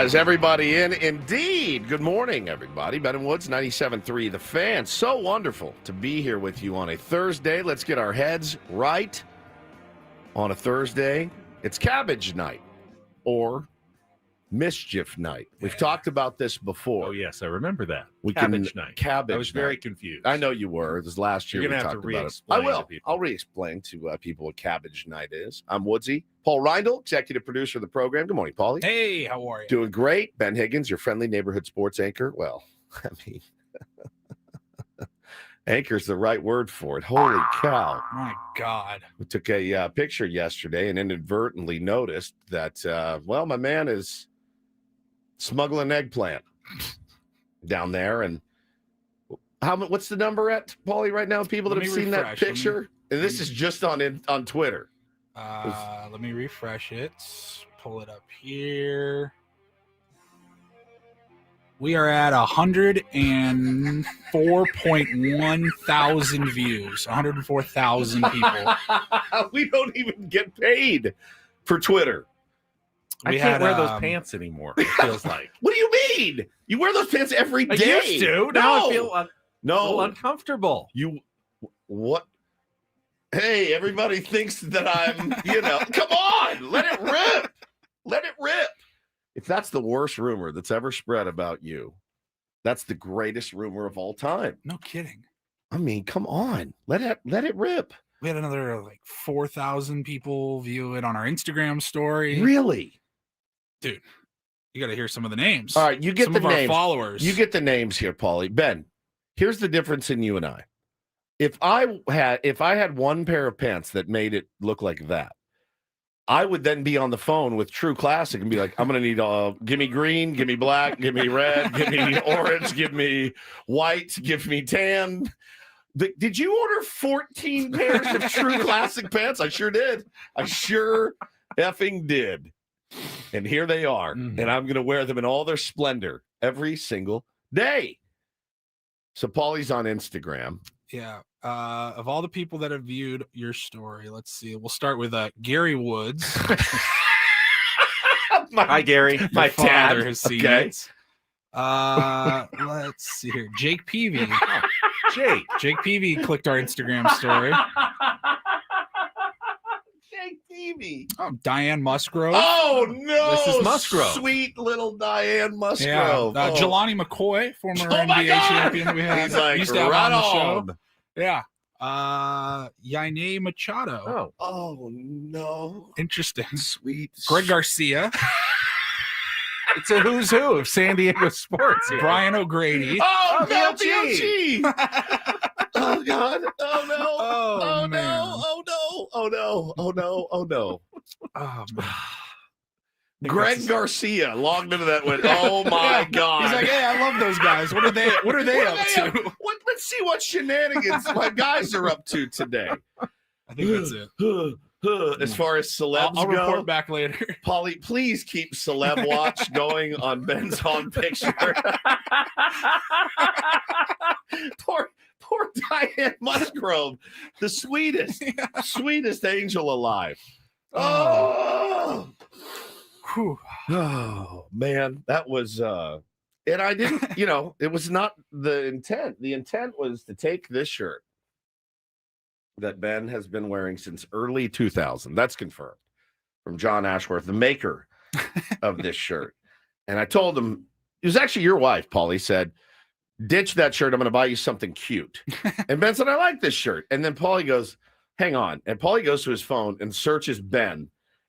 Is everybody in? Indeed. Good morning, everybody. Ben and Woods, 97.3 The Fan. So wonderful to be here with you on a Thursday. Let's get our heads right on a Thursday. It's cabbage night or mischief night. We've talked about this before. Oh, yes, I remember that. Cabbage night. Cabbage I was night. very confused. I know you were. This last year You're we going to talked have to about it. re-explain I will. to people. I'll re-explain to people what cabbage night is. I'm Woodsy. Paul Reindl, executive producer of the program. Good morning, Paulie. Hey, how are you? Doing great. Ben Higgins, your friendly neighborhood sports anchor. Well, I mean, anchor's the right word for it. Holy cow. My God. We took a picture yesterday and inadvertently noticed that, my man is smuggling eggplant down there. And what's the number at, Paulie, right now? People that have seen that picture? And this is just on Twitter. Let me refresh it. Pull it up here. We are at 104.1 thousand views. 104,000 people. We don't even get paid for Twitter. I can't wear those pants anymore, it feels like. What do you mean? You wear those pants every day. I used to. Now I feel a little uncomfortable. What? Hey, everybody thinks that I'm, come on, let it rip. Let it rip. If that's the worst rumor that's ever spread about you, that's the greatest rumor of all time. No kidding. I mean, come on. Let it rip. We had another 4,000 people view it on our Instagram story. Really? Dude, you got to hear some of the names. All right, you get some the of names. Our followers. You get the names here, Paulie. Ben, here's the difference in you and I. If I had one pair of pants that made it look like that, I would then be on the phone with True Classic and be like, I'm going to need give me green, give me black, give me red, give me orange, give me white, give me tan. Did you order 14 pairs of True Classic pants? I sure did. I sure effing did. And here they are. Mm-hmm. And I'm going to wear them in all their splendor every single day. So Paulie's on Instagram. Yeah. Of all the people that have viewed your story, let's see. We'll start with Gary Woods. Hi, Gary. My father dad has seen it. Let's see here. Jake Peavy. Jake Peavy clicked our Instagram story. Jake Peavy. Oh, Diane Musgrove. Oh, no. This is Musgrove. Sweet little Diane Musgrove. Yeah. Jelani McCoy, former NBA champion we had. He's like, used to have right on the on. show. Yeah. Yaine Machado. Oh, no. Interesting. Sweet. Greg Garcia. It's a who's who of San Diego sports here. Brian O'Grady. Oh, no, BLG. Oh, God. Oh, no. Oh, man. No. Oh, no. Oh, no. Oh, no. Oh, no. Oh, man. Greg Garcia logged into that one. Oh, my God. He's like, hey, I love those guys. What are they up to? Let's see what shenanigans my guys are up to today. I think that's it. As far as celebs I'll go, report back later. Paulie, please keep Celeb Watch going on Ben's home picture. Poor Diane Musgrove, the sweetest angel alive. Oh, man, that was and I didn't, it was not the intent. The intent was to take this shirt that Ben has been wearing since early 2000. That's confirmed from John Ashworth, the maker of this shirt. And I told him, it was actually your wife, Paulie, said, ditch that shirt. I'm going to buy you something cute. And Ben said, I like this shirt. And then Paulie goes, hang on. And Paulie goes to his phone and searches Ben.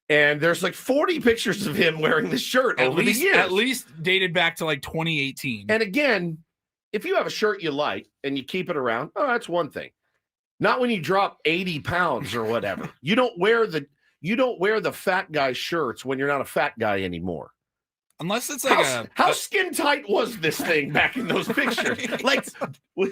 And there's 40 pictures of him wearing this shirt over the years. At least dated back to 2018. And again, if you have a shirt you like and you keep it around, that's one thing. Not when you drop 80 pounds or whatever. You don't wear the fat guy shirts when you're not a fat guy anymore. Unless it's how skin tight was this thing back in those pictures? were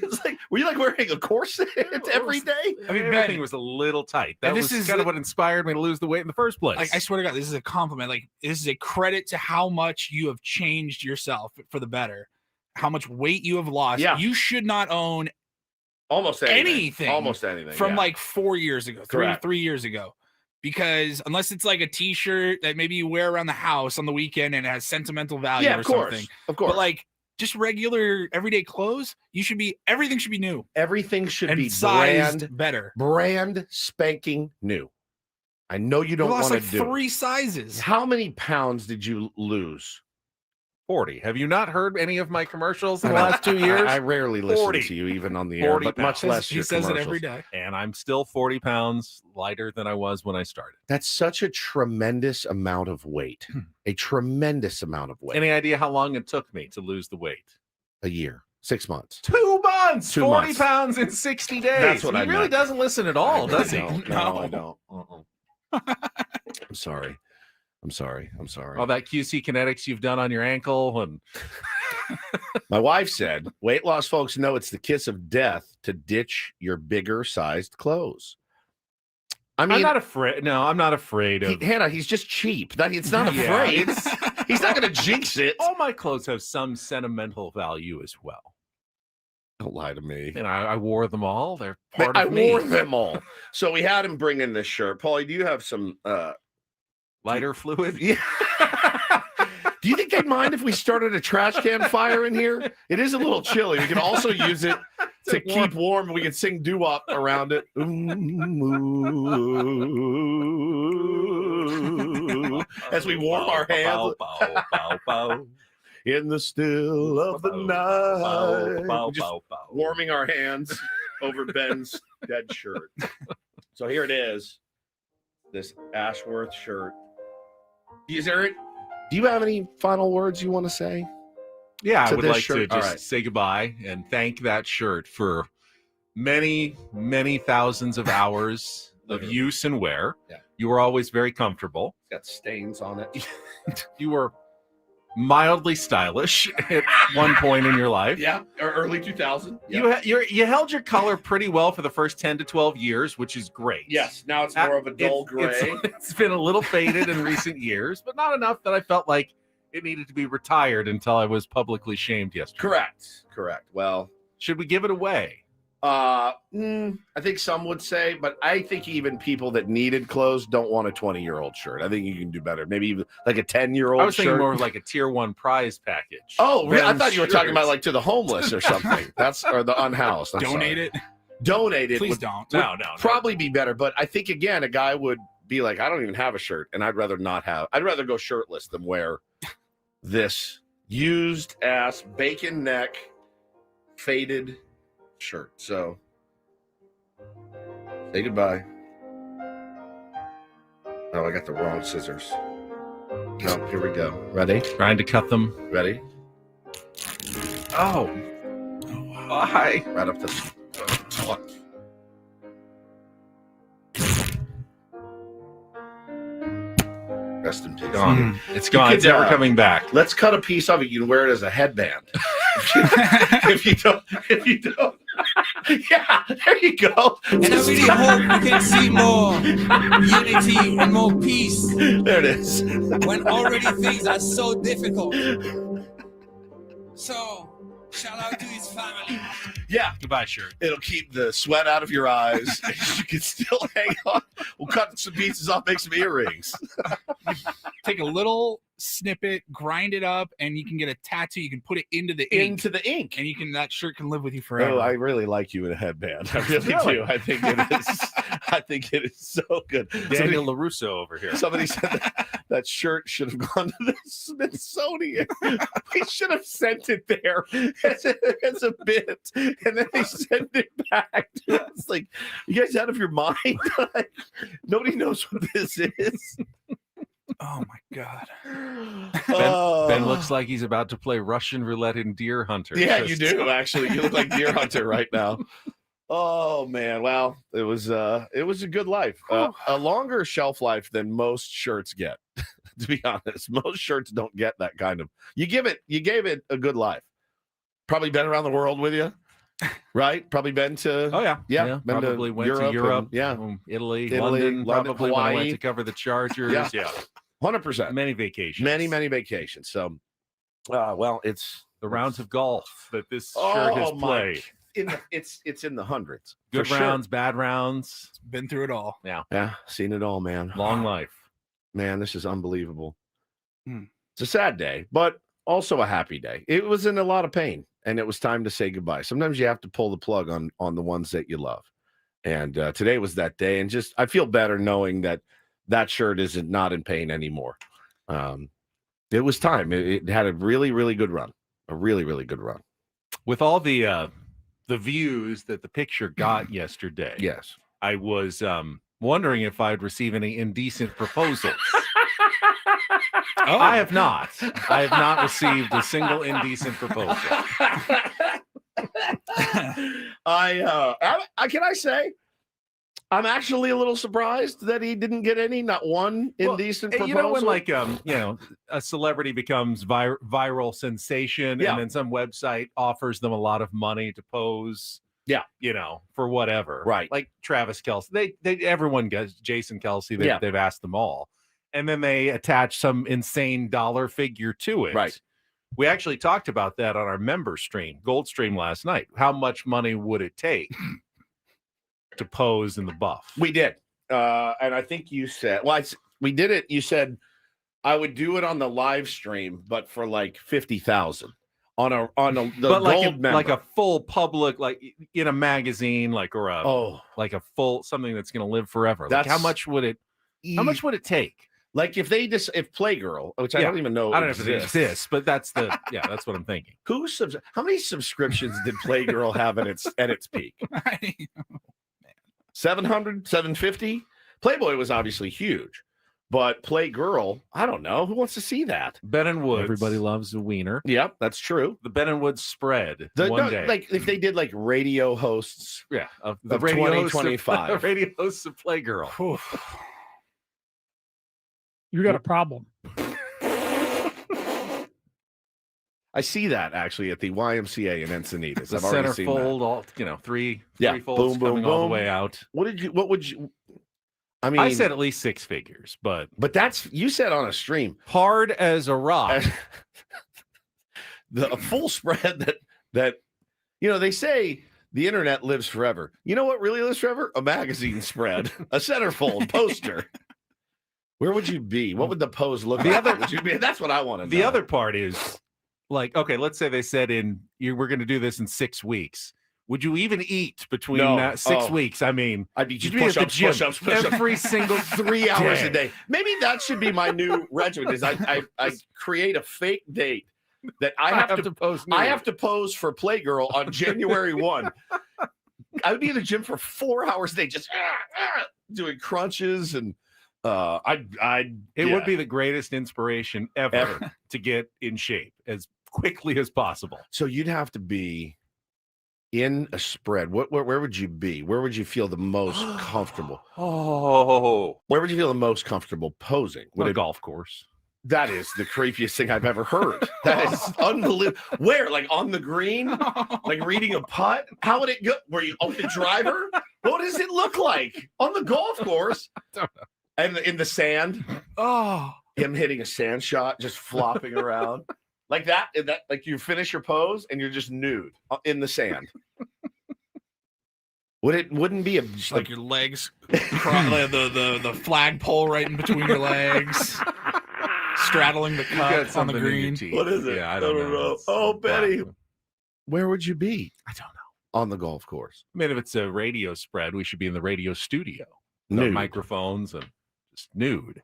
you wearing a corset every day? I mean, everything was a little tight. That was kind of what inspired me to lose the weight in the first place. I swear to God, this is a compliment. This is a credit to how much you have changed yourself for the better. How much weight you have lost. Yeah. You should not own almost anything from 4 years ago, three years ago, because unless it's like a t-shirt that maybe you wear around the house on the weekend and it has sentimental value Yeah, or of course. something. Of course. But like just regular everyday clothes, everything should be new. Everything should and be sized better. Brand spanking new. I know you don't want to do 3 sizes. How many pounds did you lose? 40. Have you not heard any of my commercials in the last 2 years? I rarely listen 40. to you even on the air, but much less he your says it commercials. every day. And I'm still 40 pounds lighter than I was when I started. That's such a tremendous amount of weight. A tremendous amount of weight. Any idea how long it took me to lose the weight? A year. 6 months. 2 months. 2 40 months. pounds in 60 days. That's what he I really meant. doesn't listen at all, does he? No, I don't. I'm sorry. I'm sorry. All that QC kinetics you've done on your ankle. And My wife said, weight loss folks know it's the kiss of death to ditch your bigger sized clothes. I mean, I'm not afraid. No, I'm not afraid of. Hannah, he's just cheap. It's not afraid. He's not going to jinx it. All my clothes have some sentimental value as well. Don't lie to me. And I wore them all. They're part I of me. wore them all. So we had him bring in this shirt. Paulie, do you have some Lighter fluid? Yeah. Do you think they'd mind if we started a trash can fire in here? It is a little chilly. We can also use it to keep warm. We can sing doo-wop around it. As we warm our hands in the still of the night. We're just warming our hands over Ben's dead shirt. So here it is. This Ashworth shirt. Do you have any final words you want to say? Yeah, I would like shirt? to just say goodbye and thank that shirt for many, many thousands of hours of use and wear. Yeah. You were always very comfortable. It's got stains on it. You were mildly stylish at one point in your life. Yeah, or early 2000. Yeah. You held your color pretty well for the first 10 to 12 years, which is great. Yes, now it's more of a dull gray. It's been a little faded in recent years, but not enough that I felt like it needed to be retired until I was publicly shamed yesterday. Correct. Well, should we give it away? I think some would say, but I think even people that needed clothes don't want a 20-year-old shirt. I think you can do better. Maybe even like a 10-year-old shirt. I was thinking more of like a tier 1 prize package. Oh, I thought you were talking about like to the homeless or something. Or the unhoused. Donate it. Please don't. No. Probably be better. But I think, again, a guy would be like, I don't even have a shirt, and I'd rather go shirtless than wear this used ass bacon neck faded shirt. So say goodbye. Oh, I got the wrong scissors. No, here we go. Ready? Trying to cut them. Ready? Oh. Why? Right up the Rest in peace. Gone. It's gone. Could, it's never coming back. Let's cut a piece of it. You can wear it as a headband. If you don't. Yeah, there you go. And I really hope we can see more unity and more peace. There it is. When already things are so difficult. So, shout out to his family. Yeah. Goodbye shirt. It'll keep the sweat out of your eyes. You can still hang on. We'll cut some pieces off, make some earrings. Take a little snippet, grind it up, and you can get a tattoo. You can put it into the ink. And that shirt can live with you forever. Oh, I really like you in a headband. I really do. I think it is so good. Daniel LaRusso over here. Somebody said that shirt should have gone to the Smithsonian. We should have sent it there as a bit, and then they sent it back to us. It's like, you guys out of your mind? Nobody knows what this is. Oh my God. Ben looks like he's about to play Russian roulette in Deer Hunter. Yeah, you do actually. You look like Deer Hunter right now. Oh man, well, it was a good life. A longer shelf life than most shirts get. To be honest, most shirts don't get that kind of. You gave it a good life. Probably been around the world with you, right? Probably been to. Oh yeah. Been Probably went Europe to Europe. And, Italy, London, probably Hawaii. when I went to cover the Chargers. Yeah. 100%. Many vacations. Many vacations. So, well, it's the rounds of golf that this shirt has played. it's in the hundreds. Good for rounds, sure. bad rounds. Been through it all. Yeah, seen it all, man. Long life. Man, this is unbelievable. Hmm. It's a sad day, but also a happy day. It was in a lot of pain, and it was time to say goodbye. Sometimes you have to pull the plug on the ones that you love. And today was that day, and just I feel better knowing that shirt isn't not in pain anymore. It was time. It had a really, really good run. A really, really good run. With all the views that the picture got yesterday, Yes. I was wondering if I'd receive any indecent proposals. Oh. I have not. I have not received a single indecent proposal. Can I say I'm actually a little surprised that he didn't get any, not one indecent proposal. You know when like a celebrity becomes viral sensation, Yeah. and then some website offers them a lot of money to pose. Yeah. For whatever. Right. Like Travis Kelce. Everyone gets Jason Kelce. They've asked them all. And then they attach some insane dollar figure to it. Right. We actually talked about that on our member stream, Gold Stream, last night. How much money would it take to pose in the buff? We did. And I think you said, we did it. You said I would do it on the live stream, but for like 50,000 on the but gold member. Like a full public, like in a magazine, like a full something that's going to live forever. Like how much would it take? Like if Playgirl, which I don't even know. I don't know if it exists, but that's what I'm thinking. How many subscriptions did Playgirl have at its peak? 700, 750? Playboy was obviously huge, but Playgirl, I don't know. Who wants to see that? Ben and Woods. Everybody loves a wiener. Yep, that's true. The Ben and Woods spread one day. Like if they did like radio hosts. Yeah, of 2025. Radio hosts of Playgirl. You got a problem. I see that actually at the YMCA in Encinitas. The I've already center seen fold, that. all three boom, folds coming all the boom. way out. What would you? I mean, I said at least six figures, but that's you said on a stream. Hard as a rock. A full spread that they say the internet lives forever. You know what really lives forever? A magazine spread, a centerfold poster. Where would you be? What would the pose look like? Would you be? That's what I want to know. The other part is like, okay, let's say they said we're going to do this in 6 weeks. Would you even eat between that 6 weeks? I mean, I'd be just push-ups every single 3 hours a day. Maybe that should be my new regimen. Is I create a fake date that I have to pose. I have to pose for Playgirl on January 1. I would be in the gym for 4 hours a day, just doing crunches and. It would be the greatest inspiration ever to get in shape as quickly as possible. So you'd have to be in a spread. Where would you be? Where would you feel the most comfortable? Where would you feel the most comfortable posing? A golf course. That is the creepiest thing I've ever heard. That is unbelievable. Where? Like on the green? Like reading a putt? How would it go? Were you on the driver? What does it look like on the golf course? I don't know. And in the sand, him hitting a sand shot, just flopping around like that. Like you finish your pose and you're just nude in the sand. Wouldn't be like your legs, the flagpole right in between your legs, straddling the cup on the green. What is it? Yeah, I don't know. Oh, Betty, where would you be? I don't know. On the golf course. I mean, if it's a radio spread, we should be in the radio studio. Nude. Microphones and just nude.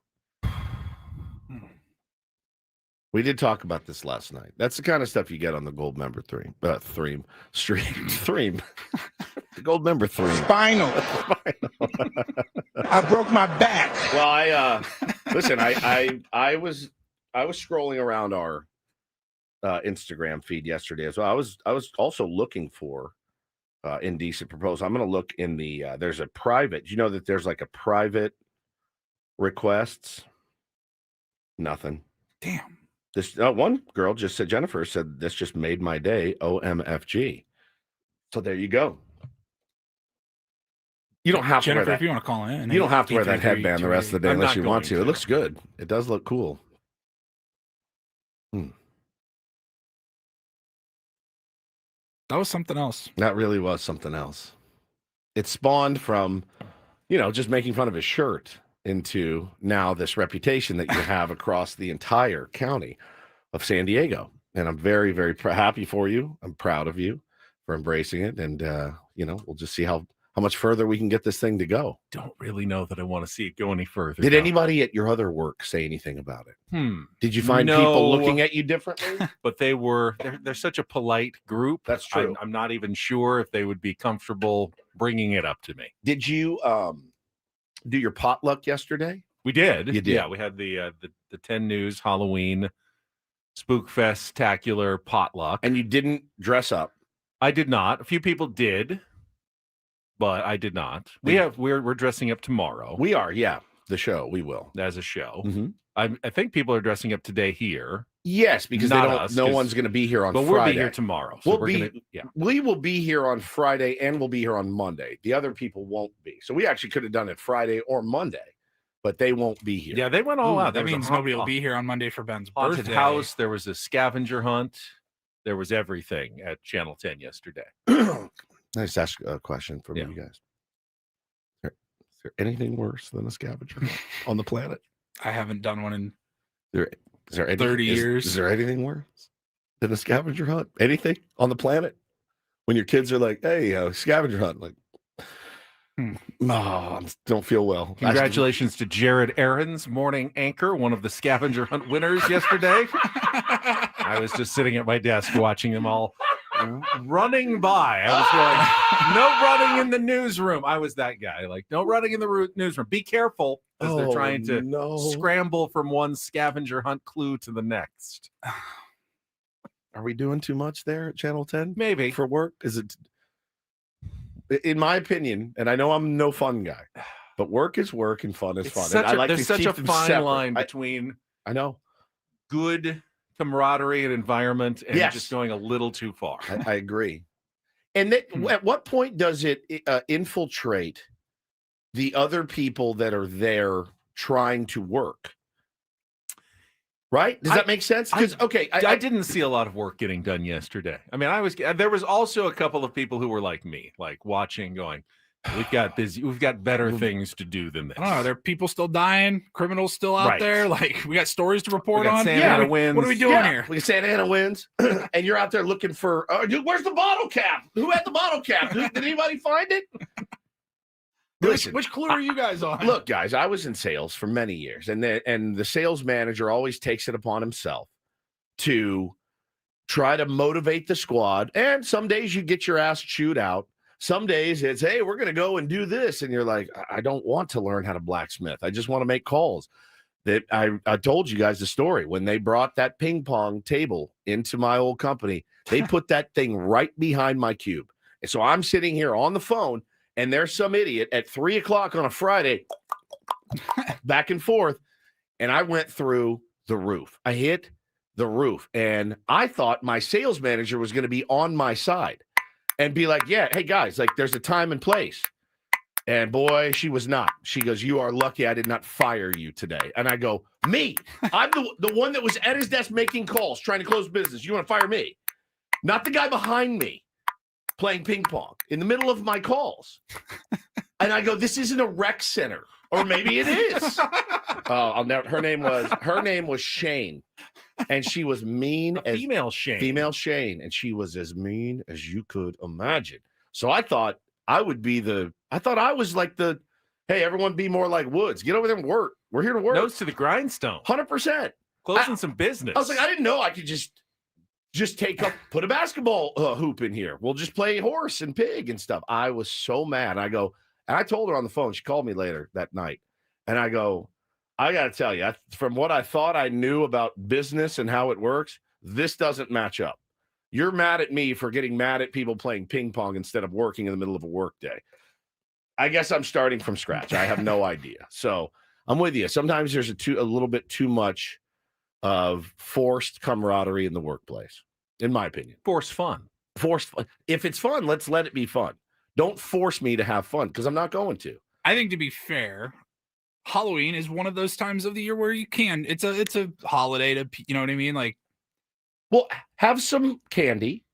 We did talk about this last night. That's the kind of stuff you get on the gold member stream. The gold member stream. Spinal. I broke my back. Well, listen. I was scrolling around our Instagram feed yesterday as well. I was also looking for indecent proposal. I'm going to look in the there's a private. You know that there's like a private requests. Nothing. Damn. This one girl just said, Jennifer said, this just made my day. OMFG. So there you go. You don't have Jennifer, to wear that. if you want to call in. You don't have to wear that headband the rest of the day unless you want to. It looks good. It does look cool. That was something else. That really was something else. It spawned from, just making fun of his shirt into now this reputation that you have across the entire county of San Diego. And I'm very, very happy for you. I'm proud of you for embracing it. And, we'll just see how much further we can get this thing to go. Don't really know that I want to see it go any further. Did anybody at your other work say anything about it? Did you find No, people looking at you differently? But they're such a polite group. That's true. I'm not even sure if they would be comfortable bringing it up to me. Did you do your potluck yesterday? We did. You did. Yeah, we had the 10 News Halloween Spookfest-tacular potluck. And you didn't dress up? I did not. A few people did, but I did not. We're dressing up tomorrow. We are, yeah. The show, we will. As a show. Mm-hmm. I think people are dressing up today here. Yes, because no one's going to be here on Friday. But we'll be here tomorrow. So we will be here on Friday and we'll be here on Monday. The other people won't be. So we actually could have done it Friday or Monday, but they won't be here. Yeah, they went all out. That means nobody will be here on Monday for Ben's haunted birthday. House. There was a scavenger hunt. There was everything at Channel 10 yesterday. I just ask a question from you guys. Is there anything worse than a scavenger hunt on the planet? I haven't done one in Is there 30 years. Is there anything worse than a scavenger hunt? Anything on the planet? When your kids are like, hey, scavenger hunt. Like, I don't feel well. Congratulations to Jared Aarons, morning anchor, one of the scavenger hunt winners yesterday. I was just sitting at my desk watching them all running by. I was like, no running in the newsroom. I was that guy. Like, no running in the newsroom. Be careful as they're trying to scramble from one scavenger hunt clue to the next. Are we doing too much there at Channel 10? Maybe. For work? Is it? In my opinion, and I know I'm no fun guy, but work is work and fun is fun. There's such a fine line between I know good camaraderie and environment and just going a little too far. I agree. And at what point does it infiltrate the other people that are there trying to work? Right? Does that make sense? Because I didn't see a lot of work getting done yesterday. I mean, there was also a couple of people who were like me, like watching, going, we've got better things to do than this. I don't know. There are people still dying, criminals still out there. Like, we got stories to report on. Santa Ana wins. What are we doing here? We Santa Ana wins, and you're out there looking for, dude, where's the bottle cap? Who had the bottle cap? Did anybody find it? Listen, which clue are you guys on? Look, guys, I was in sales for many years, and the sales manager always takes it upon himself to try to motivate the squad. And some days you get your ass chewed out. Some days it's, hey, we're going to go and do this. And you're like, I don't want to learn how to blacksmith. I just want to make calls. That I told you guys the story. When they brought that ping pong table into my old company, they put that thing right behind my cube. And so I'm sitting here on the phone, and there's some idiot at 3:00 on a Friday back and forth. And I went through the roof. I hit the roof. And I thought my sales manager was going to be on my side and be like, yeah, hey, guys, like there's a time and place. And boy, she was not. She goes, you are lucky I did not fire you today. And I go, me? I'm the one that was at his desk making calls, trying to close business. You want to fire me? Not the guy behind me playing ping pong in the middle of my calls. And I go, this isn't a rec center. Or maybe it is. I'll never. Her name was Shane. And she was mean as female Shane. Female Shane. And she was as mean as you could imagine. So I thought I was like hey, everyone be more like Woods. Get over there and work. We're here to work. Nose to the grindstone. 100%. Closing some business. I was like, I didn't know I could just put a basketball hoop in here. We'll just play horse and pig and stuff. I was so mad. And I told her on the phone, she called me later that night. And I go, I got to tell you, from what I thought I knew about business and how it works, this doesn't match up. You're mad at me for getting mad at people playing ping pong instead of working in the middle of a work day. I guess I'm starting from scratch. I have no idea. So I'm with you. Sometimes there's a little bit too much of forced camaraderie in the workplace, in my opinion. Forced fun. If it's fun, let's let it be fun. Don't force me to have fun because I'm not going to. I think, to be fair, Halloween is one of those times of the year where you can. It's a holiday to, you know what I mean? Like, well, have some candy,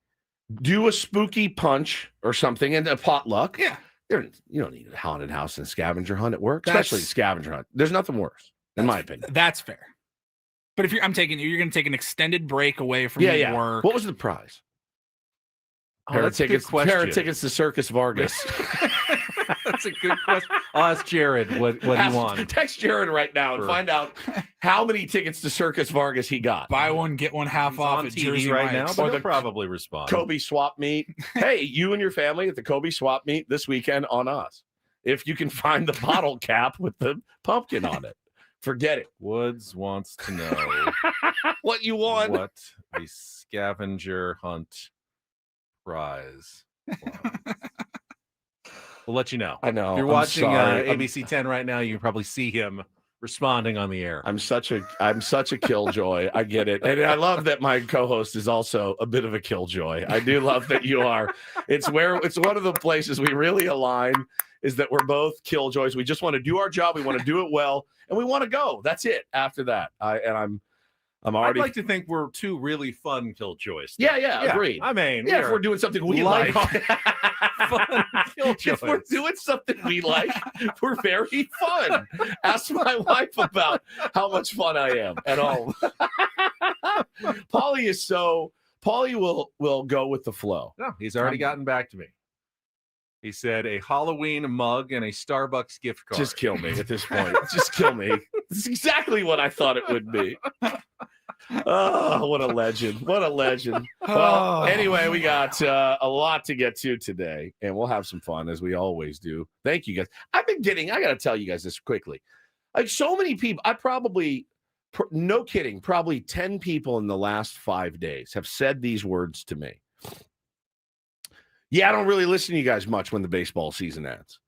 do a spooky punch or something and a potluck. Yeah. You don't need a haunted house and a scavenger hunt at work, especially scavenger hunt. There's nothing worse, in my opinion. That's fair. But if you're going to take an extended break away from work. What was the prize? That's a good question. Pair of tickets to Circus Vargas. That's a good question. I'll ask Jared what he won. Text Jared right now and find out how many tickets to Circus Vargas he got. Buy one, get one half off at TV Jersey right Mike's. now, but he'll probably respond. Kobe swap meet. Hey, you and your family at the Kobe swap meet this weekend on us. If you can find the bottle cap with the pumpkin on it. Forget it. Woods wants to know what you won. What the scavenger hunt prize was. We'll let you know. I know. If you're watching ABC 10 right now, you can probably see him responding on the air. I'm such a killjoy. I get it. And I love that my co-host is also a bit of a killjoy. I do love that you are. It's one of the places we really align is that we're both killjoys. We just want to do our job. We want to do it well, and we want to go. That's it. After that, I'm already. I'd like to think we're two really fun killjoys. Yeah, agreed. I mean, if we're doing something we like. Fun if we're doing something we like, we're very fun. Ask my wife about how much fun I am at home. Paulie will go with the flow. No, he's already gotten back to me. He said a Halloween mug and a Starbucks gift card. Just kill me at this point. Just kill me. This is exactly what I thought it would be. Oh, what a legend. What a legend. Well, anyway, we got a lot to get to today, and we'll have some fun as we always do. Thank you, guys. I got to tell you guys this quickly. Like so many people, no kidding, probably 10 people in the last 5 days have said these words to me. Yeah, I don't really listen to you guys much when the baseball season ends.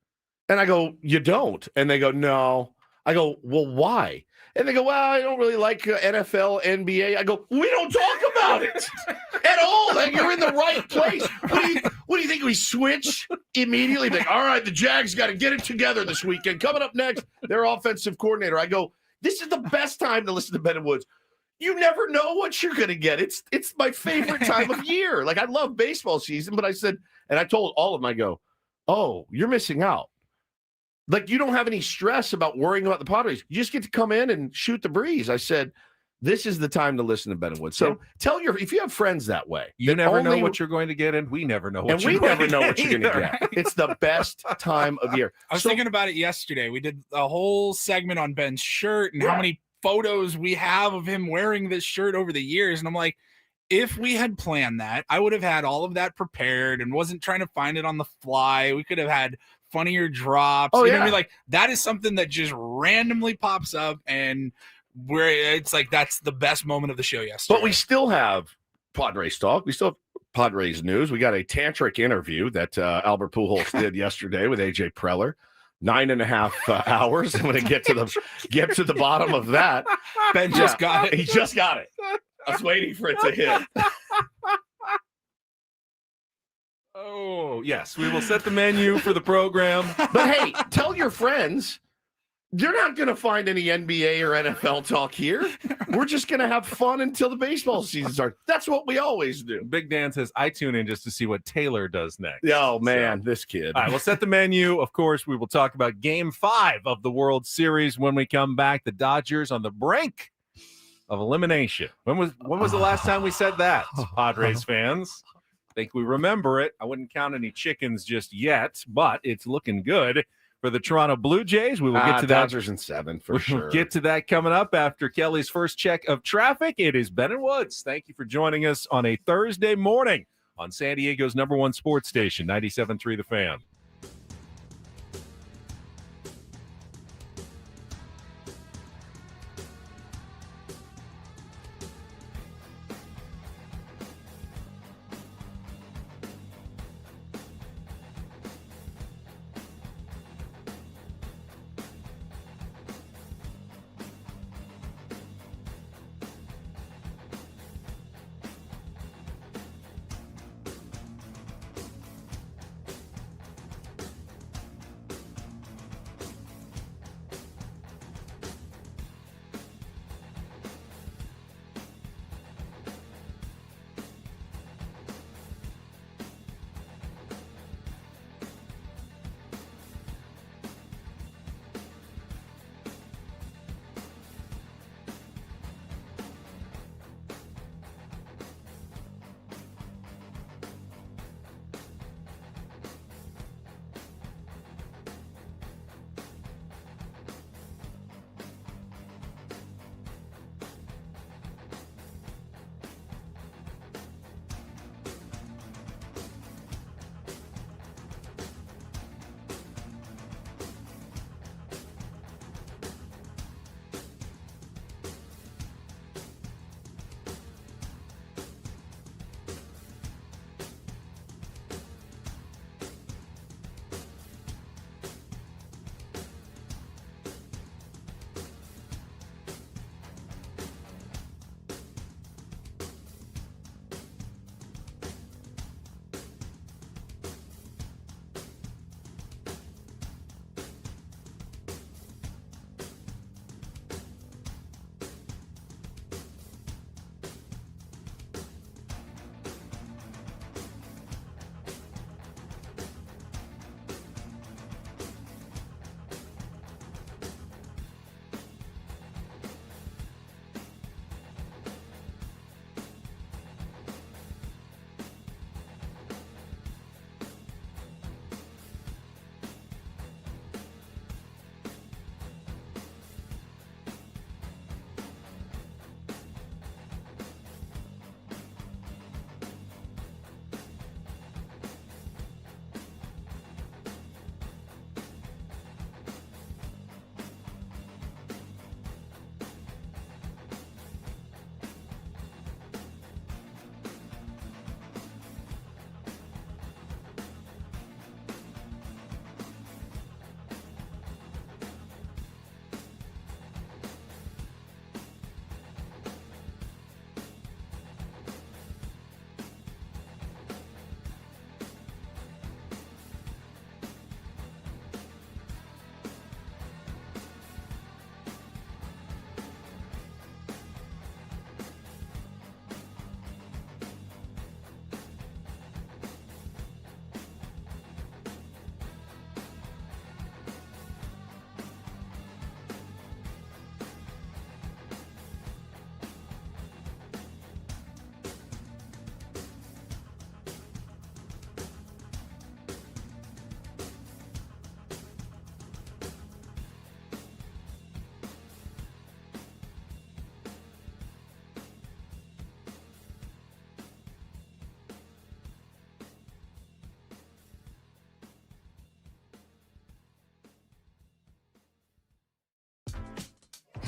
And I go, you don't? And they go, no. I go, well, why? And they go, well, I don't really like NFL, NBA. I go, we don't talk about it at all. Like, you're in the right place. What do you think? We switch immediately? Like, all right, the Jags got to get it together this weekend. Coming up next, their offensive coordinator. I go, this is the best time to listen to Ben and Woods. You never know what you're going to get. It's my favorite time of year. Like, I love baseball season, but I said, and I told all of them, I go, oh, you're missing out. Like, you don't have any stress about worrying about the Padres. You just get to come in and shoot the breeze. I said, this is the time to listen to Ben and Woods. So if you have friends that way. You never know what you're going to get, and we never know what you're going to get. It's the best time of year. I was thinking about it yesterday. We did a whole segment on Ben's shirt and how many photos we have of him wearing this shirt over the years. And I'm like, if we had planned that, I would have had all of that prepared and wasn't trying to find it on the fly. We could have had funnier drops. Oh, you know what I mean? Like, that is something that just randomly pops up, and it's like that's the best moment of the show yesterday. But we still have Padres talk. We still have Padres news. We got a tantric interview that Albert Pujols did yesterday with AJ Preller. 9.5 hours. I'm going to get to the bottom of that. Ben just got it. He just got it. I was waiting for it to hit. Oh, yes. We will set the menu for the program. But hey, tell your friends, you're not going to find any NBA or NFL talk here. We're just going to have fun until the baseball season starts. That's what we always do. Big Dan says, I tune in just to see what Taylor does next. Oh, man, this kid. All right, we'll set the menu. Of course, we will talk about Game 5 of the World Series when we come back. The Dodgers on the brink of elimination. When was the last time we said that, Padres fans? I think we remember it. I wouldn't count any chickens just yet, but it's looking good for the Toronto Blue Jays. We will get to that. Dodgers in 7 for sure. We'll get to that coming up after Kelly's first check of traffic. It is Ben and Woods. Thank you for joining us on a Thursday morning on San Diego's #1 sports station, 97.3 The Fan.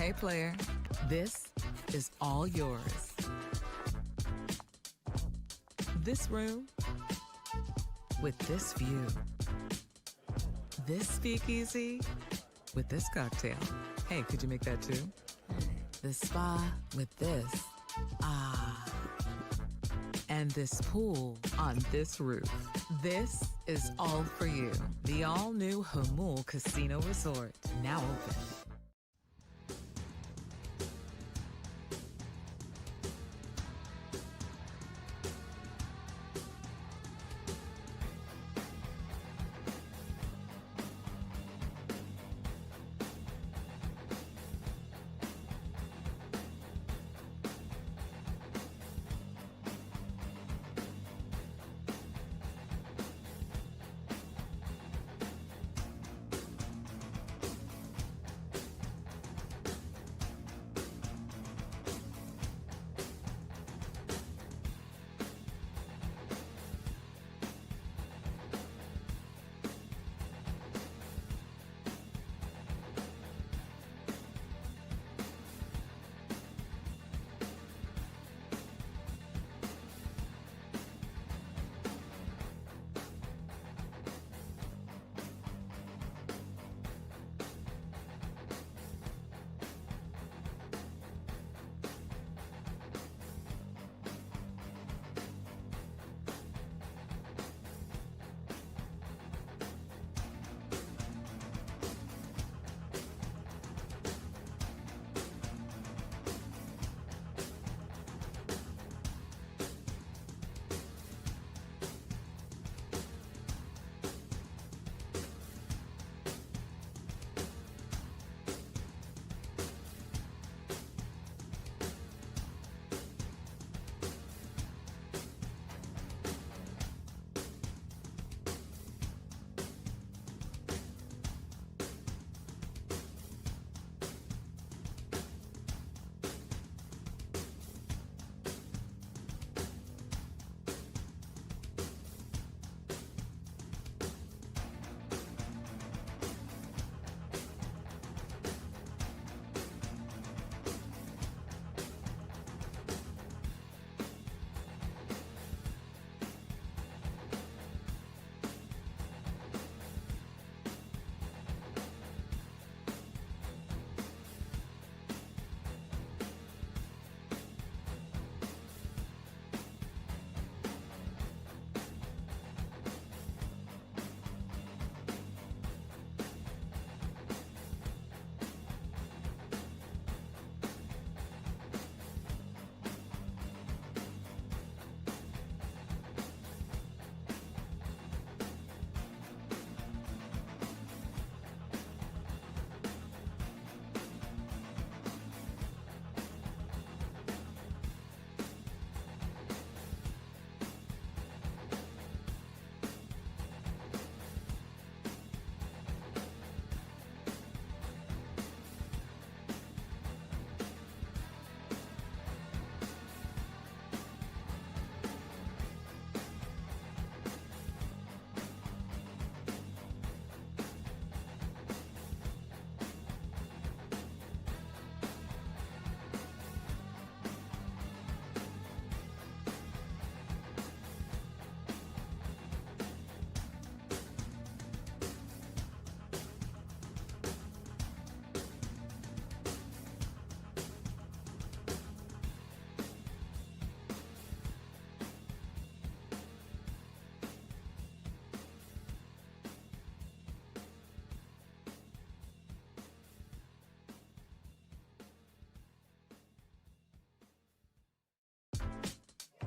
Hey player, this is all yours. This room with this view. This speakeasy with this cocktail. Hey, could you make that too? The spa with this. Ah. And this pool on this roof. This is all for you. The all-new Hamul Casino Resort, now open.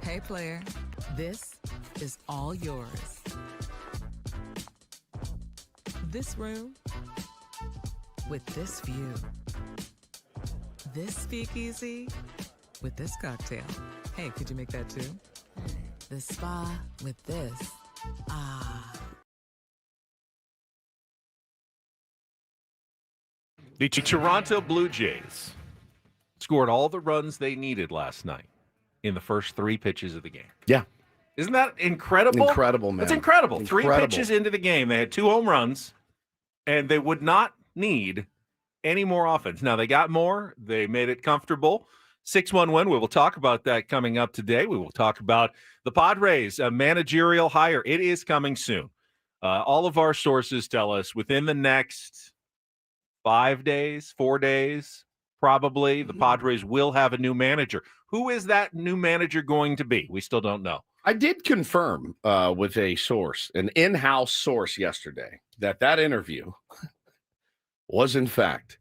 Hey player, this is all yours. This room with this view. This speakeasy with this cocktail. Hey, could you make that too? The spa with this. Ah. The Toronto Blue Jays scored all the runs they needed last night in the first 3 pitches of the game. Yeah. Isn't that incredible? Incredible, man. That's incredible. 3 Incredible. pitches into the game, they had 2 home runs, and they would not need any more offense. Now, they got more. They made it comfortable. 6-1 win. We will talk about that coming up today. We will talk about the Padres, a managerial hire. It is coming soon. All of our sources tell us within the next 5 days, 4 days, probably, the Padres will have a new manager. Who is that new manager going to be? We still don't know. I did confirm with a source, an in-house source yesterday, that interview was, in fact,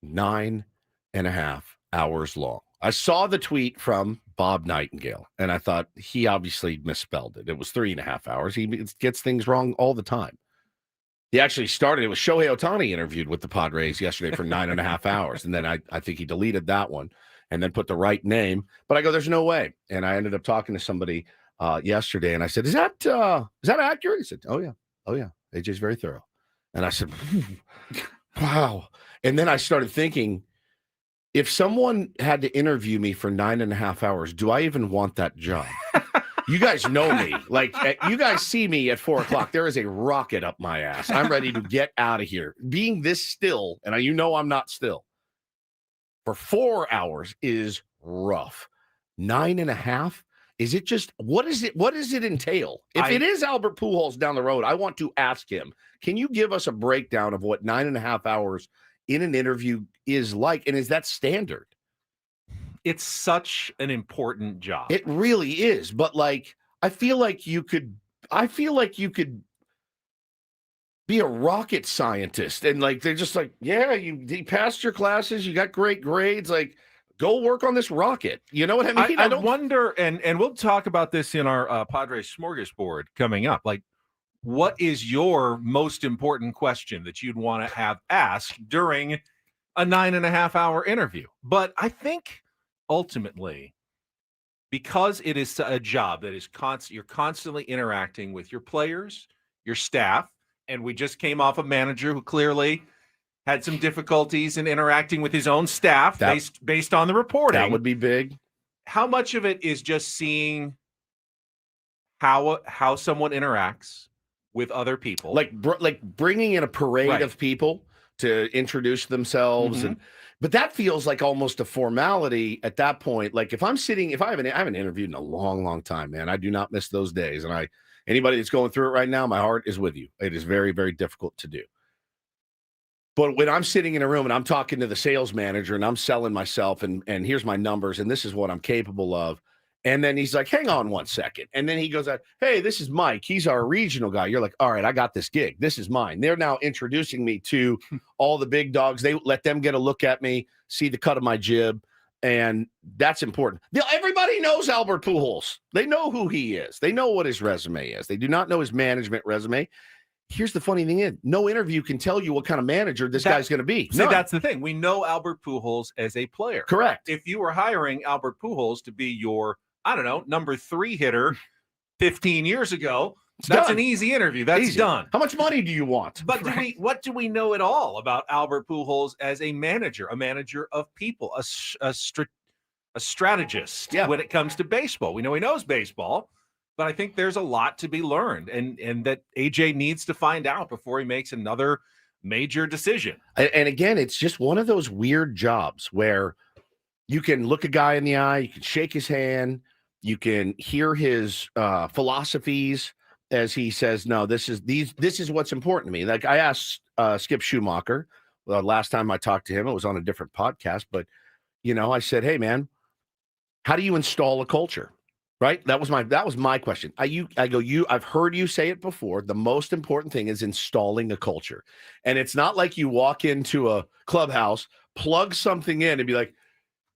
9.5 hours long. I saw the tweet from Bob Nightingale, and I thought he obviously misspelled it. It was 3.5 hours. He gets things wrong all the time. He actually started, it was Shohei Ohtani interviewed with the Padres yesterday for 9.5 hours, and then I think he deleted that one and then put the right name. But I go, there's no way. And I ended up talking to somebody yesterday, and I said, is that accurate? He said, oh yeah, AJ's very thorough. And I said, wow. And then I started thinking, if someone had to interview me for 9.5 hours, do I even want that job? You guys know me. Like, you guys see me at 4:00. There is a rocket up my ass. I'm ready to get out of here. Being this still, and I'm not still, for 4 hours is rough. 9.5? Is it just, what does it entail? If it is Albert Pujols down the road, I want to ask him, can you give us a breakdown of what 9.5 hours in an interview is like, and is that standard? It's such an important job. It really is, but like I feel like you could be a rocket scientist, and like they're just like, yeah, you passed your classes, you got great grades, like go work on this rocket. You know what I mean? I don't wonder, and we'll talk about this in our Padres smorgasbord coming up. Like, what is your most important question that you'd want to have asked during a 9.5 hour interview? But I think ultimately, because it is a job that is you're constantly interacting with your players, your staff, and we just came off a manager who clearly had some difficulties in interacting with his own staff based on the reporting. That would be big. How much of it is just seeing how someone interacts with other people, like bringing in a parade of people to introduce themselves, but that feels like almost a formality at that point. Like I haven't interviewed in a long time, man. I do not miss those days, and anybody that's going through it right now, my heart is with you. It is very, very difficult to do. But when I'm sitting in a room and I'm talking to the sales manager and I'm selling myself and here's my numbers and this is what I'm capable of. And then he's like, hang on 1 second. And then he goes out, hey, this is Mike. He's our regional guy. You're like, all right, I got this gig. This is mine. They're now introducing me to all the big dogs. They let them get a look at me, see the cut of my jib. And that's important. Everybody knows Albert Pujols. They know who he is. They know what his resume is. They do not know his management resume. Here's the funny thing is, no interview can tell you what kind of manager this guy's going to be. See, that's the thing. We know Albert Pujols as a player. Correct. If you were hiring Albert Pujols to be your, I don't know, number 3 hitter 15 years ago, that's an easy interview. That's easy. Done. How much money do you want? But what do we know at all about Albert Pujols as a manager of people, a strategist when it comes to baseball? We know he knows baseball. But I think there's a lot to be learned and that AJ needs to find out before he makes another major decision. And again, it's just one of those weird jobs where you can look a guy in the eye, you can shake his hand, you can hear his philosophies as he says, no, this is what's important to me. Like I asked Skip Schumacher last time I talked to him, it was on a different podcast, but I said, hey man, how do you install a culture? Right? That was my question. I've heard you say it before. The most important thing is installing a culture. And it's not like you walk into a clubhouse, plug something in and be like,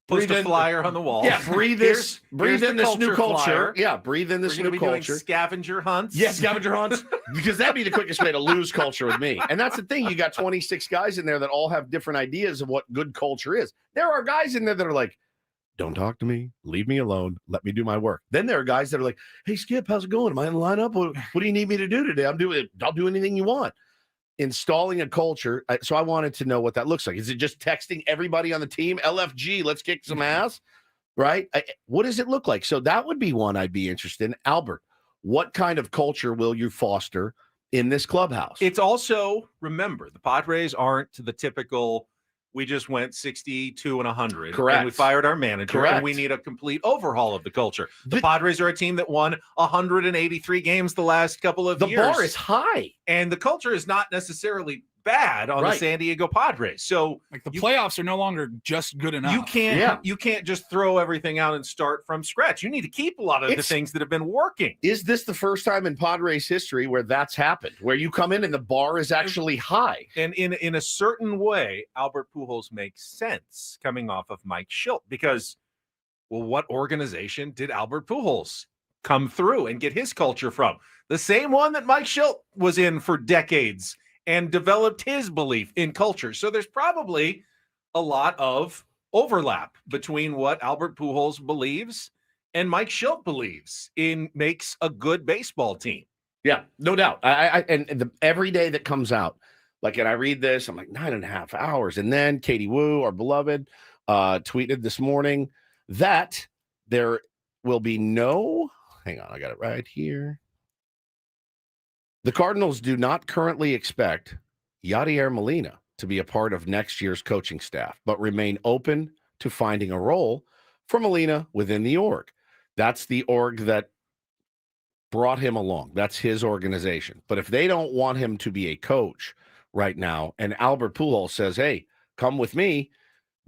post a flyer on the wall. Yeah, breathe in this new culture. Flyer. Yeah, breathe in this new culture. Doing scavenger hunts. Yeah, scavenger hunts. Because that'd be the quickest way to lose culture with me. And that's the thing. You got 26 guys in there that all have different ideas of what good culture is. There are guys in there that are like, don't talk to me. Leave me alone. Let me do my work. Then there are guys that are like, hey, Skip, how's it going? Am I in the lineup? What do you need me to do today? I'll do anything you want. Installing a culture. So I wanted to know what that looks like. Is it just texting everybody on the team? LFG, let's kick some ass, right? What does it look like? So that would be one I'd be interested in. Albert, what kind of culture will you foster in this clubhouse? It's also, remember, the Padres aren't the typical we just went 62 and 100. Correct. And we fired our manager. Correct. And we need a complete overhaul of the culture. The The- Padres are a team that won 183 games the last couple of The years. bar is high. And the culture is not necessarily bad on the Right. San Diego Padres. So Like the playoffs are no longer just good enough. you can't just throw everything out and start from scratch. You need to keep a lot of the things that have been working. Is this the first time in Padres history where that's happened, where you come in and the bar is actually high? And in a certain way, Albert Pujols makes sense coming off of Mike Schilt because, well, what organization did Albert Pujols come through and get his culture from? The same one that Mike Schilt was in for decades and developed his belief in culture. So there's probably a lot of overlap between what Albert Pujols believes and Mike Schilt believes in makes a good baseball team. Yeah, no doubt. Every day that comes out, like, and I read this, I'm like 9.5 hours. And then Katie Wu, our beloved, tweeted this morning that there will be no, hang on, I got it right here. The Cardinals do not currently expect Yadier Molina to be a part of next year's coaching staff, but remain open to finding a role for Molina within the org. That's the org that brought him along. That's his organization. But if they don't want him to be a coach right now, and Albert Pujols says, hey, come with me,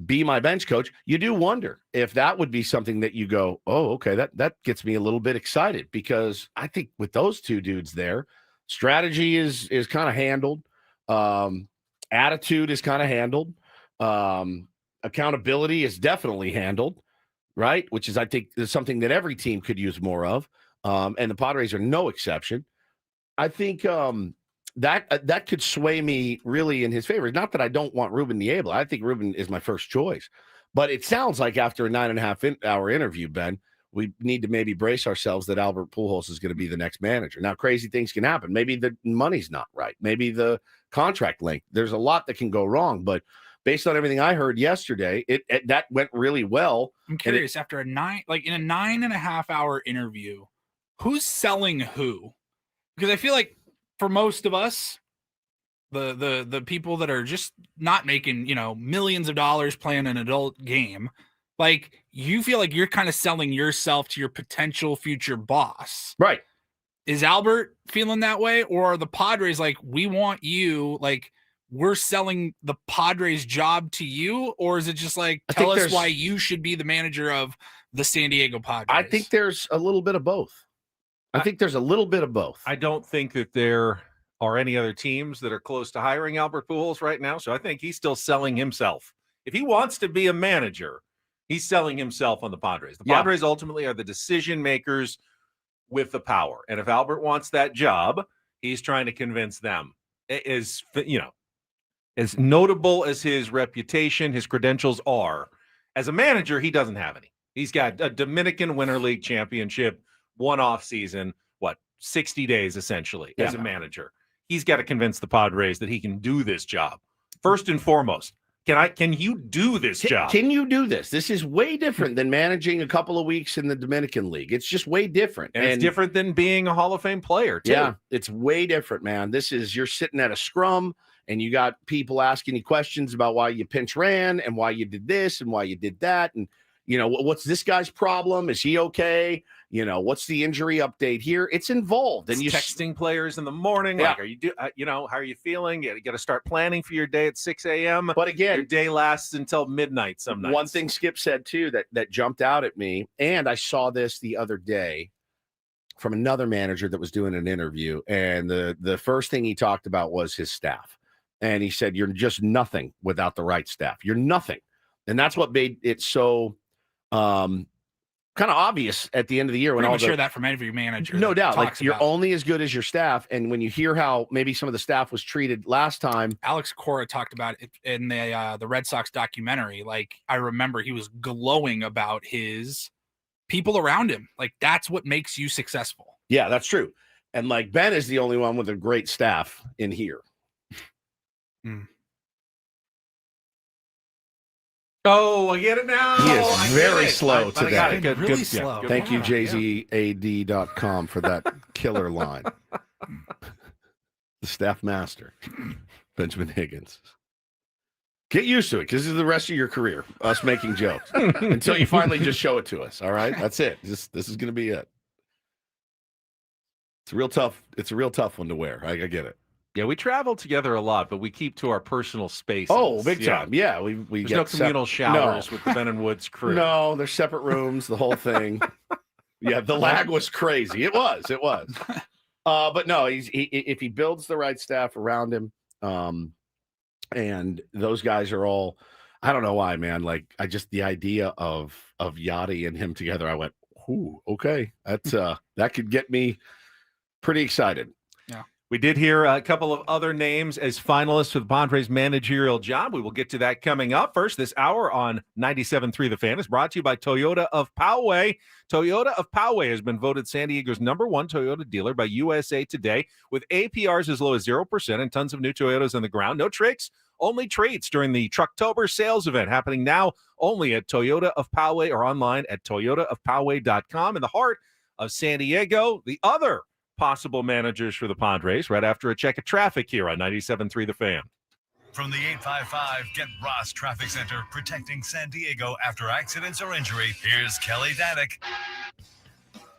be my bench coach, you do wonder if that would be something that you go, oh, okay, that gets me a little bit excited, because I think with those two dudes there, strategy is kind of handled. Attitude is kind of handled. Accountability is definitely handled, right? Which is, I think, is something that every team could use more of. And the Padres are no exception. I think that could sway me really in his favor. Not that I don't want Ruben Niebla. I think Ruben is my first choice. But it sounds like after a 9.5 hour interview, Ben, we need to maybe brace ourselves that Albert Pujols is going to be the next manager. Now, crazy things can happen. Maybe the money's not right. Maybe the contract length. There's a lot that can go wrong. But based on everything I heard yesterday, that went really well. I'm curious, after in a 9.5 hour interview, who's selling who? Because I feel like for most of us, the people that are just not making, millions of dollars playing an adult game, like, you feel like you're kind of selling yourself to your potential future boss. Right. Is Albert feeling that way? Or are the Padres like, we want you, like, we're selling the Padres job to you? Or is it just like, tell us why you should be the manager of the San Diego Padres? I think there's a little bit of both. I think there's a little bit of both. I don't think that there are any other teams that are close to hiring Albert Pujols right now. So I think he's still selling himself. If he wants to be a manager, he's selling himself on the Padres. The Padres ultimately are the decision makers with the power. And if Albert wants that job, he's trying to convince them. As notable as his reputation, his credentials are, as a manager, he doesn't have any. He's got a Dominican Winter League championship, one off season, 60 days essentially as a manager. He's got to convince the Padres that he can do this job. First and foremost, can you do this job? Can you do this? This is way different than managing a couple of weeks in the Dominican League. It's just way different. And it's different than being a Hall of Fame player, too. Yeah, it's way different, man. You're sitting at a scrum and you got people asking you questions about why you pinch ran and why you did this and why you did that. And, what's this guy's problem? Is he okay? What's the injury update here? It's involved. And you're texting players in the morning. Yeah. Like, are you how are you feeling? You got to start planning for your day at 6 a.m. But again, your day lasts until midnight some nights. One thing Skip said too that jumped out at me, and I saw this the other day from another manager that was doing an interview, and the first thing he talked about was his staff. And he said, you're just nothing without the right staff. You're nothing. And that's what made it so kind of obvious at the end of the year when I'm sure that from every manager. No doubt. Like, you're only as good as your staff. And when you hear how maybe some of the staff was treated last time. Alex Cora talked about it in the Red Sox documentary. Like, I remember he was glowing about his people around him. Like, that's what makes you successful. Yeah, that's true. And like, Ben is the only one with a great staff in here. Oh, I get it now. He is very slow today. Really slow. Thank you, JZAD.com, for that killer line. The staff master, Benjamin Higgins. Get used to it because this is the rest of your career, us making jokes until you finally just show it to us. All right, that's it. This is going to be it. It's real tough. It's a real tough one to wear. I get it. Yeah, we travel together a lot, but we keep to our personal spaces. Oh, big time. Yeah, we There's get no communal showers No. with the Ben and Woods crew. No, there's separate rooms. The whole thing. Yeah, the lag was crazy. It was. But no, if he builds the right staff around him, and those guys are all, I don't know why, man. Like the idea of Yachty and him together, I went, ooh, okay, that's that could get me pretty excited. Yeah. We did hear a couple of other names as finalists for the Padres managerial job. We will get to that coming up. First, this hour on 97.3 The Fan is brought to you by Toyota of Poway. Toyota of Poway has been voted San Diego's #1 Toyota dealer by USA Today, with APRs as low as 0% and tons of new Toyotas on the ground. No tricks, only treats during the Trucktober sales event happening now only at Toyota of Poway or online at toyotaofpoway.com. In the heart of San Diego, the other possible managers for the Padres right after a check of traffic here on 97.3 The Fan. From the 855 Get Ross Traffic Center, protecting San Diego after accidents or injury, here's Kelly Danick.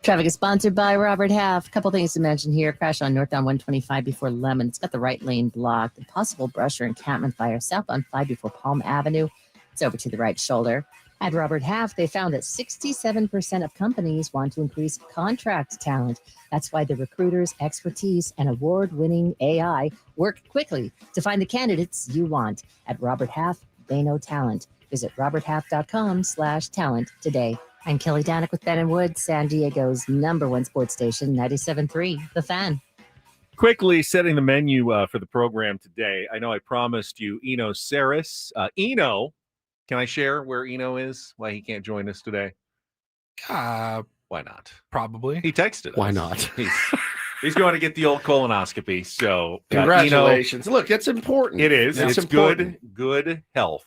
Traffic is sponsored by Robert Half. A couple things to mention here. Crash on northbound 125 before Lemon. It's got the right lane blocked. A possible brush or encampment fire southbound 5 before Palm Avenue. It's over to the right shoulder. At Robert Half, they found that 67% of companies want to increase contract talent. That's why the recruiters' expertise and award-winning AI work quickly to find the candidates you want. At Robert Half, they know talent. Visit roberthalf.com/talent today. I'm Kelly Danick with Ben and Wood, San Diego's #1 sports station, 97.3 The Fan. Quickly setting the menu for the program today. I know I promised you Eno Saris. Eno, can I share where Eno is? Why he can't join us today? Why not? Probably. He texted us. Why not? He's going to get the old colonoscopy. So Congratulations. Look, it's important. It is. It's It's important. good health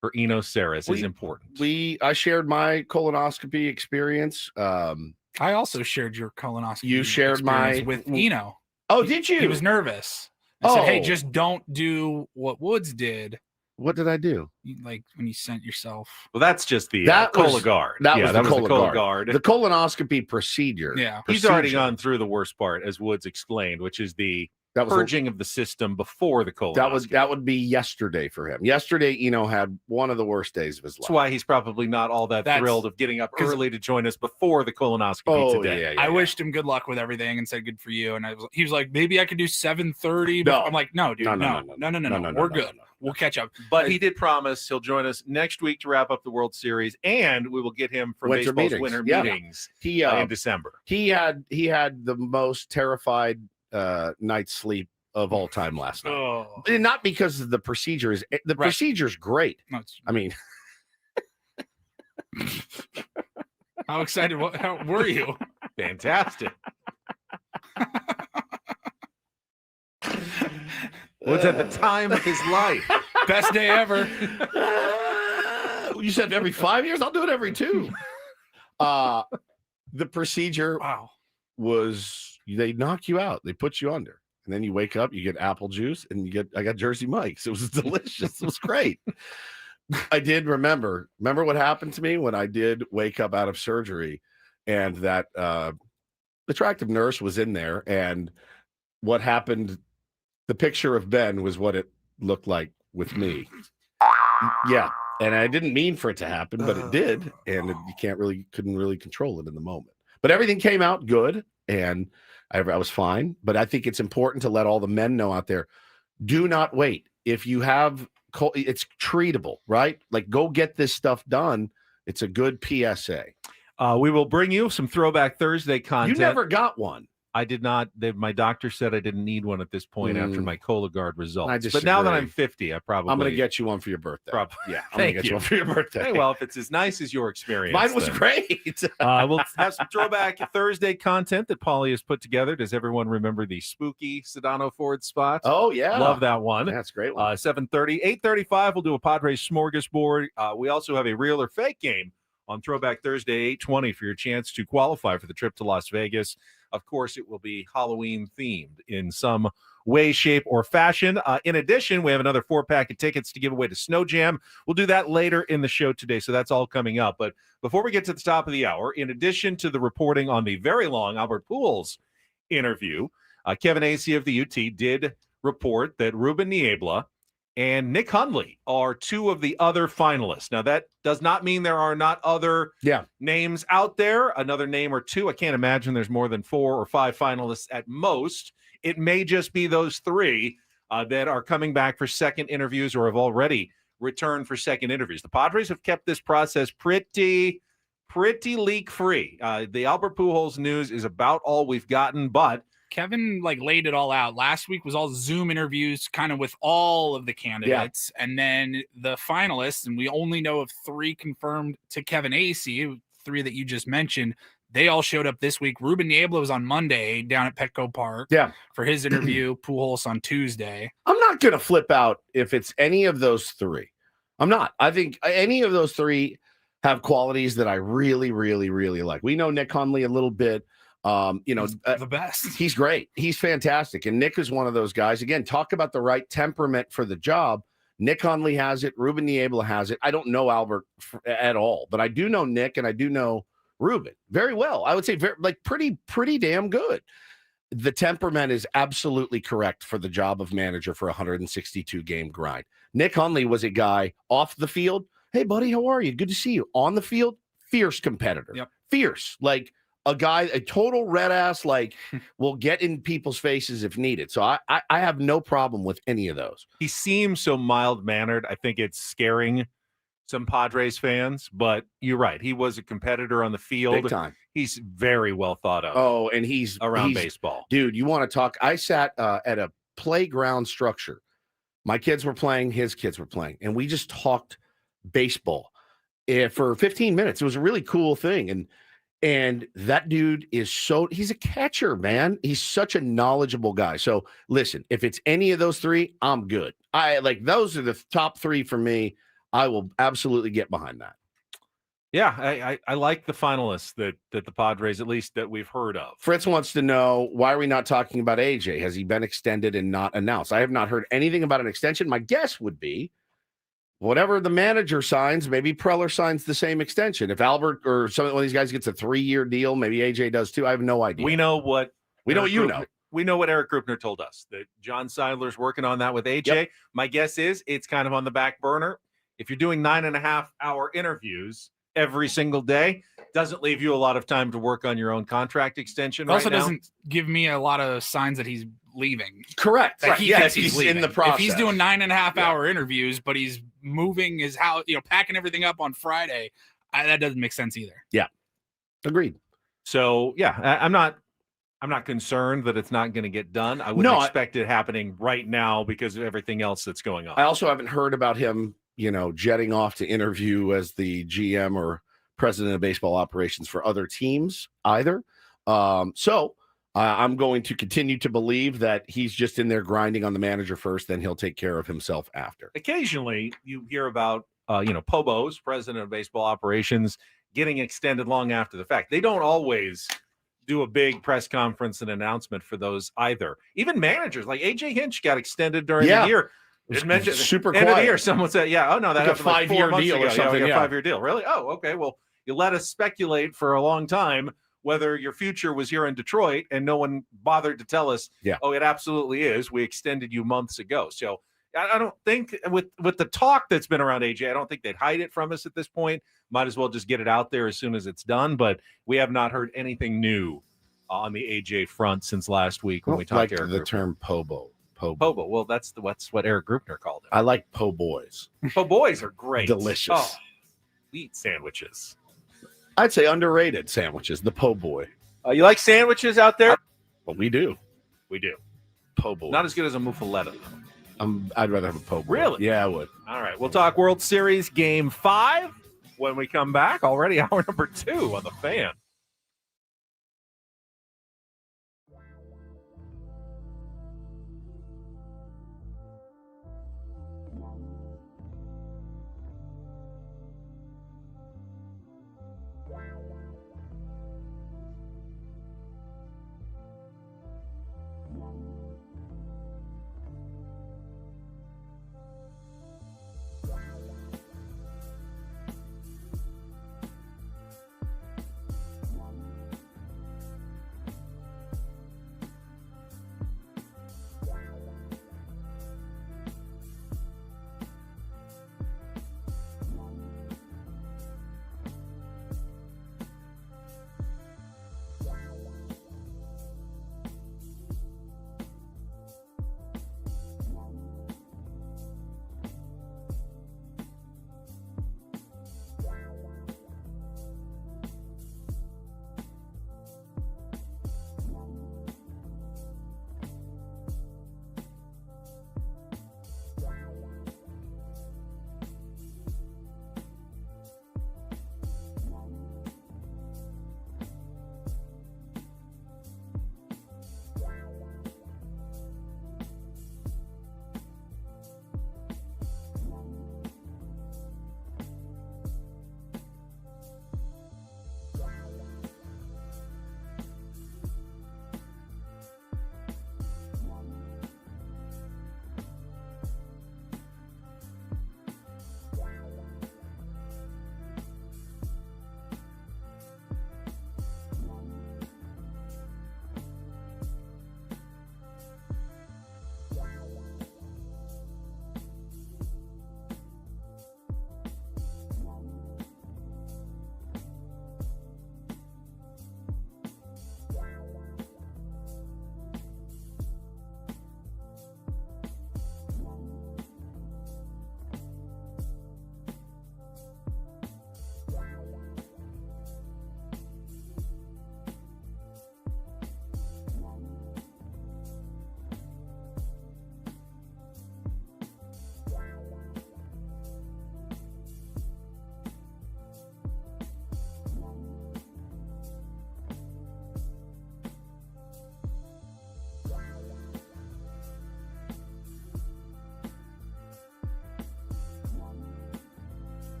for Eno Saris is important. I shared my colonoscopy experience. I also shared your colonoscopy. You shared experience my- with Eno. Oh, did you? He was nervous. I said, hey, Oh. just don't do what Woods did. What did I do? Like when you sent yourself. Well, that's just the That was- Cologuard. that yeah, was that the was the Cologuard. Cologuard. The colonoscopy procedure. Yeah. He's already procedure. gone through the worst part, as Woods explained, which is the That was purging of the system before the colonoscopy. that would be yesterday for him. Yesterday, had one of the worst days of his life. That's why he's probably not all that That's- thrilled of getting up 'cause- early to join us before the colonoscopy Oh, today. yeah. I wished him good luck with everything and said good for you. And he was like, maybe I could do 7:30. No. I'm like, no, dude, No, no. We're good. no. We'll catch up. But he did promise he'll join us next week to wrap up the World Series, and we will get him from Winter baseball's meetings. winter Yeah. meetings He in December. he had the most terrified night's sleep of all time last night. Oh. And not because of the procedures. The Right. procedure's great. No, it's- I mean, how excited how were you? Fantastic. Woods at the time of his life. Best day ever. you said every 5 years? I'll do it every 2. The procedure Wow. was they knock you out, they put you under, and then you wake up, you get apple juice, and I got Jersey Mike's. It was delicious. It was great. I did remember what happened to me when I did wake up out of surgery, and that attractive nurse was in there, and what happened, the picture of Ben was what it looked like with me. Yeah. And I didn't mean for it to happen, but it did. And you couldn't really control it in the moment. But everything came out good, and I was fine. But I think it's important to let all the men know out there, do not wait. If you have, it's treatable, right? Like, go get this stuff done. It's a good PSA. We will bring you some Throwback Thursday content. You never got one. I did not. My doctor said I didn't need one at this point after my Cologuard results. I But now that disagree. I'm 50, I probably. I'm going to get you one for your birthday. Probably. Yeah, I'm going to Thank get you you. one for your birthday. Hey, well, if it's as nice as your experience, Mine was then. great. We'll have some Throwback Thursday content that Paulie has put together. Does everyone remember the spooky Sedano Ford spot? Oh, yeah. Love that one. That's a great one. 7:30, 8:35. We'll do a Padres smorgasbord. We also have a real or fake game on Throwback Thursday, 8:20 for your chance to qualify for the trip to Las Vegas. Of course, it will be Halloween themed in some way, shape, or fashion. In addition, we have another 4-pack of tickets to give away to Snow Jam. We'll do that later in the show today, so that's all coming up. But before we get to the top of the hour, in addition to the reporting on the very long Albert Pujols interview, Kevin Acee of the UT did report that Ruben Niebla and Nick Hundley are two of the other finalists. Now, that does not mean there are not other names out there, another name or two. I can't imagine there's more than 4 or 5 finalists at most. It may just be those 3 that are coming back for second interviews or have already returned for second interviews. The Padres have kept this process pretty leak-free. The Albert Pujols news is about all we've gotten, but Kevin laid it all out. Last week was all Zoom interviews kind of with all of the candidates. And then the finalists, and we only know of 3 confirmed to Kevin Acee, 3 that you just mentioned. They all showed up this week. Ruben Niebla was on Monday down at Petco Park for his interview. Pujols on Tuesday. I'm not going to flip out if it's any of those 3. I'm not. I think any of those 3 have qualities that I really, really, really like. We know Nick Hundley a little bit. The best. He's great. He's fantastic. And Nick is one of those guys. Again, talk about the right temperament for the job. Nick Hundley has it. Ruben Niebla has it. I don't know Albert at all, but I do know Nick and I do know Ruben very well. I would say pretty damn good. The temperament is absolutely correct for the job of manager for a 162 game grind. Nick Hundley was a guy off the field. Hey, buddy, how are you? Good to see you. On the field, fierce competitor. Yep. Fierce. Like a guy, a total red ass, will get in people's faces if needed. So I have no problem with any of those. He seems so mild-mannered. I think it's scaring some Padres fans, but you're right. He was a competitor on the field. Big time. He's very well thought of. Oh, and he's around baseball. Dude, you want to talk? I sat at a playground structure. My kids were playing, his kids were playing, and we just talked baseball for 15 minutes. It was a really cool thing. And that dude he's a catcher, man. He's such a knowledgeable guy. So listen, if it's any of those 3, I'm good. Those are the top 3 for me. I will absolutely get behind that. Yeah, I like the finalists that the Padres, at least that we've heard of. Fritz wants to know, why are we not talking about AJ? Has he been extended and not announced? I have not heard anything about an extension. My guess would be whatever the manager signs, maybe Preller signs the same extension. If Albert or one of these guys gets a 3-year deal, maybe AJ does too. I have no idea. We know what you know. We know what Eric Grupner told us, that John Seidler's working on that with AJ. Yep. My guess is it's kind of on the back burner. If you're doing 9.5-hour interviews every single day, doesn't leave you a lot of time to work on your own contract extension. It also doesn't give me a lot of signs that he's leaving. Correct. That he thinks he's leaving. in the process. If he's doing 9.5-hour interviews, but he's moving his house, packing everything up on Friday, that doesn't make sense either. Yeah. Agreed. So yeah, I'm not concerned that it's not going to get done. I wouldn't expect it happening right now because of everything else that's going on. I also haven't heard about him, jetting off to interview as the GM or president of baseball operations for other teams either. So I'm going to continue to believe that he's just in there grinding on the manager first, then he'll take care of himself after. Occasionally you hear about, Pobos, president of baseball operations, getting extended long after the fact. They don't always do a big press conference and announcement for those either. Even managers like AJ Hinch got extended during the year. Just mentioned super end quiet. of the year. Someone said, "Yeah, oh no, that happened like 5-year deal ago. or something." Yeah, 5-year deal. Really? Oh, okay. Well, you let us speculate for a long time whether your future was here in Detroit, and no one bothered to tell us. Yeah. Oh, it absolutely is. We extended you months ago. So I don't think with the talk that's been around AJ, I don't think they'd hide it from us at this point. Might as well just get it out there as soon as it's done. But we have not heard anything new on the AJ front since last week when we talked to Eric the Grupner. term Pobo. Pobo. Well, that's what Eric Grupner called it. I like po' boys. Po' boys are great. Delicious. Oh, we eat sandwiches. I'd say underrated sandwiches, the po' boy. You like sandwiches out there? Well, we do. We do. Po' boy. Not as good as a muffaletta. I'd rather have a po' boy. Really? Yeah, I would. All right. We'll talk World Series Game 5 when we come back. Already hour number 2 on the Fan.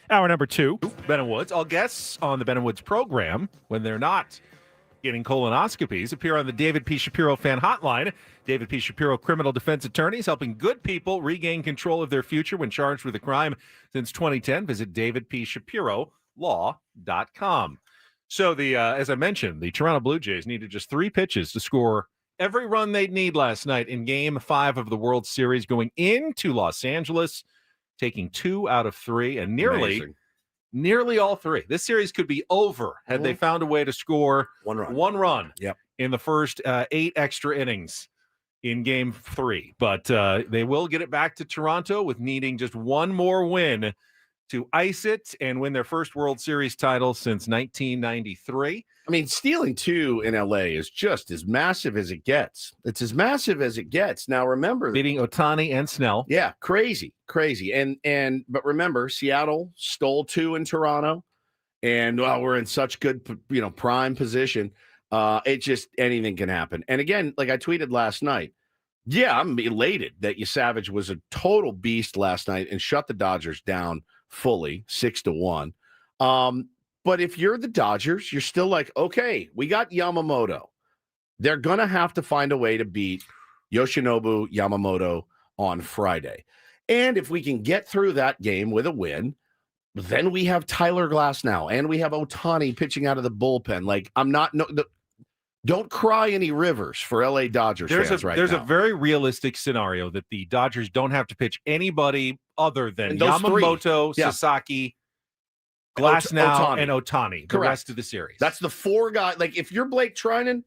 Hour number 2, Ben and Woods. All guests on the Ben and Woods program, when they're not getting colonoscopies, appear on the David P. Shapiro fan hotline. David P. Shapiro, criminal defense attorneys, helping good people regain control of their future when charged with a crime since 2010. Visit davidpshapirolaw.com. So, as I mentioned, the Toronto Blue Jays needed just 3 pitches to score every run they'd need last night in Game 5 of the World Series, going into Los Angeles, taking 2 out of 3, and nearly all 3. This series could be over had they found a way to score one run in the first 8 extra innings in Game 3. But they will get it back to Toronto with needing just one more win to ice it and win their first World Series title since 1993. I mean, stealing 2 in LA is just as massive as it gets. It's as massive as it gets. Now, remember, beating Ohtani and Snell. Yeah, crazy. But remember, Seattle stole 2 in Toronto, and we're in such good, prime position. It just, anything can happen. And again, like I tweeted last night, yeah, I'm elated that Savage was a total beast last night and shut the Dodgers down fully 6-1. But if you're the Dodgers, you're still like, okay, we got Yamamoto. They're going to have to find a way to beat Yoshinobu Yamamoto on Friday. And if we can get through that game with a win, then we have Tyler Glass now, and we have Ohtani pitching out of the bullpen. Like, don't cry any rivers for LA Dodgers fans right now. There's a very realistic scenario that the Dodgers don't have to pitch anybody other than Yamamoto, Sasaki, Glass now, and Ohtani the rest of the series. That's the 4 guys. Like, if you're Blake Trinan,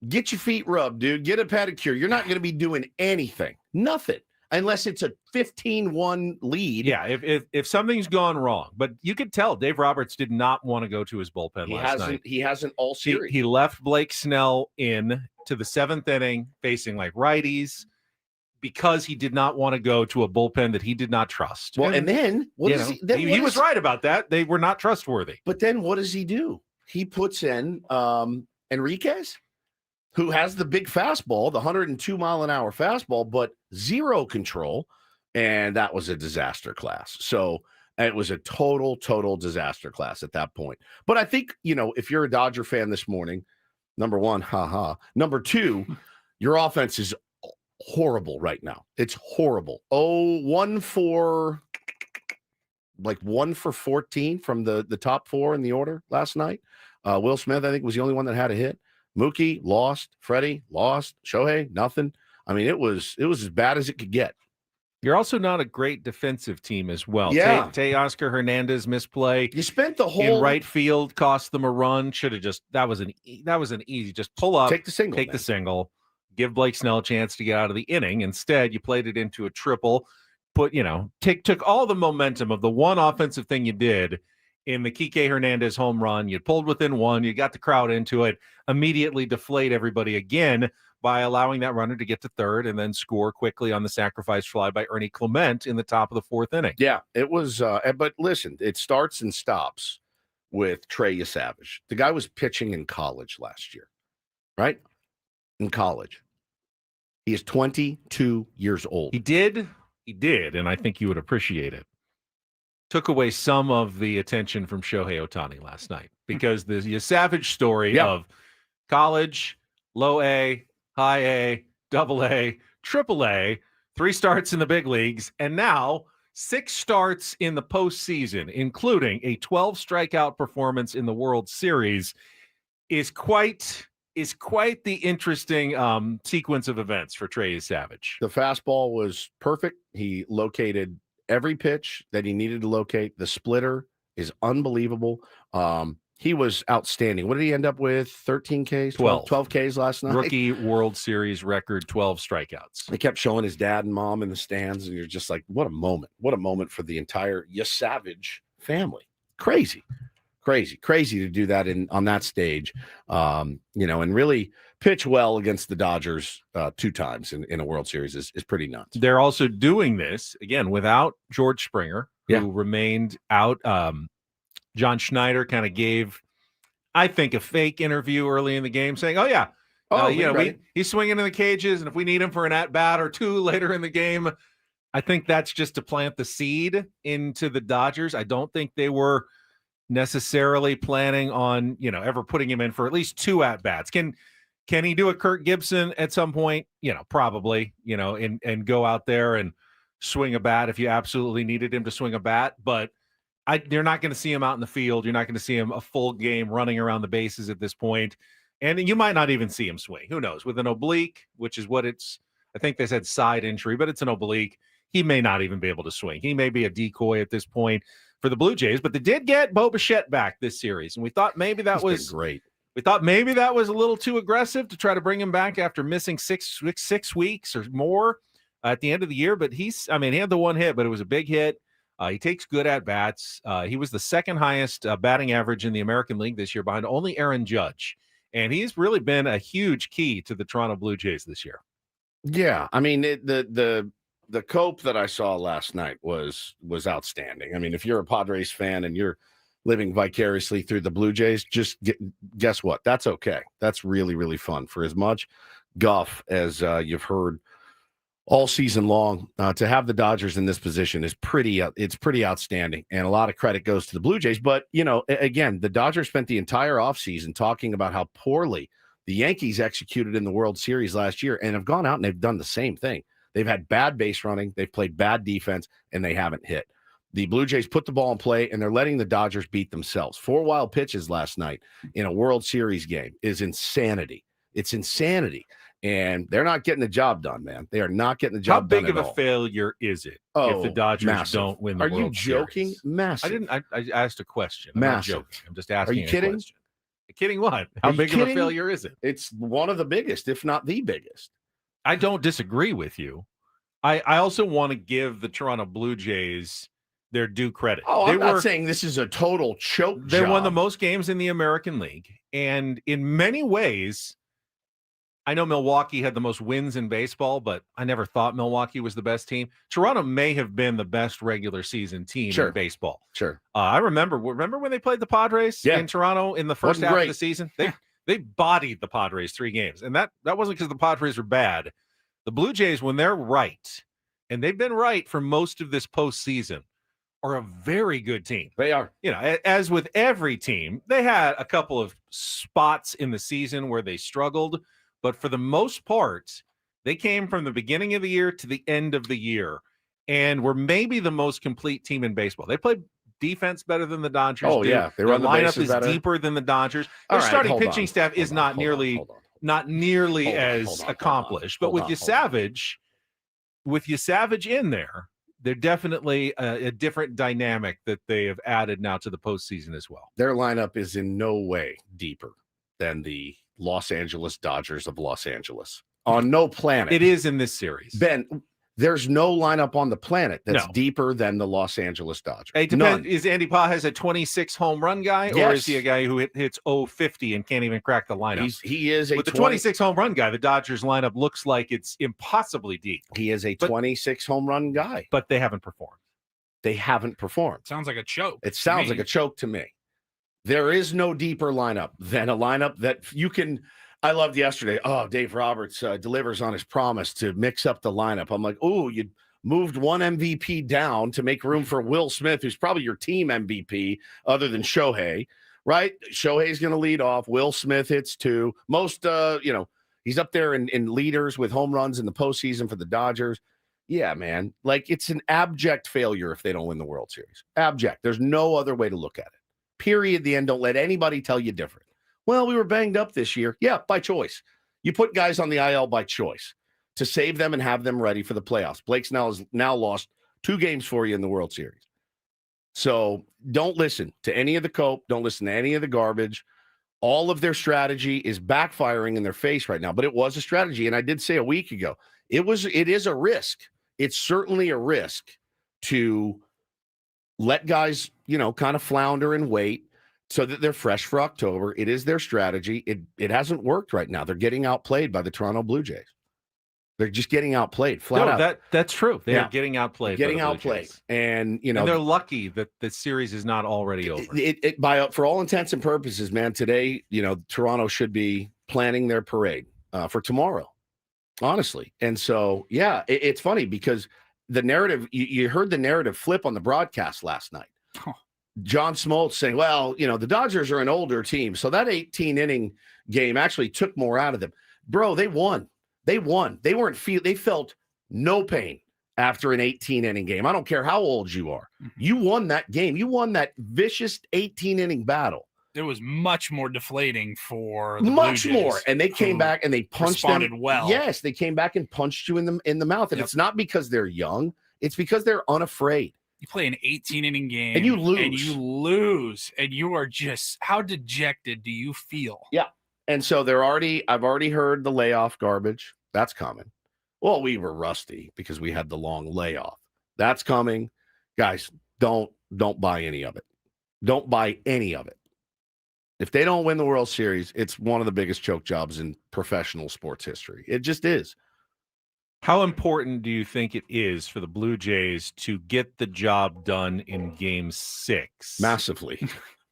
get your feet rubbed, dude. Get a pedicure. You're not going to be doing anything. Nothing. Unless it's a 15-1 lead. Yeah, if something's gone wrong. But you could tell Dave Roberts did not want to go to his bullpen last night. He hasn't all series. He left Blake Snell in to the 7th inning facing like righties because he did not want to go to a bullpen that he did not trust. Well, and then he was right about that. They were not trustworthy. But then what does he do? He puts in Enriquez, who has the big fastball, the 102-mile-an-hour fastball, but 0 control, and that was a disaster class. So it was a total disaster class at that point. But I think, if you're a Dodger fan this morning, number 1, Number 2, your offense is horrible right now. It's horrible. 1 for 14 from the top 4 in the order last night. Will Smith, I think, was the only one that had a hit. Mookie lost, Freddie lost, Shohei nothing. I mean, it was as bad as it could get. You're also not a great defensive team as well. Yeah, Teoscar Hernandez misplay. You spent the whole in right field, cost them a run. Should have just that was an easy just pull up, take the single, give Blake Snell a chance to get out of the inning. Instead, you played it into a triple. Took all the momentum of the one offensive thing you did in the Kike Hernandez home run. You pulled within 1. You got the crowd into it. Immediately deflate everybody again by allowing that runner to get to 3rd and then score quickly on the sacrifice fly by Ernie Clement in the top of the 4th inning. Yeah, it was. But listen, it starts and stops with Trey Savage. The guy was pitching in college last year, right? In college. He is 22 years old. He did, and I think you would appreciate it. Took away some of the attention from Shohei Ohtani last night because the Savage story of college, low A, high A, double A, triple A, 3 starts in the big leagues, and now 6 starts in the postseason, including a 12 strikeout performance in the World Series, is quite the interesting sequence of events for Trey Savage. The fastball was perfect. He located every pitch that he needed to locate. The splitter is unbelievable. He was outstanding. What did he end up with? 13 Ks? 12 Ks last night? Rookie World Series record, 12 strikeouts. They kept showing his dad and mom in the stands, and you're just like, what a moment. What a moment for the entire Savage family. Crazy to do that on that stage, and really pitch well against the Dodgers 2 times in a World Series is pretty nuts. They're also doing this, again, without George Springer, who remained out. John Schneider kind of gave, I think, a fake interview early in the game saying, he's swinging in the cages, and if we need him for an at-bat or 2 later in the game, I think that's just to plant the seed into the Dodgers. I don't think they were necessarily planning on, ever putting him in for at least 2 at-bats. Can he do a Kirk Gibson at some point? Probably, and go out there and swing a bat if you absolutely needed him to swing a bat. But you're not going to see him out in the field. You're not going to see him a full game running around the bases at this point. And you might not even see him swing. Who knows? With an oblique, which is what I think they said side injury, but it's an oblique. He may not even be able to swing. He may be a decoy at this point for the Blue Jays, but they did get Bo Bichette back this series. And we thought maybe that was great. We thought maybe that was a little too aggressive to try to bring him back after missing six weeks or more at the end of the year. But he had the one hit, but it was a big hit. He takes good at-bats. He was the second highest batting average in the American League this year behind only Aaron Judge. And he's really been a huge key to the Toronto Blue Jays this year. Yeah, the cope that I saw last night was outstanding. I mean, if you're a Padres fan and you're living vicariously through the Blue Jays, guess what? That's okay. That's really, really fun. For as much guff as you've heard all season long, to have the Dodgers in this position is pretty outstanding. And a lot of credit goes to the Blue Jays. But, again, the Dodgers spent the entire offseason talking about how poorly the Yankees executed in the World Series last year and have gone out and they've done the same thing. They've had bad base running, they've played bad defense, and they haven't hit. The Blue Jays put the ball in play, and they're letting the Dodgers beat themselves. 4 wild pitches last night in a World Series game is insanity. It's insanity. And they're not getting the job done, man. They are not getting the job done. How big of a failure is it if the Dodgers don't win the World Series? Are you joking? Massive. I asked a question. Massive. I'm not joking. I'm just asking. Are you kidding? Question. Kidding what? How big of a failure is it? It's one of the biggest, if not the biggest. I don't disagree with you. I also want to give the Toronto Blue Jays their due credit. I'm not saying this is a total choke job. They won the most games in the American League. And in many ways, I know Milwaukee had the most wins in baseball, but I never thought Milwaukee was the best team. Toronto may have been the best regular season team in baseball. Sure. I remember when they played the Padres in Toronto in the first half of the season? They bodied the Padres 3 games. And that wasn't because the Padres were bad. The Blue Jays, when they're right, and they've been right for most of this postseason, are a very good team. They are. As with every team, they had a couple of spots in the season where they struggled, but for the most part, they came from the beginning of the year to the end of the year and were maybe the most complete team in baseball. They played defense better than the Dodgers. Oh, yeah. They run the lineup is better. Deeper than the Dodgers. Their starting pitching staff is not nearly as accomplished. But with Savage in there, they're definitely a different dynamic that they have added now to the postseason as well. Their lineup is in no way deeper than the Los Angeles Dodgers of Los Angeles. On no planet. It is in this series. Ben, there's no lineup on the planet that's deeper than the Los Angeles Dodgers. Hey, is Andy Pages a 26 home run guy, or is he a guy who hits 050 and can't even crack the lineup? He is with the 26 home run guy. The Dodgers lineup looks like it's impossibly deep. He is a 26 home run guy, but they haven't performed. Sounds like a choke. It sounds like a choke to me. There is no deeper lineup than a lineup that you can. I loved yesterday. Oh, Dave Roberts delivers on his promise to mix up the lineup. I'm like, oh, you moved one MVP down to make room for Will Smith, who's probably your team MVP other than Shohei, right? Shohei's going to lead off. Will Smith hits 2. Most, he's up there in leaders with home runs in the postseason for the Dodgers. Yeah, man. Like, it's an abject failure if they don't win the World Series. Abject. There's no other way to look at it. Period. The end. Don't let anybody tell you different. Well, we were banged up this year. Yeah, by choice. You put guys on the IL by choice to save them and have them ready for the playoffs. Blake's now lost 2 games for you in the World Series. So don't listen to any of the cope. Don't listen to any of the garbage. All of their strategy is backfiring in their face right now, but it was a strategy. And I did say a week ago, it is a risk. It's certainly a risk to let guys, kind of flounder and wait so that they're fresh for October. It is their strategy. It hasn't worked right now. They're getting outplayed by the Toronto Blue Jays. They're just getting outplayed flat out. That's true. They're getting outplayed. And, and they're lucky that the series is not already over. For all intents and purposes, man, today, Toronto should be planning their parade for tomorrow, honestly. And so, it's funny because the narrative, you heard the narrative flip on the broadcast last night. Huh. John Smoltz saying, well, the Dodgers are an older team, so that 18-inning game actually took more out of them. Bro, they won. They felt no pain after an 18-inning game. I don't care how old you are. You won that game. You won that vicious 18-inning battle. It was much more deflating for the Much Blue Jays, more. And they came back and they punched responded them. well. Yes, they came back and punched you in the mouth. And Yep. it's not because they're young. It's because they're unafraid. You play an 18-inning game And you lose. and you are just, how dejected do you feel? Yeah. And so I've already heard the layoff garbage. That's coming. Well, we were rusty because we had the long layoff. That's coming. Guys, don't buy any of it. Don't buy any of it. If they don't win the World Series, it's one of the biggest choke jobs in professional sports history. It just is. How important do you think it is for the Blue Jays to get the job done in Game 6? Massively.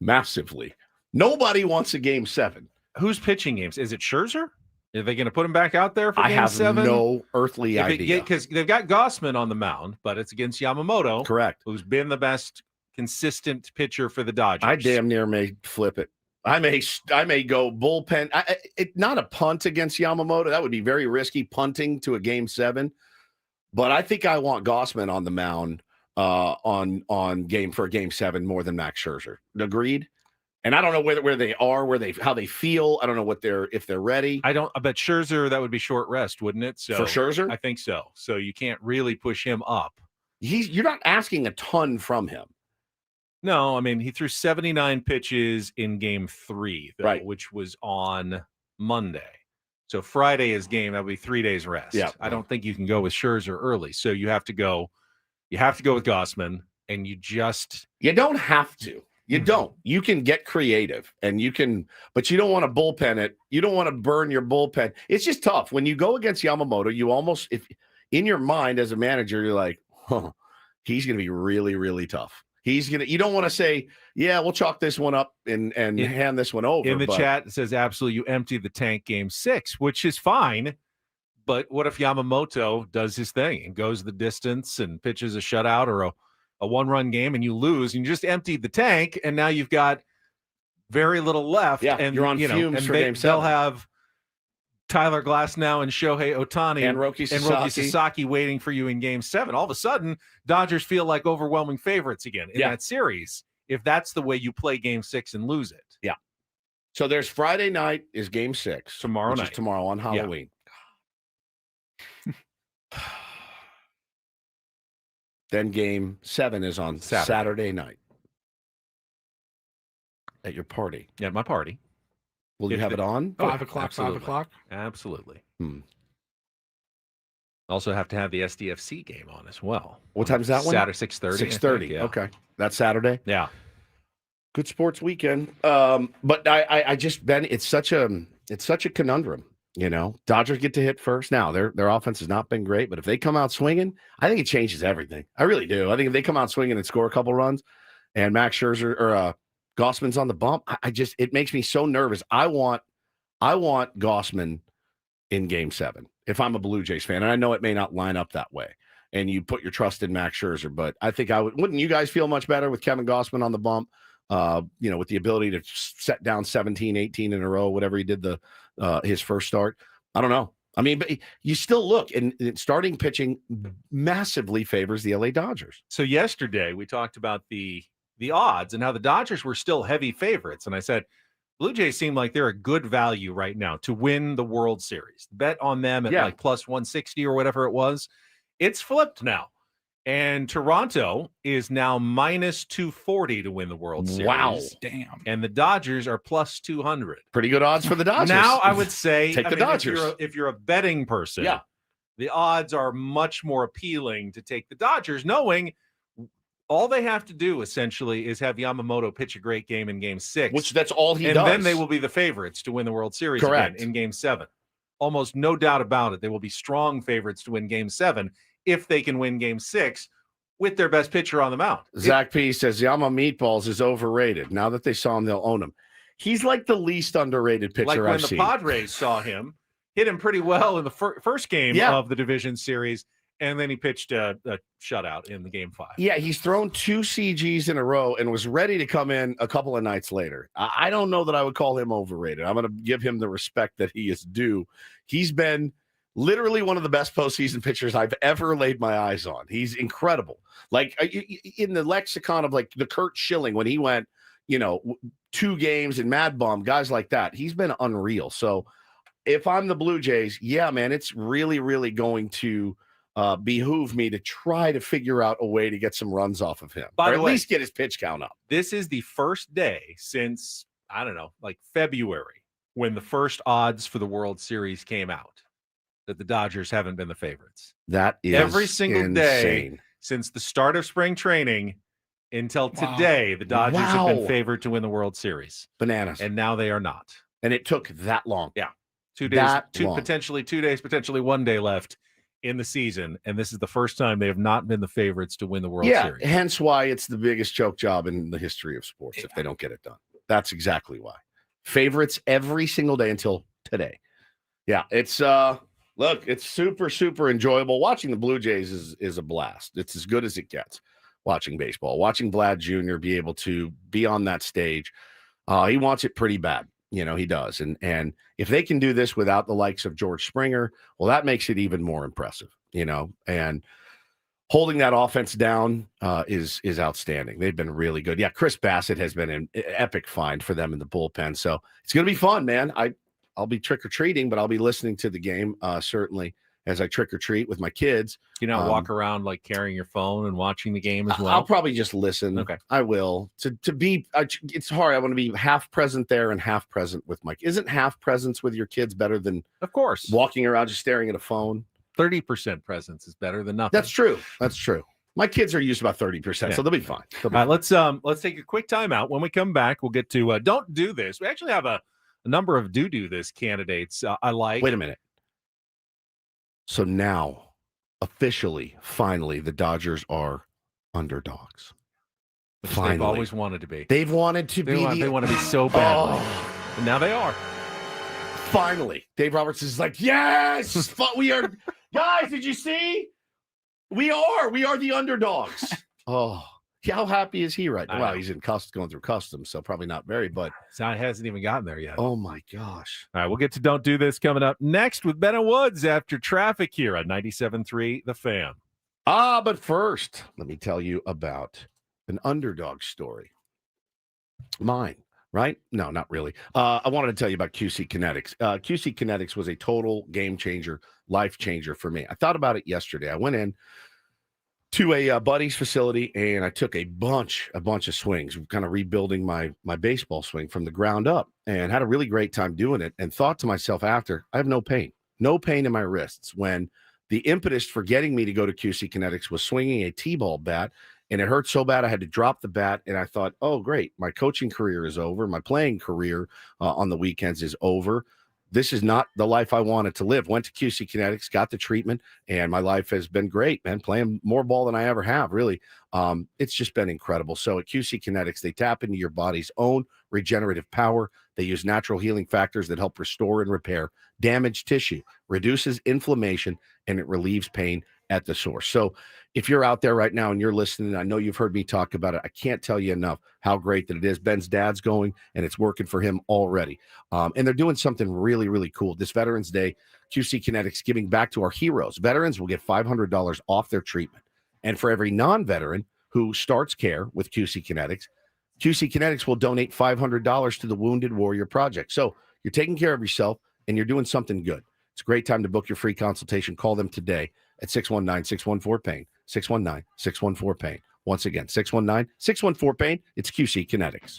Massively. Nobody wants a Game 7. Who's pitching games? Is it Scherzer? Are they going to put him back out there for I Game have 7? no earthly idea. Because they've got Gossman on the mound, but it's against Yamamoto, Correct. who's been the best consistent pitcher for the Dodgers. I damn near may flip it. I may go bullpen. Not a punt against Yamamoto. That would be very risky, punting to a Game 7. But I think I want Gossman on the mound on Game 7 more than Max Scherzer. Agreed. And I don't know where they are, how they feel. I don't know if they're ready. I bet Scherzer, that would be short rest, wouldn't it? So For Scherzer, I think so. So you can't really push him up. You're not asking a ton from him. No, I mean, he threw 79 pitches in Game 3, though, right, which was on Monday. So Friday is game. That would be 3 days rest. Yeah. I don't think you can go with Scherzer early. So you have to go with Gossman, and you don't have to. You don't. You can get creative, but you don't want to bullpen it. You don't want to burn your bullpen. It's just tough. When you go against Yamamoto, you almost, if in your mind as a manager, you're like, he's going to be really, really tough. You don't want to say, yeah, we'll chalk this one up and hand this one over. In the chat, it says, absolutely, you emptied the tank Game 6, which is fine. But what if Yamamoto does his thing and goes the distance and pitches a shutout or a one-run game and you lose and you just emptied the tank and now you've got very little left. Yeah, and you're on fumes for Game 7. They'll have Tyler Glasnow and Shohei Ohtani and Roki Sasaki waiting for you in Game 7. All of a sudden, Dodgers feel like overwhelming favorites again in that series, if that's the way you play Game 6 and lose it. Yeah. So there's Friday night is Game 6. Tomorrow night. Is tomorrow on Halloween. Yeah. Then Game 7 is on Saturday night at your party. Yeah, my party. Will you have it on? 5 o'clock, absolutely. 5 o'clock? Absolutely. Also have to have the SDFC game on as well. What time is that one? Saturday, 6:30. 6:30. Yeah. Okay. That's Saturday? Yeah. Good sports weekend. But I just, Ben, it's such a conundrum. Dodgers get to hit first. Now, their offense has not been great, but if they come out swinging, I think it changes everything. I really do. I think if they come out swinging and score a couple runs and Max Scherzer or Gossman's on the bump, it makes me so nervous. I want Gossman in Game 7 if I'm a Blue Jays fan, and I know it may not line up that way, and you put your trust in Max Scherzer, but I think wouldn't you guys feel much better with Kevin Gossman on the bump, with the ability to set down 17, 18 in a row, whatever he did his first start? I don't know. I mean, but you still look, and starting pitching massively favors the LA Dodgers. So yesterday we talked about the odds and how the Dodgers were still heavy favorites. And I said, Blue Jays seem like they're a good value right now to win the World Series. Bet on them at like plus 160 or whatever it was. It's flipped now. And Toronto is now minus 240 to win the World Series. Wow. Damn. And the Dodgers are plus 200. Pretty good odds for the Dodgers. Now I would say take the Dodgers. If you're a betting person, the odds are much more appealing to take the Dodgers, knowing all they have to do essentially is have Yamamoto pitch a great game in Game 6. Which that's all he does. And then they will be the favorites to win the World Series again in Game 7. Almost no doubt about it. They will be strong favorites to win Game 7 if they can win Game 6 with their best pitcher on the mound. Zach P says Yama Meatballs is overrated. Now that they saw him, they'll own him. He's like the least underrated pitcher like when I've the seen. Padres saw him, hit him pretty well in the first game of the division series, and then he pitched a shutout in the game 5. Yeah, he's thrown 2 CGs in a row and was ready to come in a couple of nights later. I don't know that I would call him overrated. I'm going to give him the respect that he is due. He's been literally one of the best postseason pitchers I've ever laid my eyes on. He's incredible. Like in the lexicon of like the Kurt Schilling when he went, 2 games in Mad Bum, guys like that. He's been unreal. So if I'm the Blue Jays, yeah, man, it's really, really going to behoove me to try to figure out a way to get some runs off of him, By or the at way, least get his pitch count up. This is the first day since, I don't know, like February, when the first odds for the World Series came out, that the Dodgers haven't been the favorites. That is every single day insane. since the start of spring training until today, the Dodgers have been favored to win the World Series. Bananas. And now they are not. And it took that long. Yeah. 2 days, long. potentially 2 days, potentially 1 day left in the season. And this is the first time they have not been the favorites to win the World Series. Hence why it's the biggest choke job in the history of sports if they don't get it done. That's exactly why. Favorites every single day until today. Yeah, it's look, it's super, super enjoyable. Watching the Blue Jays is a blast. It's as good as it gets watching baseball. Watching Vlad Jr. be able to be on that stage. He wants it pretty bad. He does. And if they can do this without the likes of George Springer, well, that makes it even more impressive, and holding that offense down is outstanding. They've been really good. Yeah, Chris Bassett has been an epic find for them in the bullpen. So it's going to be fun, man. I'll be trick-or-treating, but I'll be listening to the game, certainly, as I trick-or-treat with my kids. Walk around like carrying your phone and watching the game as well? I'll probably just listen. Okay. I will. To be, it's hard. I want to be half present there and half present with my. Isn't half presence with your kids better than, of course, walking around just staring at a phone? 30% presence is better than nothing. That's true. My kids are used about 30%, so they'll be fine. All right, let's take a quick timeout. When we come back, we'll get to Don't Do This. We actually have a number of do this candidates I like. Wait a minute. So now, officially, finally, the Dodgers are underdogs. Finally. They've always wanted to be. They've wanted to be. They want to be so badly. And now they are. Finally. Dave Roberts is like, yes, we are. Guys, did you see? We are the underdogs. Oh, how happy is he right now? Well, he's in going through customs, so probably not very, but it hasn't even gotten there yet. Oh my gosh. All right, we'll get to Don't Do This coming up next with Ben and Woods after traffic here on 97.3 The Fan. But first, let me tell you about an underdog story. Mine, right? No, not really. I wanted to tell you about QC Kinetics. QC Kinetics was a total game changer, life changer for me. I thought about it yesterday. I went in to a buddy's facility, and I took a bunch of swings, kind of rebuilding my baseball swing from the ground up, and had a really great time doing it, and thought to myself after, I have no pain in my wrists, when the impetus for getting me to go to QC Kinetics was swinging a T-ball bat, and it hurt so bad I had to drop the bat, and I thought, oh, great, my coaching career is over, my playing career on the weekends is over. This is not the life I wanted to live. Went to QC Kinetics, got the treatment, and my life has been great, man. Playing more ball than I ever have, really. It's just been incredible. So at QC Kinetics, they tap into your body's own regenerative power. They use natural healing factors that help restore and repair damaged tissue, reduces inflammation, and it relieves pain at the source. So if you're out there right now and you're listening, I know you've heard me talk about it. I can't tell you enough how great that it is. Ben's dad's going, and it's working for him already. And they're doing something really, really cool. This Veterans Day, QC Kinetics giving back to our heroes. Veterans will get $500 off their treatment. And for every non-veteran who starts care with QC Kinetics will donate $500 to the Wounded Warrior Project. So you're taking care of yourself, and you're doing something good. It's a great time to book your free consultation. Call them today at 619-614-PAIN, 619-614-PAIN. Once again, 619-614-PAIN. It's QC Kinetics.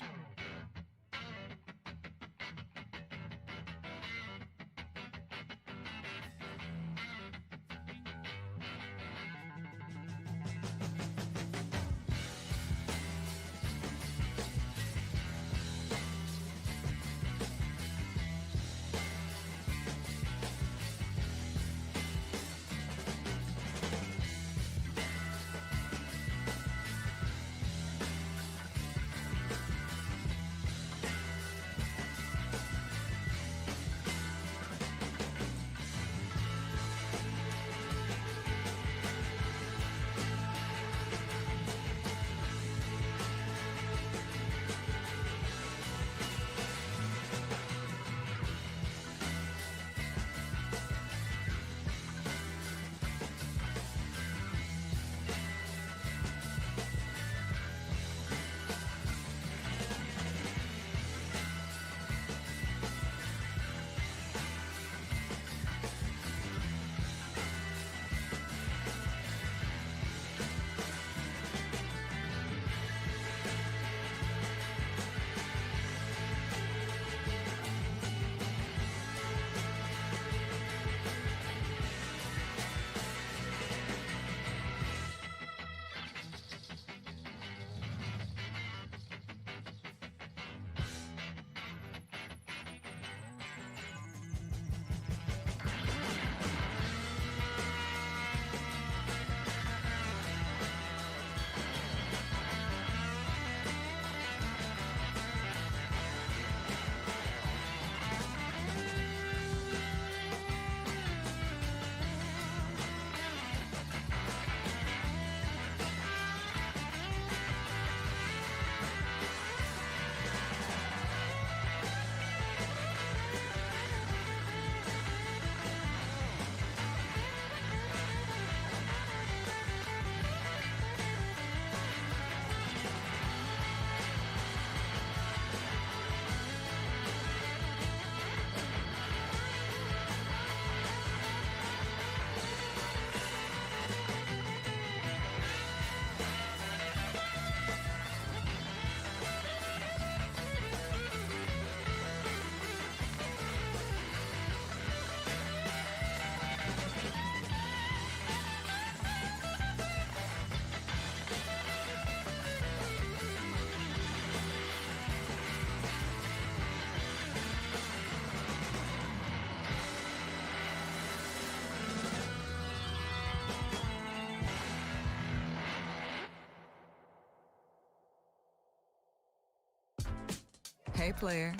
Hey, player,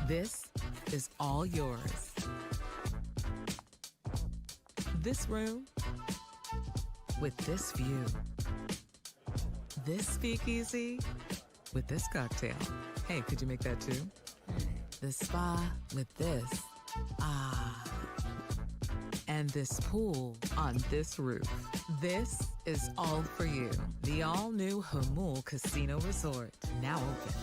this is all yours. This room with this view. This speakeasy with this cocktail. Hey, could you make that too? The spa with this. Ah. And this pool on this roof. This is all for you. The all-new Hamul Casino Resort, now open.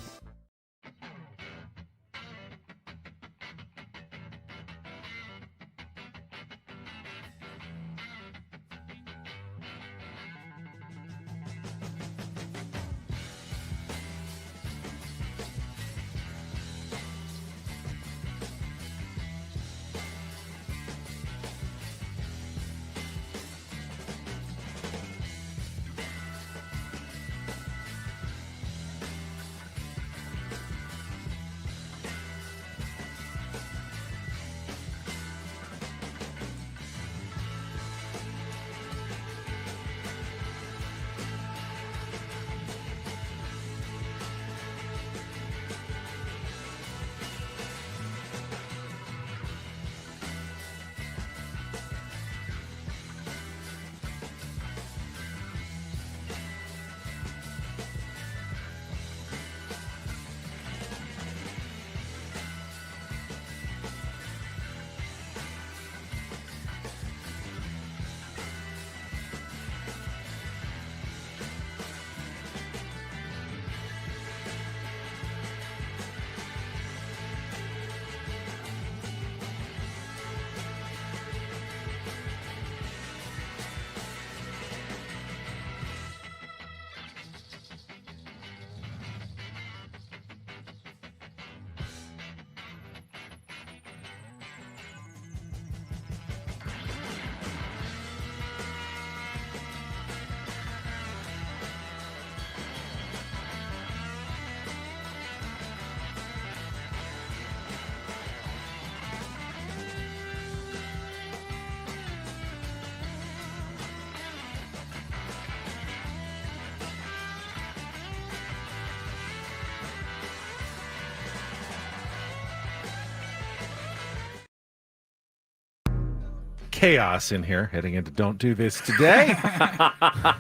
Chaos in here heading into Don't Do This Today,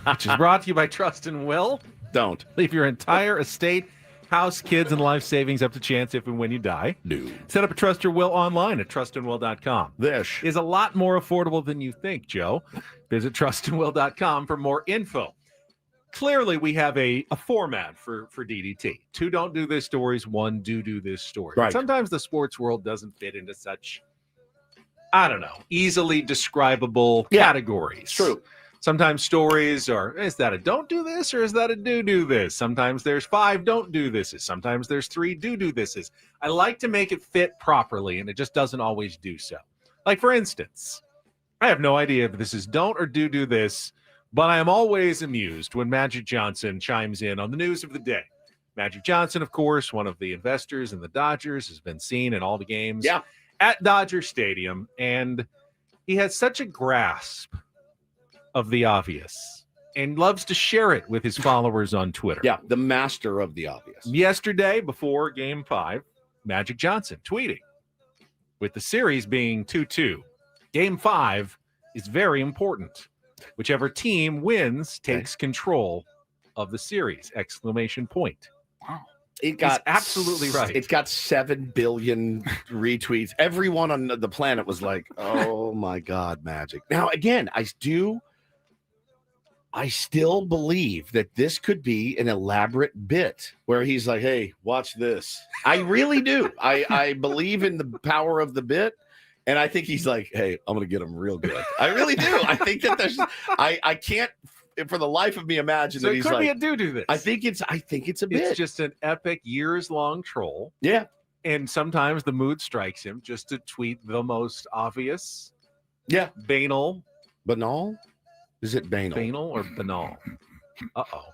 which is brought to you by Trust and Will. Don't. Leave your entire estate, house, kids, and life savings up to chance if and when you die. No. Set up a Trust Your Will online at trustandwill.com. This is a lot more affordable than you think, Joe. Visit trustandwill.com for more info. Clearly, we have a format for DDT. 2 Don't Do This stories, 1 Do This story. Right. Sometimes the sports world doesn't fit into such, I don't know, easily describable categories. It's true. Sometimes stories are, is that a don't do this or is that a do this? Sometimes there's 5 don't do thises. Sometimes there's 3 do thises. I like to make it fit properly, and it just doesn't always do so. Like, for instance, I have no idea if this is don't or do this, but I am always amused when Magic Johnson chimes in on the news of the day. Magic Johnson, of course, one of the investors in the Dodgers, has been seen in all the games at Dodger Stadium, and he has such a grasp of the obvious and loves to share it with his followers on Twitter. Yeah, the master of the obvious. Yesterday, before Game 5, Magic Johnson tweeting, with the series being 2-2, Game 5 is very important. Whichever team wins takes control of the series! ! Wow. It got absolutely right. It's got 7 billion retweets. Everyone on the planet was like, "Oh my God, Magic!" Now, again, I still believe that this could be an elaborate bit where he's like, "Hey, watch this." I really do. I believe in the power of the bit, and I think he's like, "Hey, I'm gonna get him real good." I really do. I think that there's. I can't. For the life of me, imagine So that it he's could like, be a do this. I think it's a bit. It's just an epic years-long troll. Yeah. And sometimes the mood strikes him just to tweet the most obvious. Yeah. Banal. Is it banal? Banal or banal? Uh-oh.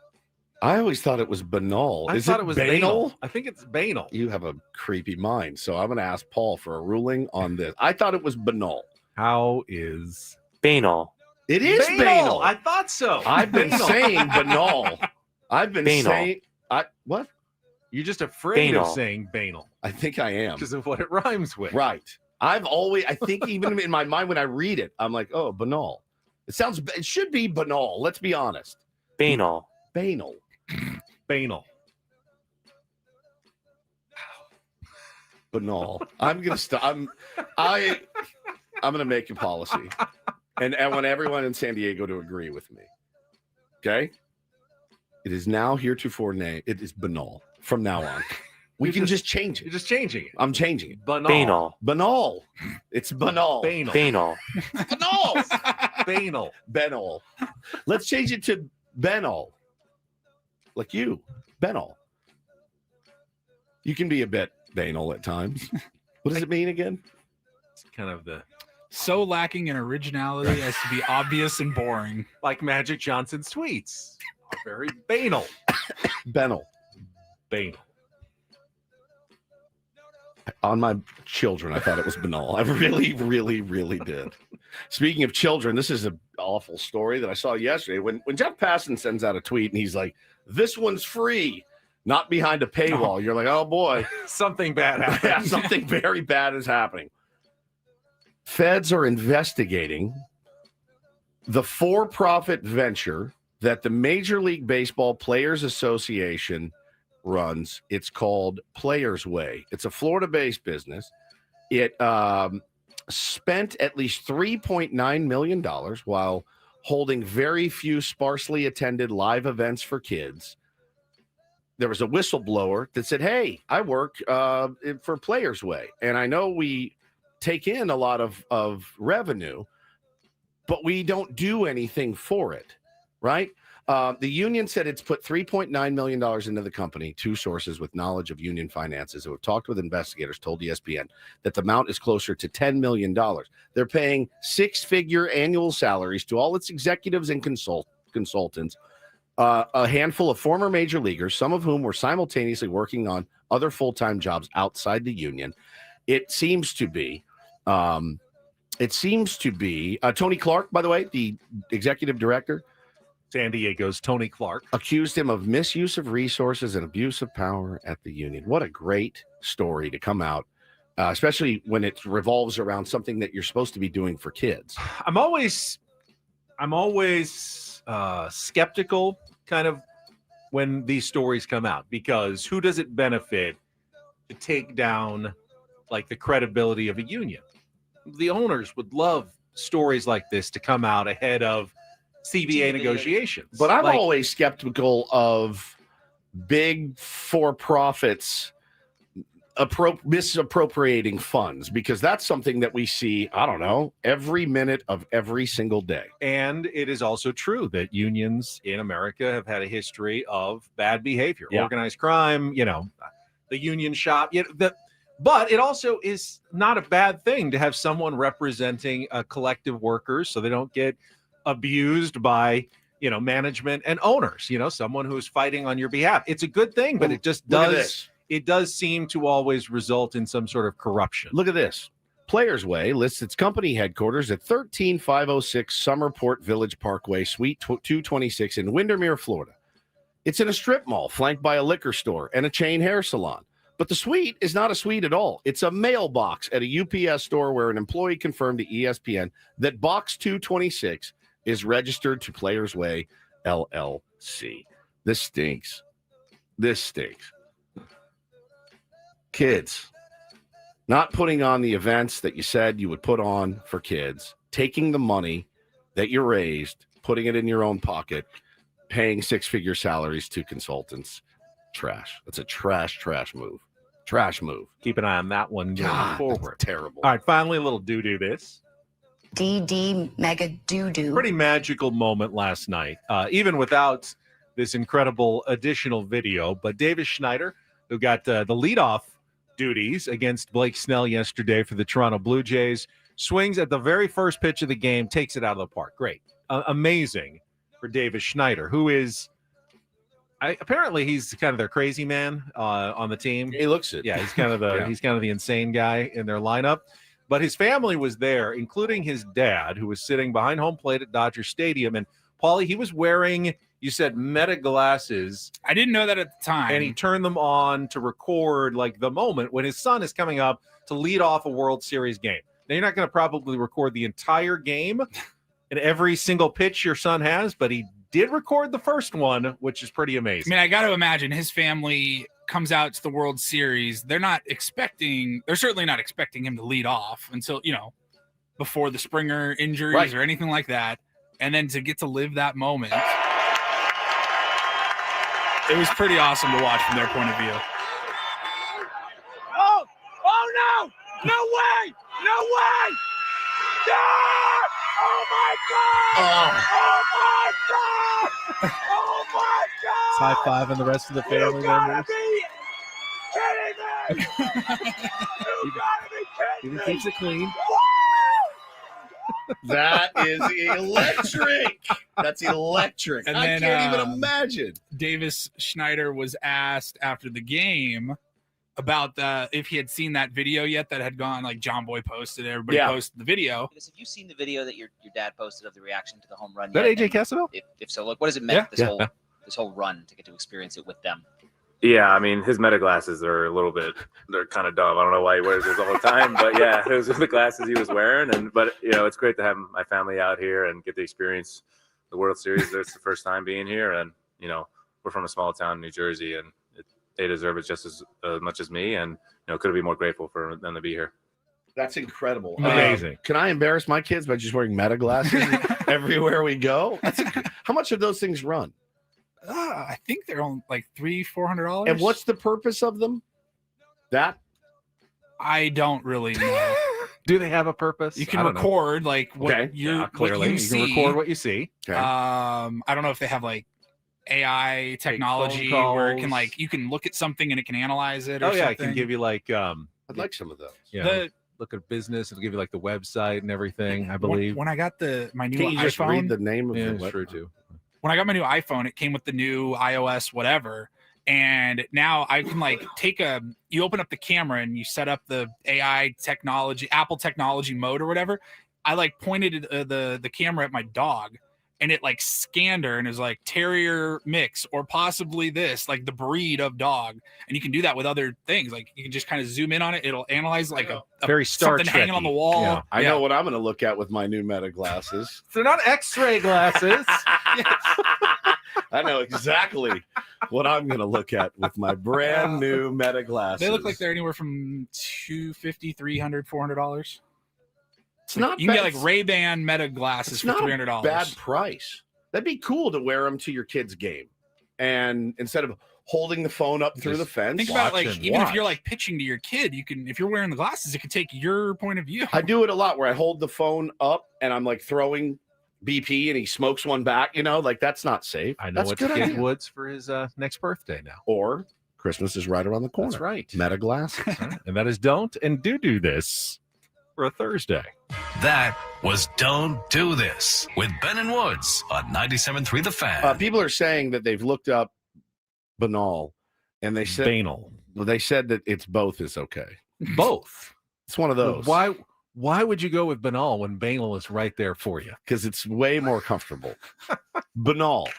I always thought it was banal. I thought it was banal. I think it's banal. You have a creepy mind. So I'm going to ask Paul for a ruling on this. I thought it was banal. How is banal? It is banal. I thought so. I've been saying banal. I've been saying what? You're just afraid of Banal. saying banal I think I am. because of what it rhymes with. Right. I think even in my mind when I read it, I'm like, oh, banal. It should be banal. Let's be honest. Banal. Banal. Banal. Banal. I'm gonna stop. I'm gonna make a policy, and I want everyone in San Diego to agree with me. Okay. It is now heretofore name. It is banal from now on. We can just change You're it. just changing it. I'm changing it. Banal. Banal. Banal. It's banal. Banal. Banal. Banal. Banal. Benal. Let's change it to Benal. Like you, Benal. You can be a bit banal at times. What does it mean again? It's kind of So lacking in originality as to be obvious and boring. like Magic Johnson's tweets. Are very banal. Benal. Banal. On my children, I thought it was banal. I really, really, really did. Speaking of children, this is an awful story that I saw yesterday. When Jeff Passan sends out a tweet and he's like, "This one's free, not behind a paywall," you're like, "Oh boy, Something bad yeah, happened. something very bad is happening." Feds are investigating the for-profit venture that the Major League Baseball Players Association runs. It's called Players Way. It's a Florida-based business. It spent at least $3.9 million while holding very few sparsely attended live events for kids. There was a whistleblower that said, "Hey, I work for Players Way, and I know we take in a lot of revenue, but we don't do anything for it," right? The union said it's put $3.9 million into the company. Two sources with knowledge of union finances who have talked with investigators told ESPN that the amount is closer to $10 million. They're paying six-figure annual salaries to all its executives and consultants, a handful of former major leaguers, some of whom were simultaneously working on other full-time jobs outside the union. It seems to be Tony Clark, by the way, the executive director, San Diego's Tony Clark. accused him of misuse of resources and abuse of power at the union. What a great story to come out, especially when it revolves around something that you're supposed to be doing for kids. I'm always skeptical kind of when these stories come out, because who does it benefit to take down like the credibility of a union? The owners would love stories like this to come out ahead of CBA negotiations. But I'm Like, always skeptical of big for-profits misappropriating funds, because that's something that we see, I don't know, every minute of every single day. and it is also true that unions in America have had a history of bad behavior, Yeah. organized crime, the union shop. But it also is not a bad thing to have someone representing collective workers so they don't get abused by management and owners, someone who's fighting on your behalf. It's a good thing, but it just Look at does this. it does seem to always result in some sort of corruption. Look at this. Players Way lists its company headquarters at 13506 Summerport Village Parkway, Suite 226 in Windermere, Florida. It's in a strip mall flanked by a liquor store and a chain hair salon. But the suite is not a suite at all. It's a mailbox at a UPS store where an employee confirmed to ESPN that Box 226 is registered to Players Way LLC. This stinks. This stinks. Kids, not putting on the events that you said you would put on for kids, taking the money that you raised, putting it in your own pocket, paying six-figure salaries to consultants. Trash. That's a trash move. Trash move. Keep an eye on that one going God, forward. that's terrible. All right, finally, a little doo-doo this. DD mega doo-doo. Pretty magical moment last night, even without this incredible additional video. But Davis Schneider, who got the leadoff duties against Blake Snell yesterday for the Toronto Blue Jays, swings at the very first pitch of the game, takes it out of the park. Great. Amazing for Davis Schneider, who is apparently he's kind of their crazy man on the team. He looks it. Yeah, he's kind of the insane guy in their lineup. But his family was there, including his dad, who was sitting behind home plate at Dodger Stadium. And Paulie, he was wearing, You said Meta glasses, I didn't know that at the time. and he turned them on to record like the moment when his son is coming up to lead off a World Series game. Now, you're not going to probably record the entire game and every single pitch your son has, but he did record the first one, which is pretty I amazing. mean, I got to imagine his family comes out to the World Series. They're certainly not expecting him to lead off until, before the Springer injuries or anything like that. And then to get to live that moment, it was pretty awesome to watch from their point of view. Oh no! No way! No way! No! Oh my God! Oh my God! Oh my God! High five and the rest of the family You gotta members. be kidding me! You gotta be kidding me! Keeps it clean. That is electric. That's electric. And I then, can't even imagine. Davis Schneider was asked after the game about if he had seen that video yet that had gone, like John Boy posted, everybody posted the video. Have you seen the video that your dad posted of the reaction to the home run? Is that yet? AJ Cassavell? If so, what does it mean this Yeah. whole run to get to experience it with them? Yeah, I mean, his Meta glasses are they're kind of dumb. I don't know why he wears those all the time, but yeah, those are the glasses he was wearing. But it's great to have my family out here and get to experience the World Series. It's the first time being here, and we're from a small town in New Jersey, and they deserve it just as much as me. And couldn't be more grateful for them to be here. That's incredible. Amazing. Can I embarrass my kids by just wearing Meta glasses everywhere we go? How much do those things run? I think they're on like $300-$400. And what's the purpose of them? That I don't really know. Do they have a purpose? You can record like what clearly what you you see. can record what you see. Okay. I don't know if they have like AI technology where it can you can look at something and it can analyze it. Or something. It can give you like I'd like some of those. Look at business. It'll give you like the website and everything. I believe. When I got my new Can't you just iPhone, read the name of Yeah, the true too. when I got my new iPhone, it came with the new iOS whatever. And now I can you open up the camera and you set up the AI technology, Apple technology mode or whatever. I pointed the camera at my dog and it scanned her and it was like terrier mix or possibly this, the breed of dog. And you can do that with other things. You can just kind of zoom in on it. It'll analyze a very Star something hanging on the Trek-y. wall. Yeah. I know what I'm going to look at with my new Meta glasses. They're not X-ray glasses. I know exactly what I'm going to look at with my brand new Meta glasses. They look like they're anywhere from $250, $300, $400. It's not you can bad. get Ray-Ban Meta glasses It's for not a $300. bad price. That'd be cool to wear them to your kid's game, and instead of holding the phone up through the fence, Think about even if you're watch. pitching to your kid, you can if you're wearing the glasses, it can take your point of view. I do it a lot where I hold the phone up and I'm throwing BP and he smokes one back. That's not safe. I know That's what a good kid idea. Woods for his next birthday now. Or Christmas is right around the corner. That's right. Meta glasses. And that is don't and do this for a Thursday. That was Don't Do This with Ben and Woods on 97.3 The Fan. People are saying that they've looked up banal, and they said Banal. They said that it's both is okay. Both. It's one of those. Why would you go with banal when banal is right there for you? Because it's way more comfortable. Banal.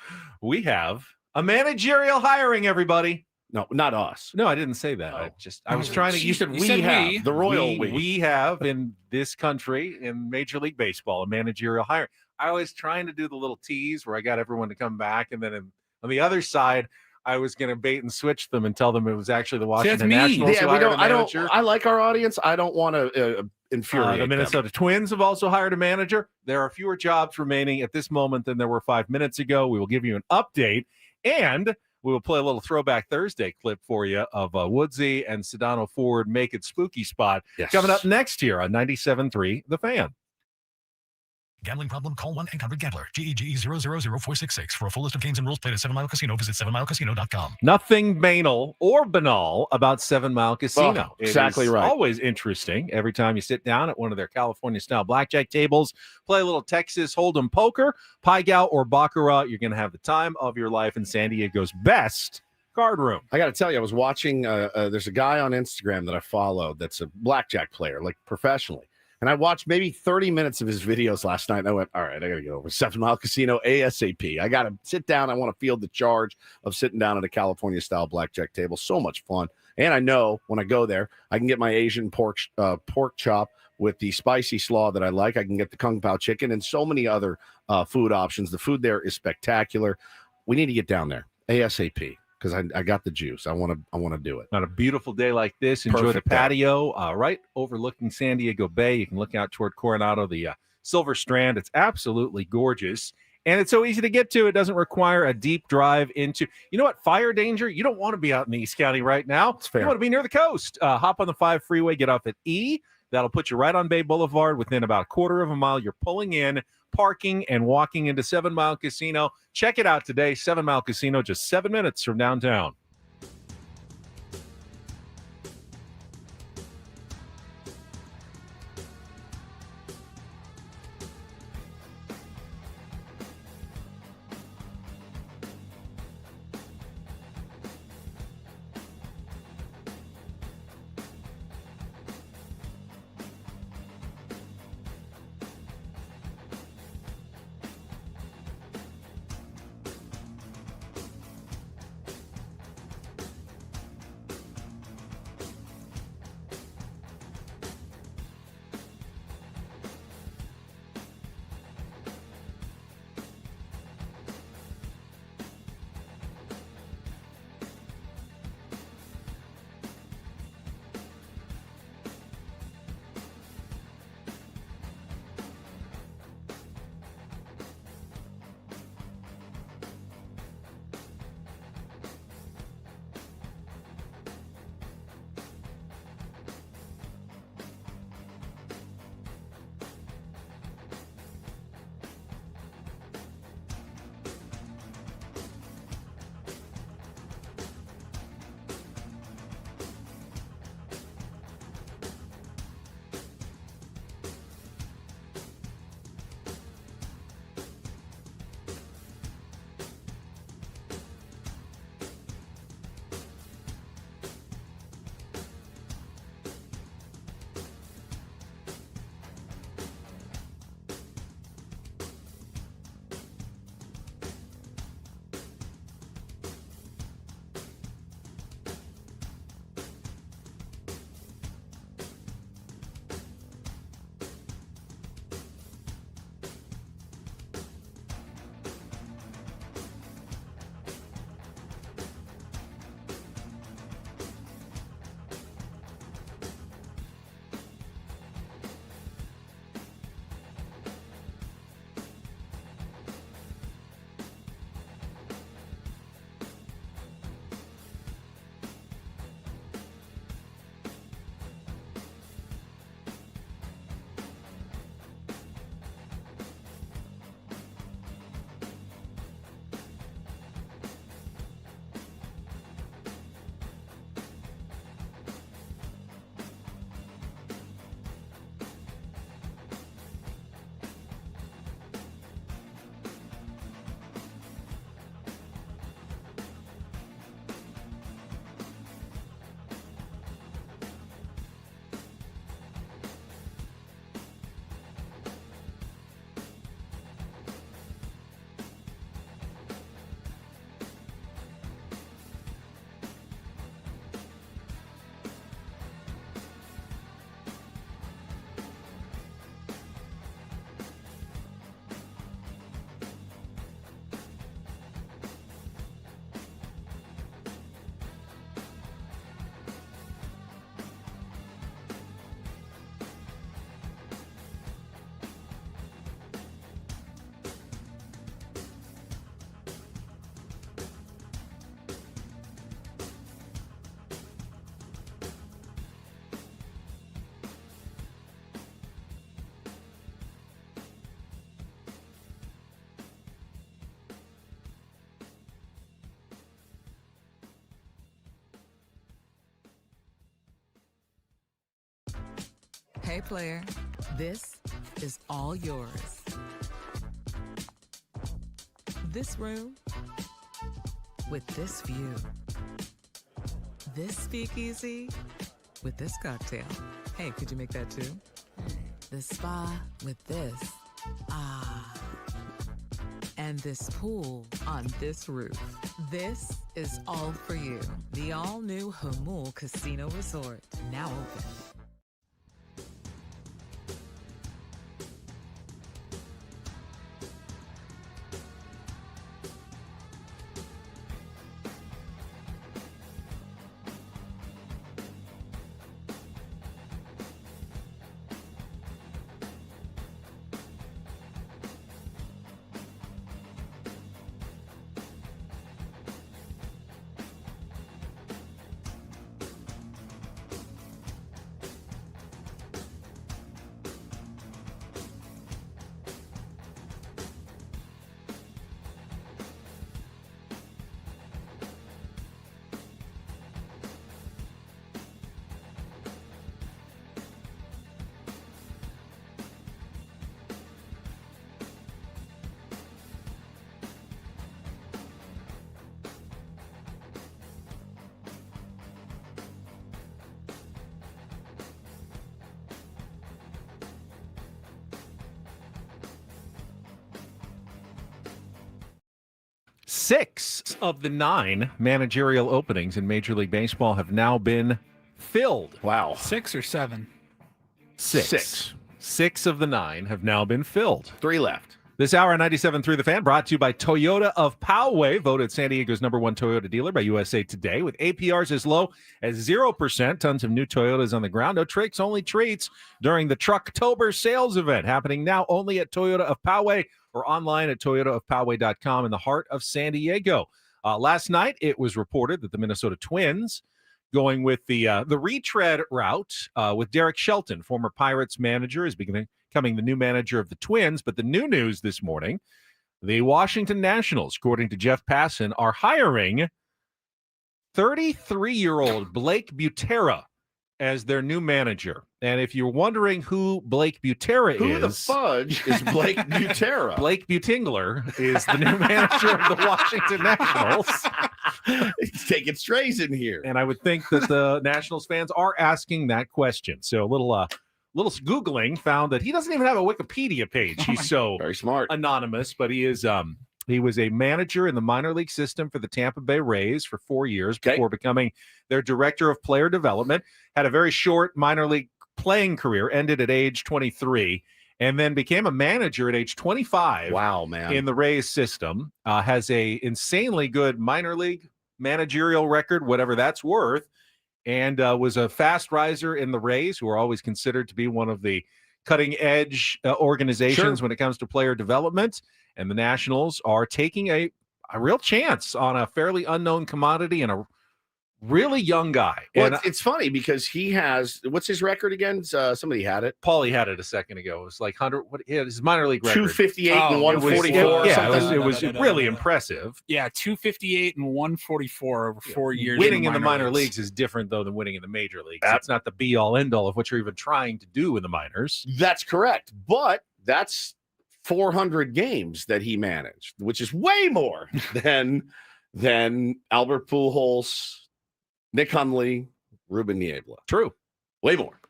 We have a managerial hiring, everybody. No, not us. No, I didn't say that. I was trying to. You said we have the royal we. We have in this country in Major League Baseball a managerial hiring. I was trying to do the little tease where I got everyone to come back, and then on the other side, I was going to bait and switch them and tell them it was actually the Washington Nationals. Yeah, who we don't. hired a manager. I like our audience. I don't want to infuriate The Minnesota Twins have also hired a manager. There are fewer jobs remaining at this moment than there were 5 minutes ago. We will give you an update, and we will play a little Throwback Thursday clip for you of Woodsy and Sedano Ford Make It Spooky spot coming up next here on 97.3 The Fan. Gambling problem? Call 1-800-GAMBLER. GEGE 0000466. For a full list of games and rules, play at 7 Mile Casino. Visit 7milecasino.com. Nothing banal or banal about 7 Mile Casino. Exactly it is right. Always interesting every time you sit down at one of their California-style blackjack tables, play a little Texas Hold'em poker, Pai Gow, or Baccarat. You're going to have the time of your life in San Diego's best card room. I got to tell you, I was watching. There's a guy on Instagram that I follow that's a blackjack player, professionally. And I watched maybe 30 minutes of his videos last night. And I went, all right, I got to get over 7 Mile Casino ASAP. I got to sit down. I want to feel the charge of sitting down at a California-style blackjack table. So much fun. And I know when I go there, I can get my Asian pork chop with the spicy slaw that I like. I can get the Kung Pao chicken and so many other food options. The food there is spectacular. We need to get down there ASAP because I got the juice. I want to do it. On a beautiful day like this, enjoy Perfect the day. patio right overlooking San Diego Bay. You can look out toward Coronado, the Silver Strand. It's absolutely gorgeous. And it's so easy to get to. It doesn't require a deep drive into, you know what, fire danger? You don't want to be out in East County right now. It's fair. You want to be near the coast. Hop on the 5 freeway, get off at E. That'll put you right on Bay Boulevard. Within about a quarter of a mile, you're pulling in, parking, and walking into 7 Mile Casino. Check it out today. 7 Mile Casino, just 7 minutes from downtown. Hey, player, this is all yours. This room with this view. This speakeasy with this cocktail. Hey, could you make that too? This spa with this. Ah. And this pool on this roof. This is all for you. The all-new Humul Casino Resort. Now open. Six of the 9 managerial openings in Major League Baseball have now been filled. Wow. 6 or 7? Six. 6 of the 9 have now been filled. 3 left. This hour on 97.3 The Fan brought to you by Toyota of Poway, voted San Diego's #1 Toyota dealer by USA Today, with APRs as low as 0%. Tons of new Toyotas on the ground. No tricks, only treats during the Trucktober sales event, happening now only at Toyota of Poway or online at toyotaofpoway.com in the heart of San Diego. Last night, it was reported that the Minnesota Twins, going with the retread route with Derek Shelton, former Pirates manager, is becoming the new manager of the Twins. But the new news this morning, the Washington Nationals, according to Jeff Passan, are hiring 33-year-old Blake Butera as their new manager. And if you're wondering who Blake Butera Who is, the fudge is Blake Butera? Blake Butingler is the new manager of the Washington Nationals. He's taking strays in here. And I would think that the Nationals fans are asking that question. So a little Googling found that he doesn't even have a Wikipedia page. He's so very smart, anonymous, but he is he was a manager in the minor league system for the Tampa Bay Rays for 4 years before becoming their director of player development. Had a very short minor league playing career, ended at age 23, and then became a manager at age 25. Wow, man. In the Rays system. Has a insanely good minor league managerial record, whatever that's worth, and was a fast riser in the Rays, who are always considered to be one of the cutting edge organizations when it comes to player development. And the Nationals are taking a real chance on a fairly unknown commodity and a really young guy. Well, And it's funny because he has, what's his record again? Somebody had it. Paulie had it a second ago. It was like 100. What his minor league record? 258 and 144. It was really impressive. Yeah, 258 and 144 over 4 years. Winning in the minor leagues is different, though, than winning in the major leagues. It's not the be-all, end-all of what you're even trying to do in the minors. That's correct. But that's 400 games that he managed, which is way more than Albert Pujols, Nick Hundley, Ruben Niebla. True. Way more.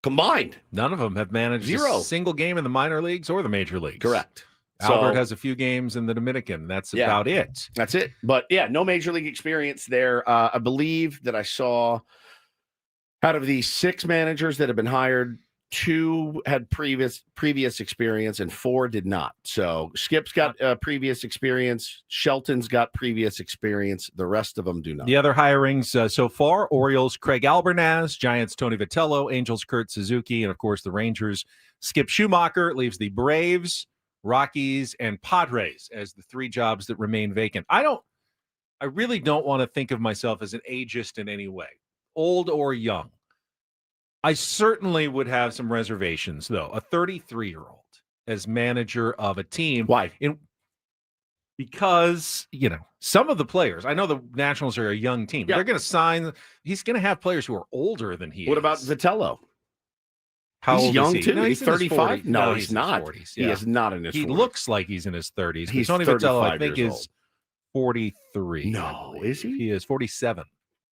Combined. None of them have managed a single game in the minor leagues or the major leagues. Correct. Albert has a few games in the Dominican. That's about it. That's it. But yeah, no major league experience there. I believe that I saw out of the 6 managers that have been hired, 2 had previous experience and 4 did not. So Skip's got previous experience. Shelton's got previous experience. The rest of them do not. The other hirings so far, Orioles Craig Albernaz, Giants Tony Vitello, Angels Kurt Suzuki, and of course the Rangers Skip Schumacher. Leaves the Braves, Rockies, and Padres as the 3 jobs that remain vacant. I really don't want to think of myself as an ageist in any way, old or young. I certainly would have some reservations, though. A 33-year-old as manager of a team. Why? Because, some of the players, I know the Nationals are a young team. They're going to sign. He's going to have players who are older than he is. What about Vitello? How he's old young, is he? too. He's 35? No, he's not. 40s, He is not in his 40s. He looks like he's in his 30s. He's Tony Vitello, I think, years is 43. No, is he? He is 47.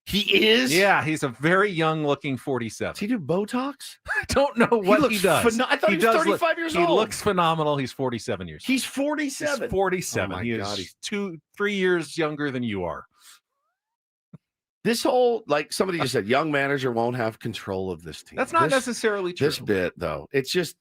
He is? Yeah, he's a very young-looking 47. Does he do Botox? I don't know what he does. I thought he was 35 years old. He looks phenomenal. He's 47 years old. He's 47. He's 47. Oh my he God, is 2-3 years younger than you are. This whole, like somebody just said, young manager won't have control of this team. That's not necessarily true. This bit, though, it's just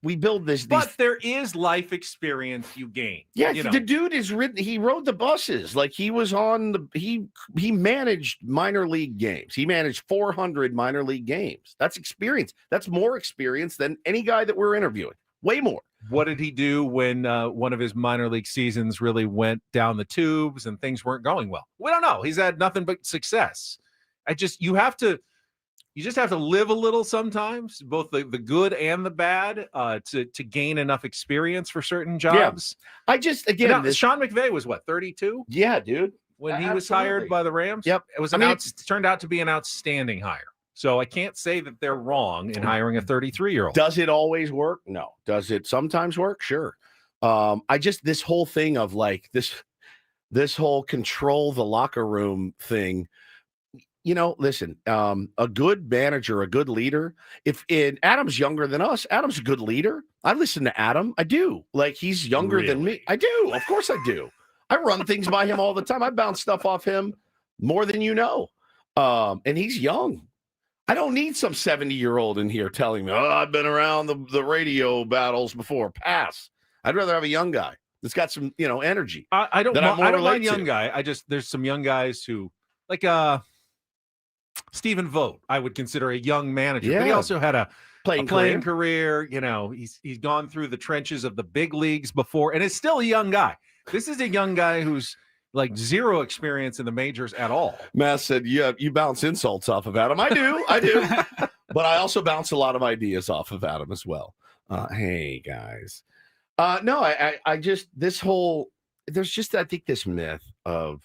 we build this. But there is life experience you gain. Yeah, you know. the dude is written. He rode the buses. Like he was on the. He managed minor league games. He managed 400 minor league games. That's experience. That's more experience than any guy that we're interviewing. Way more. What did he do when one of his minor league seasons really went down the tubes and things weren't going well? We don't know. He's had nothing but success. You just have to live a little sometimes, both the good and the bad, to gain enough experience for certain jobs. Yeah. I just, again, now, Sean McVay was what, 32? Yeah, dude. When he was hired by the Rams? Yep. It was turned out to be an outstanding hire. So I can't say that they're wrong in hiring a 33-year-old. Does it always work? No. Does it sometimes work? Sure. This whole thing of like this whole control the locker room thing. Listen, a good manager, a good leader. Adam's younger than us, Adam's a good leader. I listen to Adam. I do. Like he's younger than me. I do. Of course I do. I run things by him all the time. I bounce stuff off him more than you know. And he's young. I don't need some 70-year-old in here telling me, I've been around the radio battles before. Pass. I'd rather have a young guy that's got some, energy. I don't mind young guy. There's some young guys who like Stephen Vogt, I would consider a young manager, but he also had a playing career. He's gone through the trenches of the big leagues before and is still a young guy. This is a young guy who's like zero experience in the majors at all. Matt said, yeah, you bounce insults off of Adam. I do. But I also bounce a lot of ideas off of Adam as well. Hey, guys. No, I just, there's just, I think this myth of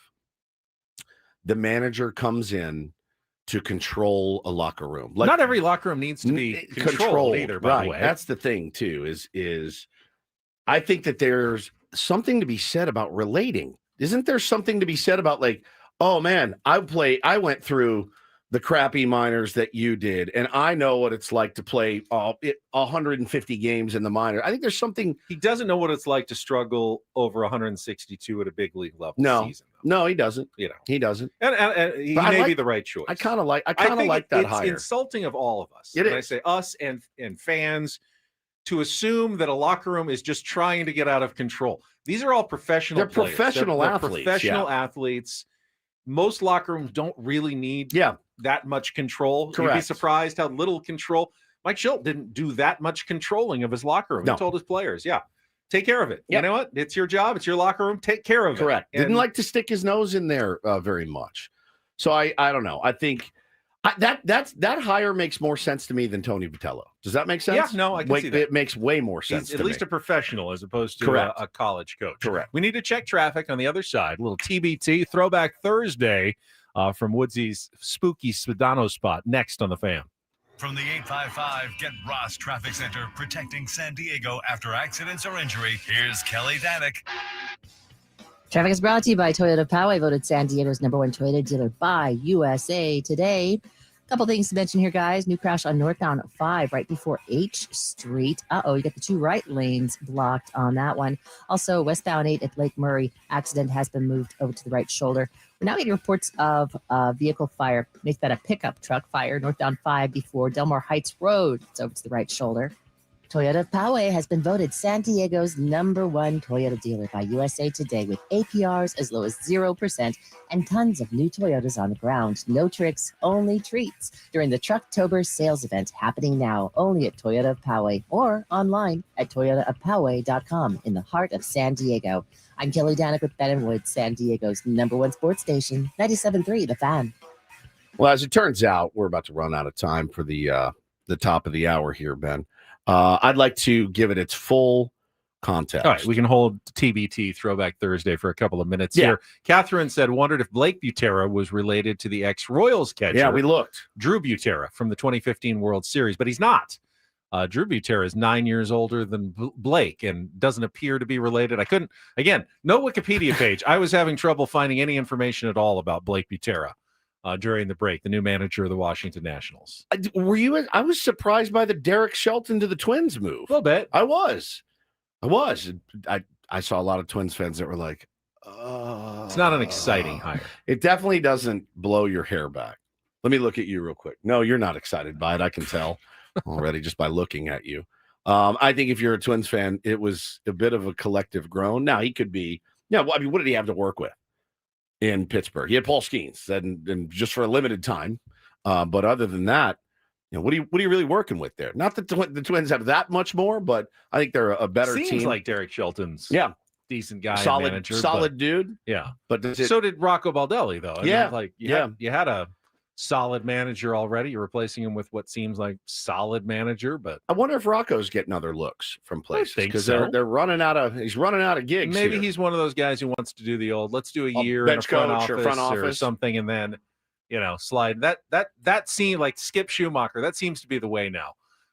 the manager comes in to control a locker room. Like, not every locker room needs to be controlled either, by the way. That's the thing, too, is I think that there's something to be said about relating. Isn't there something to be said about like, oh man, I went through the crappy minors that you did, and I know what it's like to play 150 games in the minor. I think there's something. He doesn't know what it's like to struggle over 162 at a big league level season. No, he doesn't. He doesn't. And he may be the right choice. I kind of like that hire. It's insulting of all of us. It is. I say us and fans to assume that a locker room is just trying to get out of control. These are all professional players. Professional athletes. Professional athletes. Most locker rooms don't really need that much control. Correct. You'd be surprised how little control. Mike Schilt didn't do that much controlling of his locker room. No. He told his players, take care of it. Yep. You know what? It's your job. It's your locker room. Take care of it. Correct. Didn't like to stick his nose in there very much. So I don't know. I think that hire makes more sense to me than Tony Vitello. Does that make sense? Yeah, no, I can see that. It makes way more sense. He's at least a professional as opposed to a college coach. Correct. We need to check traffic on the other side. A little TBT, Throwback Thursday from Woodsy's Spooky Spadano spot next on the Fan. From the 855 Get Ross Traffic Center, protecting San Diego after accidents or injury, here's Kelly Danick. Traffic is brought to you by Toyota Poway, voted San Diego's #1 Toyota dealer by USA Today. Couple things to mention here, guys. New crash on northbound 5 right before H Street. You got the 2 right lanes blocked on that one. Also, westbound 8 at Lake Murray. Accident has been moved over to the right shoulder. We're now getting reports of vehicle fire. Make that a pickup truck fire northbound 5 before Delmar Heights Road. It's over to the right shoulder. Toyota Poway has been voted San Diego's #1 Toyota dealer by USA Today with APRs as low as 0% and tons of new Toyotas on the ground. No tricks, only treats during the Trucktober sales event happening now only at Toyota Poway or online at toyotaofpoway.com in the heart of San Diego. I'm Kelly Danick with Ben and Wood, San Diego's #1 sports station, 97.3 The Fan. Well, as it turns out, we're about to run out of time for the top of the hour here, Ben. I'd like to give it its full context. All right, we can hold TBT Throwback Thursday for a couple of minutes here. Catherine said, wondered if Blake Butera was related to the ex-Royals catcher. Yeah, we looked. Drew Butera from the 2015 World Series, but he's not. Drew Butera is 9 years older than Blake and doesn't appear to be related. I couldn't, again, no Wikipedia page. I was having trouble finding any information at all about Blake Butera during the break, the new manager of the Washington Nationals. Were you? I was surprised by the Derek Shelton to the Twins move. A little bit. I was. I saw a lot of Twins fans that were like, it's not an exciting hire. It definitely doesn't blow your hair back. Let me look at you real quick. No, you're not excited by it. I can tell already just by looking at you. I think if you're a Twins fan, it was a bit of a collective groan. Now, he could be, what did he have to work with in Pittsburgh? He had Paul Skeens and just for a limited time. But other than that, what are you really working with there? Not that the Twins have that much more, but I think they're a better Seems team. like Derek Shelton's decent guy, solid manager, solid dude. Yeah, but so did Rocco Baldelli though. You had a solid manager already. You're replacing him with what seems like solid manager, but I wonder if Rocco's getting other looks from places because so. they're running out of. He's running out of gigs. Maybe here. he's one of those guys who wants to do the old. Let's do a year in a bench front coach office or something, and then slide. That seemed like Skip Schumacher. That seems to be the way now.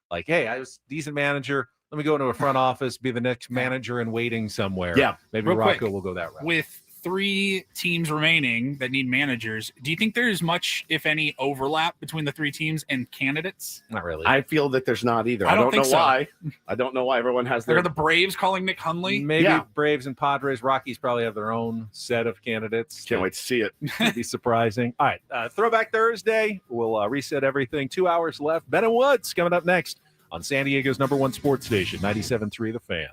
Like, hey, I was a decent manager. Let me go into a front office, be the next manager in waiting somewhere. Yeah, maybe Real Rocco quick, will go that route. With 3 teams remaining that need managers, do you think there's much, if any, overlap between the 3 teams and candidates? Not really. I feel that there's not either. I don't think know so. why. I don't know why everyone has their. Are the Braves calling Nick Hundley? Maybe Braves and Padres. Rockies probably have their own set of candidates. Can't wait to see it. It'd be surprising. All right, Throwback Thursday. We'll reset everything. 2 hours left. Ben and Woods coming up next on San Diego's #1 sports station, 97.3 The Fan.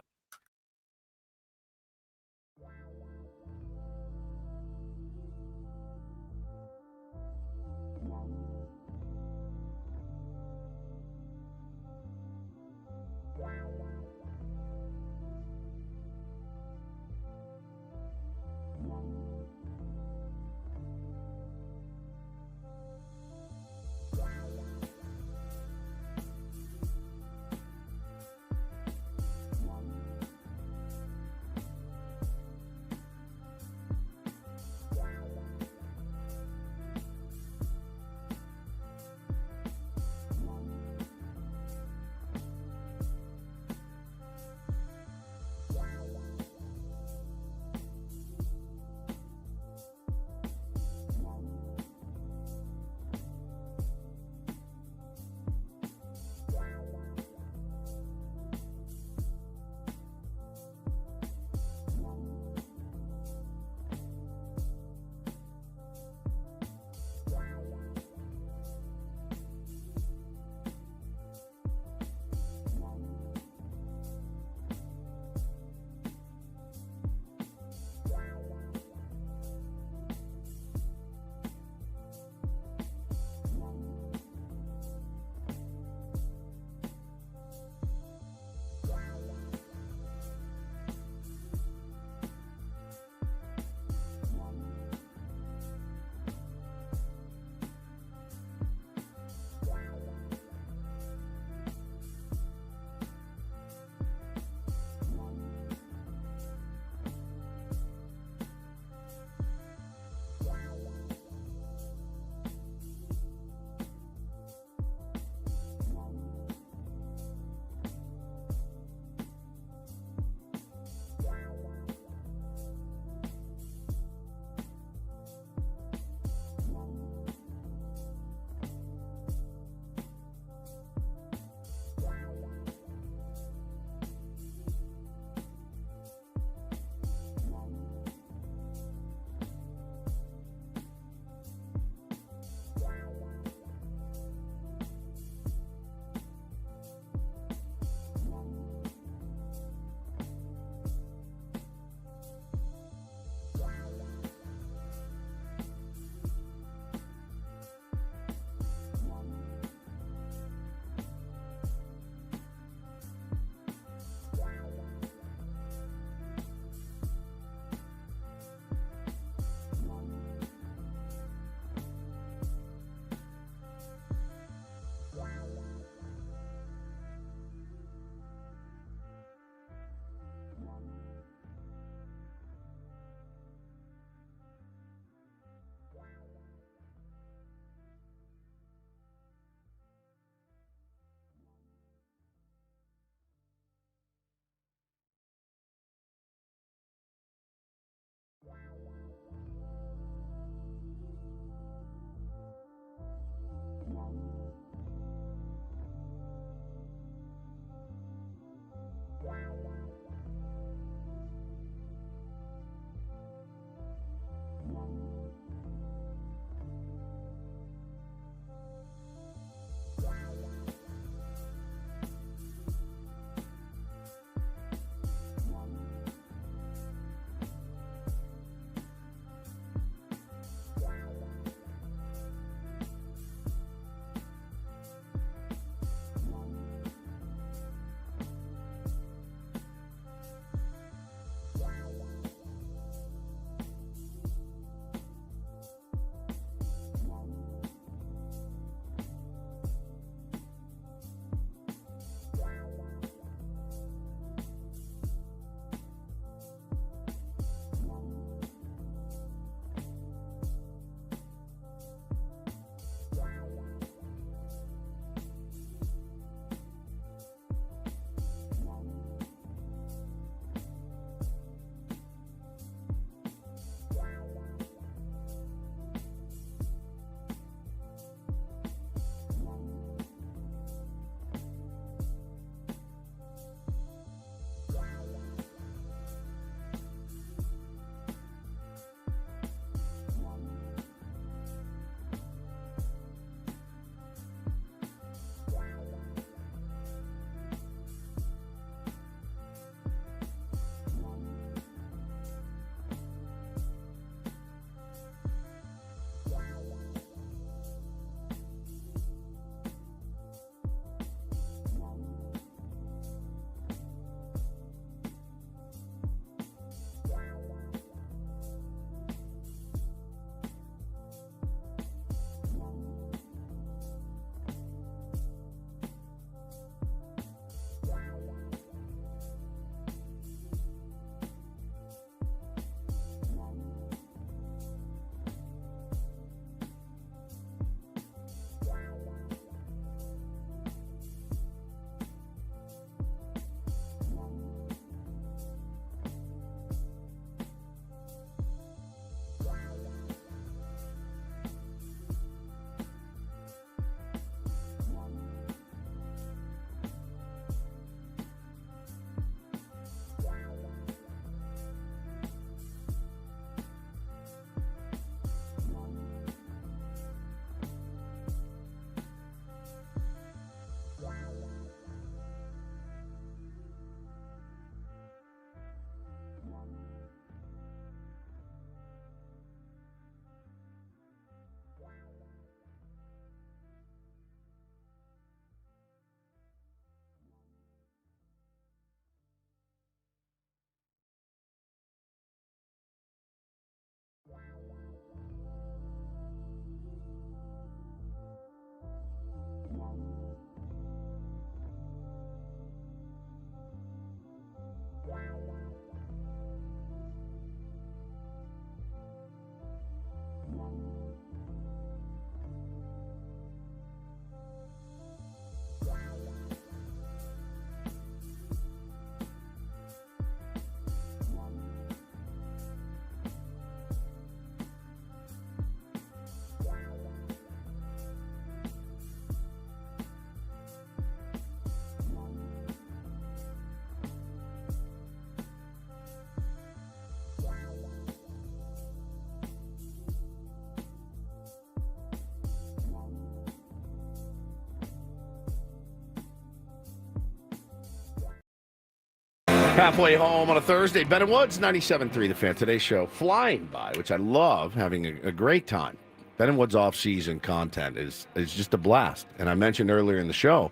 Halfway home on a Thursday. Ben and Woods, 97.3 The Fan. Today's show flying by, which I love, having a great time. Ben and Woods off-season content is just a blast. And I mentioned earlier in the show,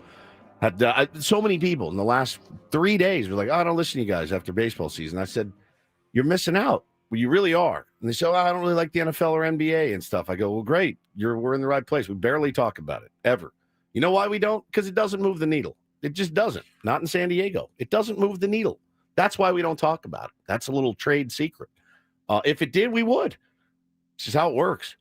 so many people in the last 3 days were like, I don't listen to you guys after baseball season. I said, you're missing out. Well, you really are. And they say, I don't really like the NFL or NBA and stuff. I go, well, great. We're in the right place. We barely talk about it, ever. You know why we don't? Because it doesn't move the needle. It just doesn't. Not in San Diego. It doesn't move the needle. That's why we don't talk about it. That's a little trade secret. If it did, we would. This is how it works.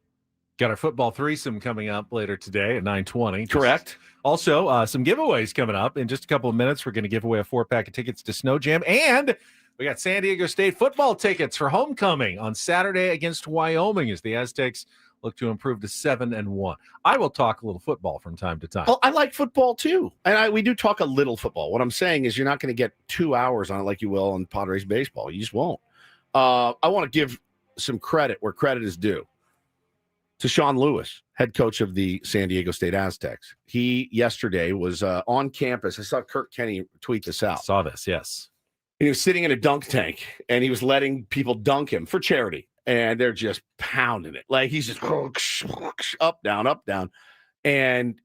Got our football threesome coming up later today at 9:20. Correct. Also, some giveaways coming up. In just a couple of minutes, we're going to give away a 4-pack of tickets to Snow Jam. And we got San Diego State football tickets for homecoming on Saturday against Wyoming as the Aztecs look to improve to 7-1. I will talk a little football from time to time. Well, I like football too. And we do talk a little football. What I'm saying is you're not going to get 2 hours on it like you will on Padres baseball. You just won't. I want to give some credit where credit is due to Sean Lewis, head coach of the San Diego State Aztecs. He yesterday was on campus. I saw Kirk Kenny tweet this out. Saw this, yes. He was sitting in a dunk tank, and he was letting people dunk him for charity. And they're just pounding it. Like he's just up, down. And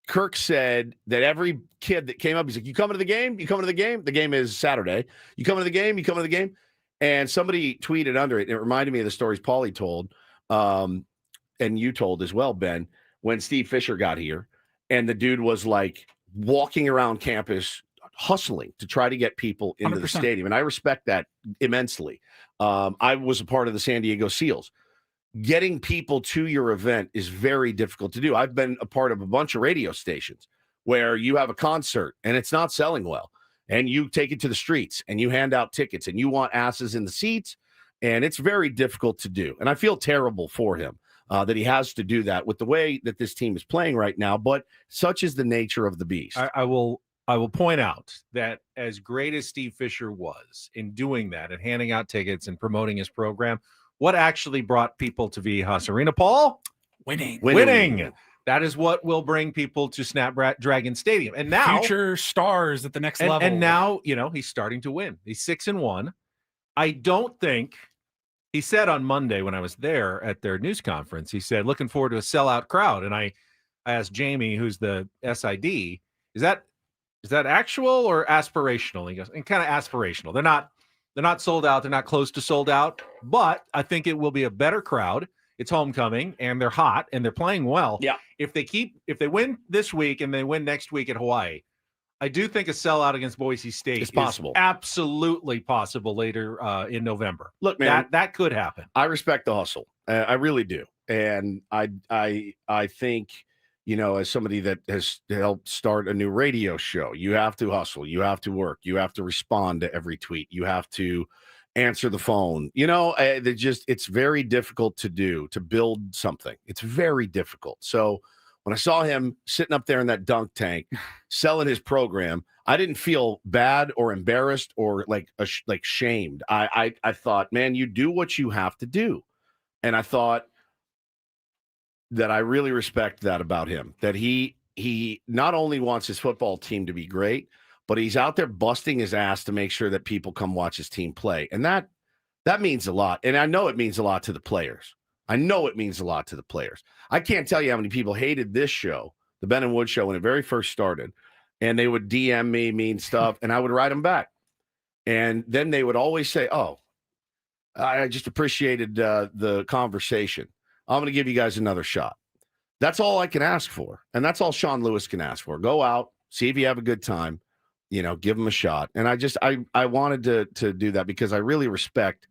Kirk said that every kid that came up, he's like, you coming to the game? You coming to the game? The game is Saturday. You coming to the game? You coming to the game? And somebody tweeted under it, and it reminded me of the stories Paulie told, and you told as well, Ben, when Steve Fisher got here. And the dude was like walking around campus hustling to try to get people into 100%. the stadium. And I respect that immensely. I was a part of the San Diego Seals. Getting people to your event is very difficult to do. I've been a part of a bunch of radio stations where you have a concert and it's not selling well. And you take it to the streets and you hand out tickets and you want asses in the seats. And it's very difficult to do. And I feel terrible for him that he has to do that with the way that this team is playing right now. But such is the nature of the beast. I will point out that as great as Steve Fisher was in doing that and handing out tickets and promoting his program, what actually brought people to Viejas Arena, Paul? Winning. That is what will bring people to Snapdragon Stadium. And now Future stars at the next level. And now, he's starting to win. He's 6-1. I don't think he said on Monday when I was there at their news conference, he said, looking forward to a sellout crowd. And I asked Jamie, who's the SID, is that actual or aspirational? He goes, and kind of aspirational. They're not sold out. They're not close to sold out, but I think it will be a better crowd. It's homecoming and they're hot and they're playing well. Yeah. If they win this week and they win next week at Hawaii, I do think a sellout against Boise State is possible. Absolutely possible later in November. Look, man, that could happen. I respect the hustle. I really do. And I think, as somebody that has helped start a new radio show, you have to hustle, you have to work, you have to respond to every tweet, you have to answer the phone. It's very difficult to do, to build something. It's very difficult. So when I saw him sitting up there in that dunk tank selling his program, I didn't feel bad or embarrassed or like shamed. I thought, man, you do what you have to do. And I thought that I really respect that about him, that he not only wants his football team to be great, but he's out there busting his ass to make sure that people come watch his team play. And that means a lot. And I know it means a lot to the players. I can't tell you how many people hated this show, the Ben and Wood show, when it very first started. And they would DM me mean stuff, and I would write them back. And then they would always say, oh, I just appreciated the conversation. I'm going to give you guys another shot. That's all I can ask for. And that's all Sean Lewis can ask for. Go out, see if you have a good time, give them a shot. And I wanted to do that because I really respect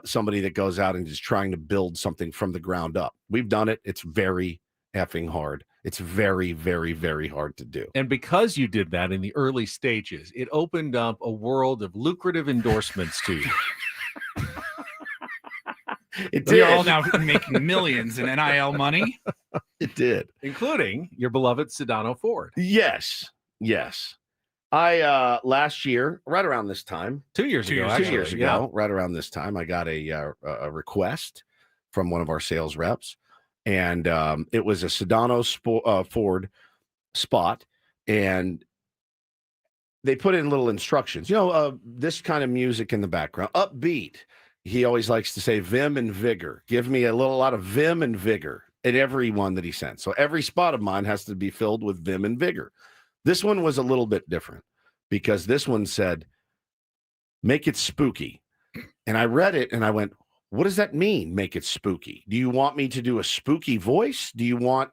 somebody that goes out and is trying to build something from the ground up. We've done it. It's very effing hard. It's very, very, very hard to do. And because you did that in the early stages, it opened up a world of lucrative endorsements to you. It did. We're all now making millions in NIL money. It did. Including your beloved Sedano Ford. Yes. I last year, right around this time, 2 years ago, right around this time, I got a request from one of our sales reps, and it was a Sedano Ford spot, and they put in little instructions. This kind of music in the background, upbeat. He always likes to say vim and vigor. Give me a lot of vim and vigor at every one that he sends. So every spot of mine has to be filled with vim and vigor. This one was a little bit different because this one said, make it spooky. And I read it and I went, what does that mean? Make it spooky. Do you want me to do a spooky voice? Do you want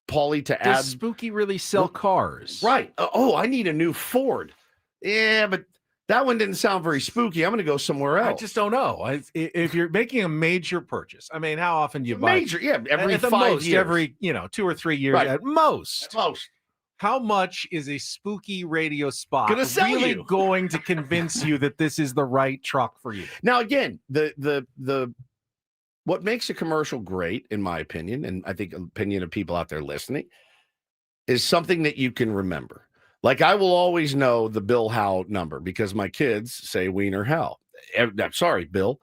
Paulie to add? Does spooky really sell cars? Right. I need a new Ford. Yeah, but that one didn't sound very spooky. I'm going to go somewhere else. I just don't know. If you're making a major purchase, I mean, how often do you buy? Major, yeah, every at the 5 most, years. every 2 or 3 years Right. at most. Most. How much is a spooky radio spot Gonna sell really you? going to convince you that this is the right truck for you? Now, again, the what makes a commercial great, in my opinion, and I think opinion of people out there listening, is something that you can remember. Like I will always know the Bill Howe number because my kids say Wiener Howe. Sorry, Bill.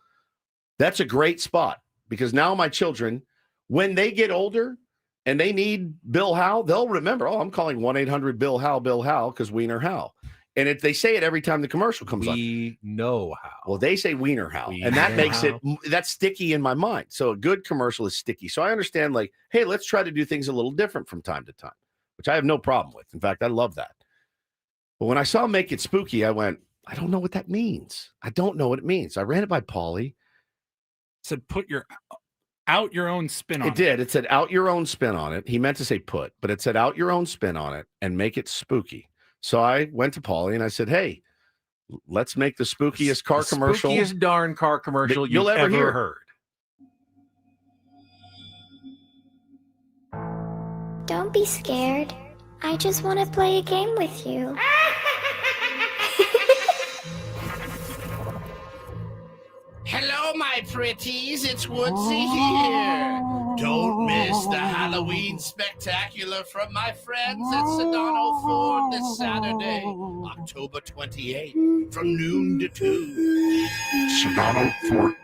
That's a great spot because now my children, when they get older and they need Bill Howe, they'll remember, I'm calling 1-800 Bill Howe because Wiener Howe. And if they say it every time the commercial comes on. We know how. Well, they say Wiener Howe, We and that know makes how. that's sticky in my mind. So a good commercial is sticky. So I understand, like, hey, let's try to do things a little different from time to time, which I have no problem with. In fact, I love that. But when I saw Make It Spooky, I went, I don't know what that means. I don't know what it means. I ran it by Paulie. Said put out your own spin on it. It did. It said out your own spin on it. He meant to say put, but it said out your own spin on it and make it spooky. So I went to Paulie and I said, hey, let's make the spookiest car commercial. Spookiest darn car commercial you'll you've ever hear. heard. Don't be scared. I just want to play a game with you. Hello, my pretties. It's Woodsy here. Don't miss the Halloween spectacular from my friends at Sedano Ford this Saturday, October 28th, from noon to 2. Sedano Ford.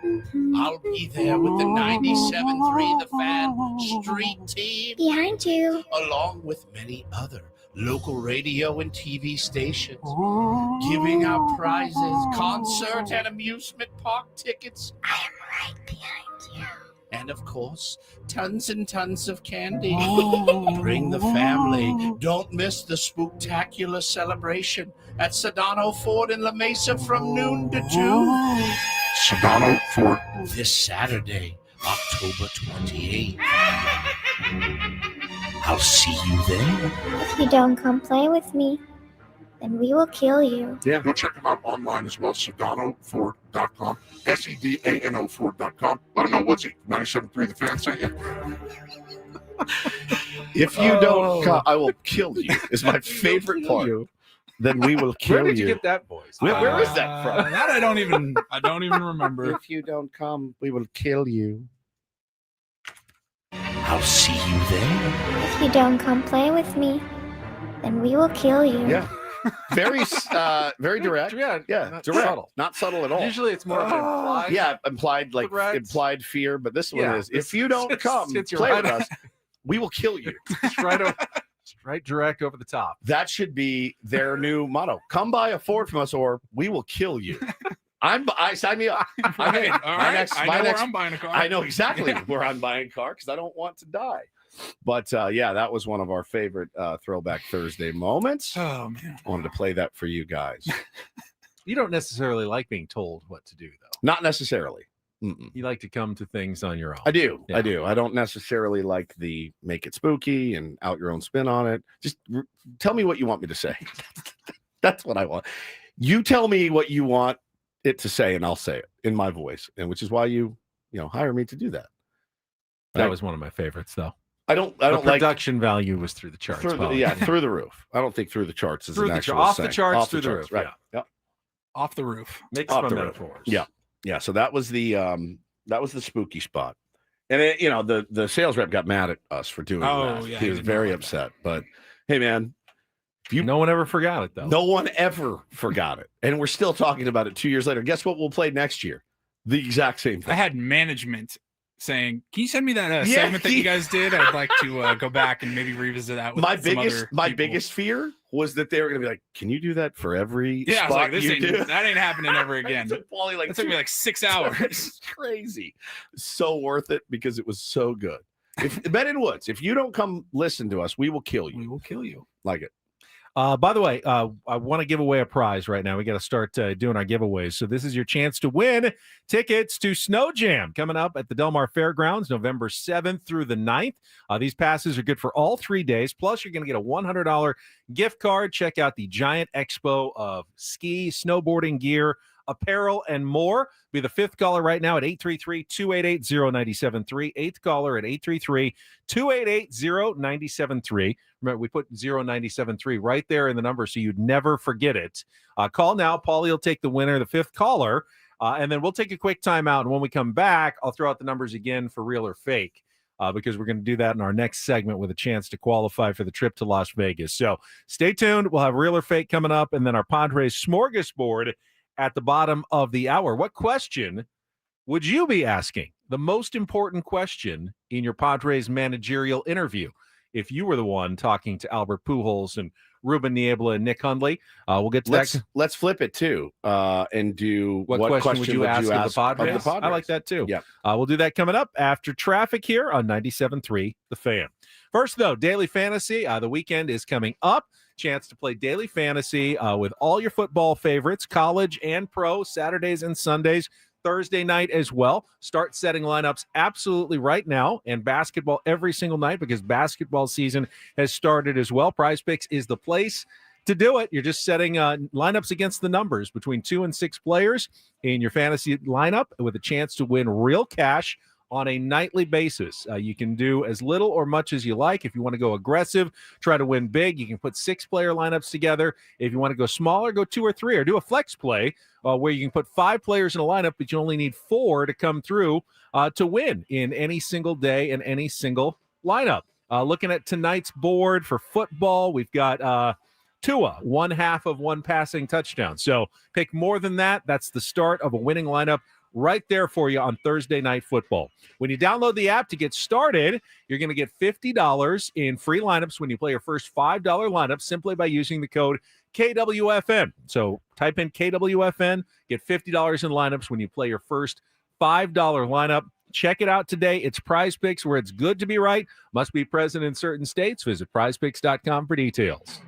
I'll be there with the 97.3 The Fan Street Team. Behind you. Along with many other local radio and TV stations, giving out prizes, concert and amusement park tickets. I am right behind you. And of course, tons and tons of candy. Bring the family. Don't miss the spooktacular celebration at Sedano Ford in La Mesa from noon to 2. Sedano Ford. This Saturday, October 28th. I'll see you there. If you don't come play with me, then we will kill you. Yeah. Go check them out online as well, SedanoFord.com, SEDANO Ford.com. Let them know what's it, 97.3 The Fan sent you. If you don't come, I will kill you, is my favorite part. Then we will kill Where did you. you get that voice? Where is that from? That I don't even remember. If you don't come, we will kill you. I'll see you there. If you don't come play with me, then we will kill you. Yeah. Very direct. Yeah, Not direct. subtle. Not subtle at all. Usually it's more of an implied. Yeah, implied Direct. implied fear, but this one Yeah, is if you don't it's- come it's play right with on. us, we will kill you. It's right direct over the top. That should be their new motto. Come buy a Ford from us or we will kill you. I sign me up. I'm in. All right. I know my where next- I'm buying a car. I know exactly where I'm buying a car because I don't want to die. But yeah, that was one of our favorite Throwback Thursday moments. Oh man. I wanted to play that for you guys. You don't necessarily like being told what to do, though. Not necessarily. Mm-mm. You like to come to things on your own. I do. Yeah. I do. I don't necessarily like the make it spooky and out your own spin on it. Just tell me what you want me to say. That's what I want. You tell me what you want it to say, and I'll say it in my voice, and which is why you hire me to do that. That was one of my favorites, though. I don't The like production value was through the charts. through the, Paulie. yeah through the roof. I don't think through the charts is Through an the actual off the saying. charts, Off through the roof, right? yeah. Yep. Off the roof. Mixed Off my the roof. metaphors. Yeah. So that was the spooky spot, and it, the sales rep got mad at us for doing Oh, that. yeah, He he was didn't very like upset. But hey, man, No one ever forgot it, though. no one ever forgot it, and we're still talking about it 2 years later. Guess what? We'll play next year. The exact same I thing. had management saying, "Can you send me that Yeah, segment that you guys did? I'd like to go back and maybe revisit that." With My some other people." biggest fear was that they were going to be like, "Can you do that for every Yeah, I was spot like, "This you ain't do?" that ain't happening ever again." It took Paulie like That took me like 6 hours. It's crazy. So worth it because it was so good. If Ben and Woods, if you don't come listen to us, we will kill you. We will kill you. Like it. By the way, I want to give away a prize right now. We got to start doing our giveaways. So this is your chance to win tickets to Snow Jam coming up at the Del Mar Fairgrounds, November 7th through the 9th. These passes are good for all 3 days. Plus, you're going to get a $100 gift card. Check out the giant expo of ski, snowboarding gear, apparel, and more. Be the fifth caller right now at 833-288-0973. Eighth caller at 833-288-0973. Remember, we put 0973 right there in the number so you'd never forget it. Call now. Paulie will take the winner, the fifth caller, and then we'll take a quick timeout. And when we come back, I'll throw out the numbers again for real or fake. Because we're going to do that in our next segment with a chance to qualify for the trip to Las Vegas. So stay tuned. We'll have real or fake coming up, and then our Padres smorgasbord at the bottom of the hour. What question would you be asking? The most important question in your Padres managerial interview. If you were the one talking to Albert Pujols and Ruben Niebla and Nick Hundley, we'll get to that. Let's flip it too, and do what question would you ask of the Padres? I like that too. Yeah, we'll do that coming up after traffic here on 97.3 The Fan. First, though, daily fantasy. The weekend is coming up. Chance to play daily fantasy with all your football favorites, college and pro, Saturdays and Sundays. Thursday night as well. Start setting lineups absolutely right now, and basketball every single night because basketball season has started as well. Prize Picks is the place to do it. You're just setting lineups against the numbers between 2 and 6 players in your fantasy lineup with a chance to win real cash on a nightly basis. You can do as little or much as you like. If you want to go aggressive, try to win big, you can put 6-player lineups together. If you want to go smaller, go 2 or 3, or do a flex play where you can put 5 players in a lineup, but you only need 4 to come through to win in any single day and any single lineup. Looking at tonight's board for football, we've got Tua, 1/2 of 1 passing touchdown. So pick more than that. That's the start of a winning lineup right there for you on Thursday Night Football. When you download the app to get started, you're going to get $50 in free lineups when you play your first $5 lineup simply by using the code KWFN. So type in KWFN, get $50 in lineups when you play your first $5 lineup. Check it out today. It's Prize Picks, where it's good to be right. Must be present in certain states. Visit prizepicks.com for details.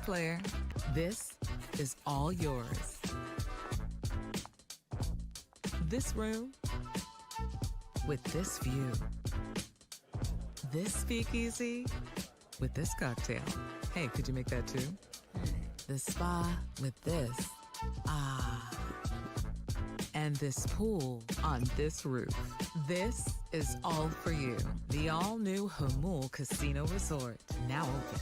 player, this is all yours. This room with this view. This speakeasy with this cocktail. Hey, could you make that too? The spa with this. Ah. And this pool on this roof. This is all for you. The all-new Hamul Casino Resort, now open.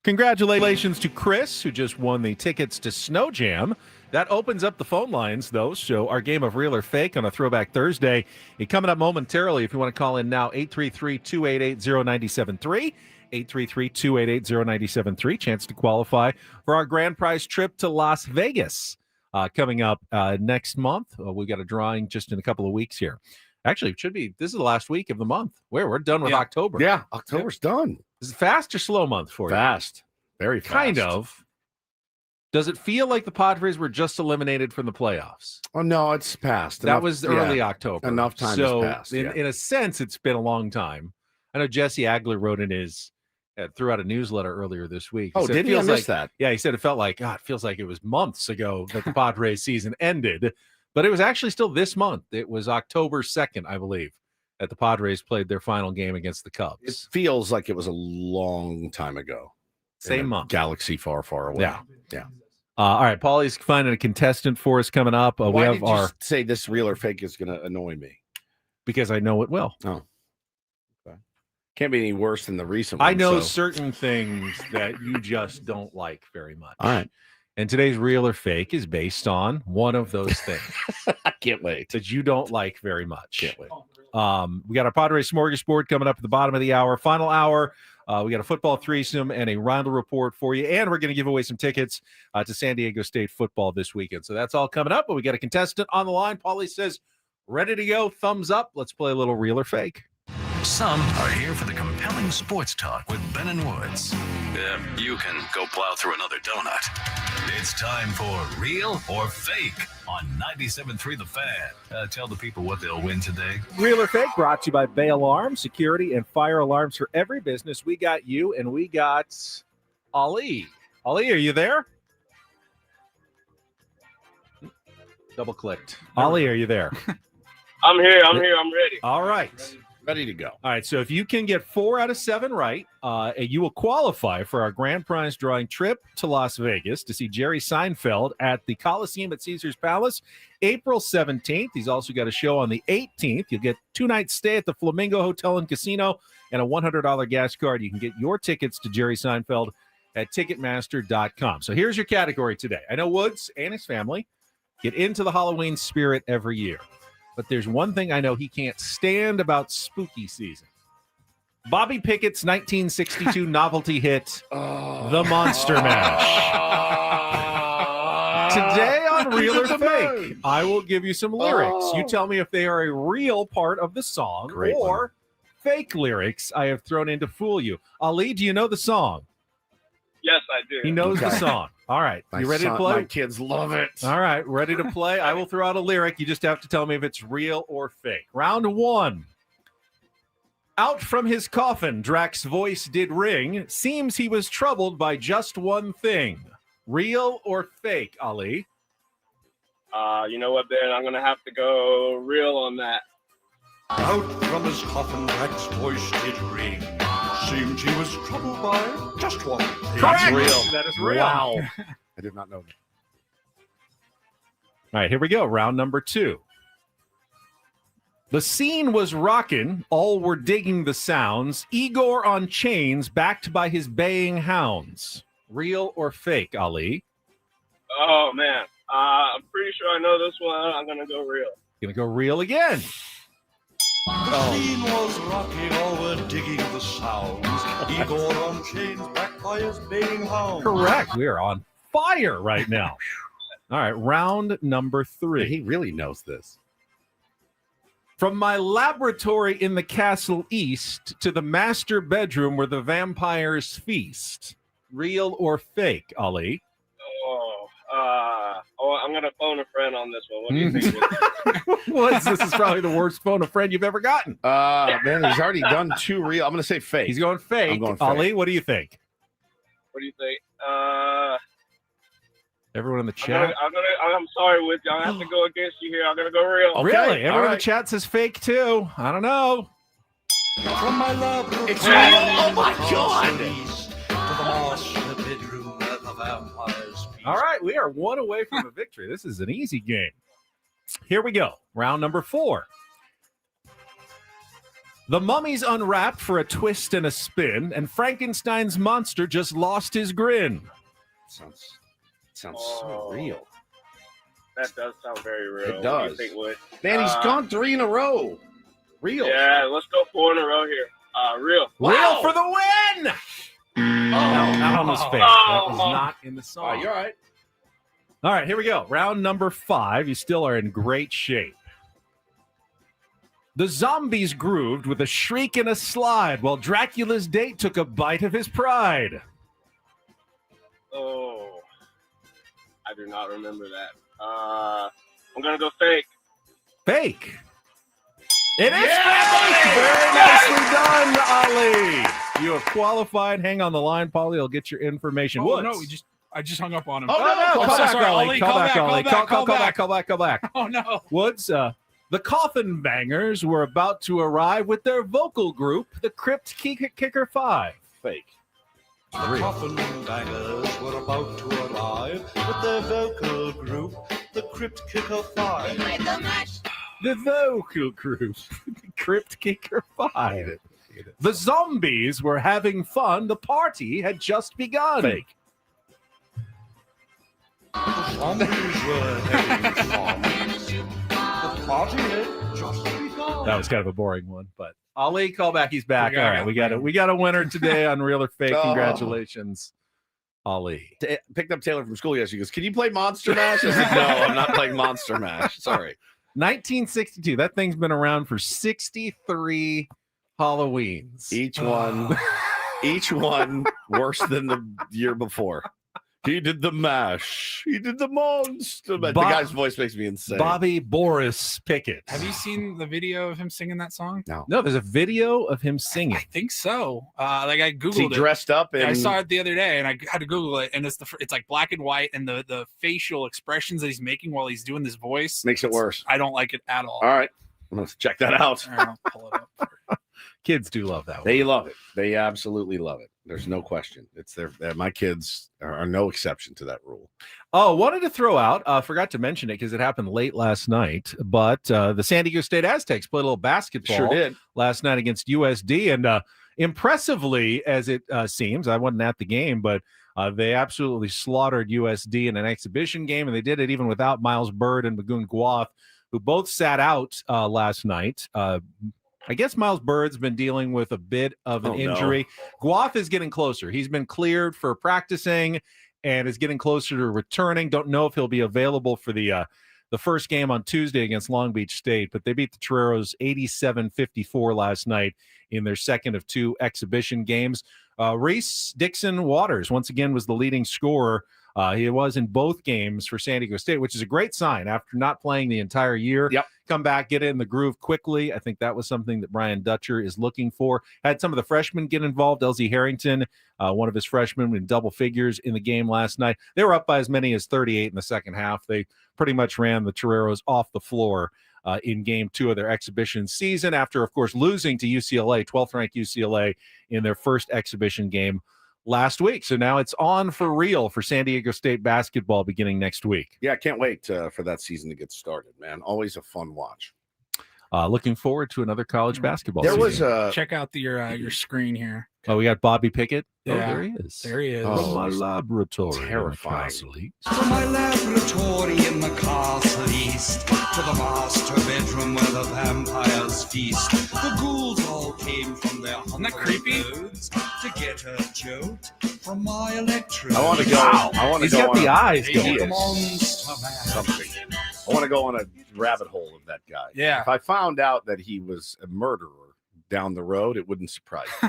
Congratulations to Chris, who just won the tickets to Snow Jam. That opens up the phone lines, though, so our game of Real or Fake on a Throwback Thursday is coming up momentarily. If you want to call in now, 833-288-0973, 833-288-0973, chance to qualify for our grand prize trip to Las Vegas coming up next month. We got a drawing just in a couple of weeks here. Actually, it should be, this is the last week of the month. We're done with October. Yeah, October's done. Is it fast or slow month for you? Fast. Very fast. Kind of. Does it feel like the Padres were just eliminated from the playoffs? Oh, no, it's past. That was early October. Enough time has passed. In a sense, it's been a long time. I know Jesse Agler wrote in his, threw out a newsletter earlier this week. Oh, did he? I missed that. Yeah, he said it felt like, God, it feels like it was months ago that the Padres season ended. But it was actually still this month. It was October 2nd, I believe, that the Padres played their final game against the Cubs. It feels like it was a long time ago. Same month. Galaxy far, far away. Yeah. Yeah. All right, Paulie's finding a contestant for us coming up. Why we have did you say this Real or Fake is going to annoy me? Because I know it will. Oh. Okay. Can't be any worse than the recent one. I know certain things that you just don't like very much. All right. And today's Real or Fake is based on one of those things. I can't wait. That you don't like very much. Can't wait. We got our Padres smorgasbord coming up at the bottom of the hour. Final hour. We got a football threesome and a roundel report for you. And we're going to give away some tickets to San Diego State football this weekend. So that's all coming up. But we got a contestant on the line. Paulie says, ready to go. Thumbs up. Let's play a little Real or Fake. Some are here for the compelling sports talk with Ben and Woods. You can go plow through another donut. It's time for Real or Fake on 97.3 The Fan. Tell the people what they'll win today. Real or Fake brought to you by Bay Alarm, security and fire alarms for every business. We got you and we got Ali. Ali, are you there? Double clicked. Ali, are you there? I'm here. I'm ready. All right. Ready to go. All right, so if you can get 4 out of 7 right, you will qualify for our grand prize drawing trip to Las Vegas to see Jerry Seinfeld at the Coliseum at Caesars Palace, April 17th. He's also got a show on the 18th. You'll get 2 nights stay at the Flamingo Hotel and Casino and a $100 gas card. You can get your tickets to Jerry Seinfeld at Ticketmaster.com. So here's your category today. I know Woods and his family get into the Halloween spirit every year. But there's one thing I know he can't stand about spooky season. Bobby Pickett's 1962 novelty hit, The Monster Mash. Today on Real or Fake, I will give you some lyrics. You tell me if they are a real part of the song or fake lyrics I have thrown in to fool you. Ali, do you know the song? Yes, I do. He knows the song. All right. You ready to play? My kids love it. All right. Ready to play? I will throw out a lyric. You just have to tell me if it's real or fake. Round 1. Out from his coffin, Drax's voice did ring. Seems he was troubled by just one thing. Real or fake, Ali? You know what, Ben? I'm going to have to go real on that. Out from his coffin, Drax's voice did ring. Seemed he was troubled by just one thing. Correct. Real. That is real. Wow. I did not know that. All right, here we go. Round number 2. The scene was rockin', all were digging the sounds. Igor on chains, backed by his baying hounds. Real or fake, Ali? Oh, man. I'm pretty sure I know this one. I'm going to go real. Gonna go real again. The scene was rocking, all were digging the sounds. Igor on chains, backed by his baying hounds. Correct. We are on fire right now. All right, round number 3. He really knows this. From my laboratory in the castle east to the master bedroom where the vampires feast. Real or fake, Ali? I'm going to phone a friend on this one. What do you think? This is probably the worst phone a friend you've ever gotten. Man, he's already done 2 real. I'm going to say fake. He's going fake. I'm going fake. Ali, what do you think? What do you think? Everyone in the chat. I'm sorry with you. I have to go against you here. I'm going to go real. Okay. Really? Everyone in the chat says fake too. I don't know. From my laboratory, it's real. Oh my God. To the master bedroom where the vampires feast. All right, we are 1 away from a victory. This is an easy game. Here we go. Round number 4. The mummy's unwrapped for a twist and a spin, and Frankenstein's monster just lost his grin. Sounds so real. That does sound very real. It does. What do you think, Wood? Man, he's gone 3 in a row. Real. Yeah, let's go 4 in a row here. Real. Real for the win! That one was fake. That was not in the song. Oh, you're all right. All right, here we go. Round number 5. You still are in great shape. The zombies grooved with a shriek and a slide while Dracula's date took a bite of his pride. Oh, I do not remember that. I'm going to go fake. Fake. It is fake! Very nicely done, Ali. You have qualified. Hang on the line, Paulie. I'll get your information. Oh, Woods. no, I just hung up on him. Oh, no. Call back, Ali. Call back. Oh, no. Woods, the Coffin Bangers were about to arrive with their vocal group, the Crypt Kicker 5. Fake. The Coffin Bangers were about to arrive with their vocal group, the Crypt Kicker 5. The vocal group, the Crypt Kicker 5. The zombies were having fun. The party had just begun. Fake. The zombies were having fun. The party had just begun. That was kind of a boring one, but Ali, call back. He's back. All right, we got a winner today on Real or Fake. Congratulations, Ali. Picked up Taylor from school yesterday. He goes, "Can you play Monster Mash?" I said, "No, I'm not playing Monster Mash. Sorry." 1962. That thing's been around for 63 Halloweens. Each one worse than the year before. He did the mash. He did the monster. The guy's voice makes me insane. Bobby Boris Pickett. Have you seen the video of him singing that song? No, there's a video of him singing. I think so. Like I googled Is he dressed up I in... saw it the other day, and I had to Google it, and it's like black and white, and the facial expressions that he's making while he's doing this voice makes it worse. I don't like it at all. All right, I'm gonna check that out. All right, I'll pull it up. Kids do love that one. They love it. They absolutely love it. There's no question. It's their my kids are no exception to that rule. Oh, wanted to throw out, forgot to mention it because it happened late last night, but the San Diego State Aztecs played a little basketball Sure did. last night against USD, and impressively, as it seems, I wasn't at the game, but they absolutely slaughtered USD in an exhibition game, and they did it even without Miles Bird and Magoon Guath, who both sat out last night. I guess Miles Bird's been dealing with a bit of an injury. Guath is getting closer. He's been cleared for practicing and is getting closer to returning. Don't know if he'll be available for the first game on Tuesday against Long Beach State, but they beat the Toreros 87-54 last night in their second of two exhibition games. Reese Dixon Waters, once again, was the leading scorer. He was in both games for San Diego State, which is a great sign after not playing the entire year. Yep. Come back, get in the groove quickly. I think that was something that Brian Dutcher is looking for. Had some of the freshmen get involved. LZ Harrington, one of his freshmen, in double figures in the game last night. They were up by as many as 38 in the second half. They pretty much ran the Toreros off the floor in game two of their exhibition season after, of course, losing to UCLA, 12th ranked UCLA, in their first exhibition game last week. So now it's on for real for San Diego State basketball beginning next week. Yeah, I can't wait for that season to get started, man. Always a fun watch. Looking forward to another college basketball There season. was Check out your screen here. Oh, we got Bobby Pickett. Yeah. Oh, there he is. There he is. From my laboratory. terrifying. From my laboratory in the castle east to the master bedroom where the vampires feast. The ghouls all came from their that creepy? abodes to get a jolt from my electrode. I want to go. I want to He's go got on the a- eyes He going. is Monster man. something. I want to go on a rabbit hole of that guy. Yeah. If I found out that he was a murderer down the road, it wouldn't surprise me.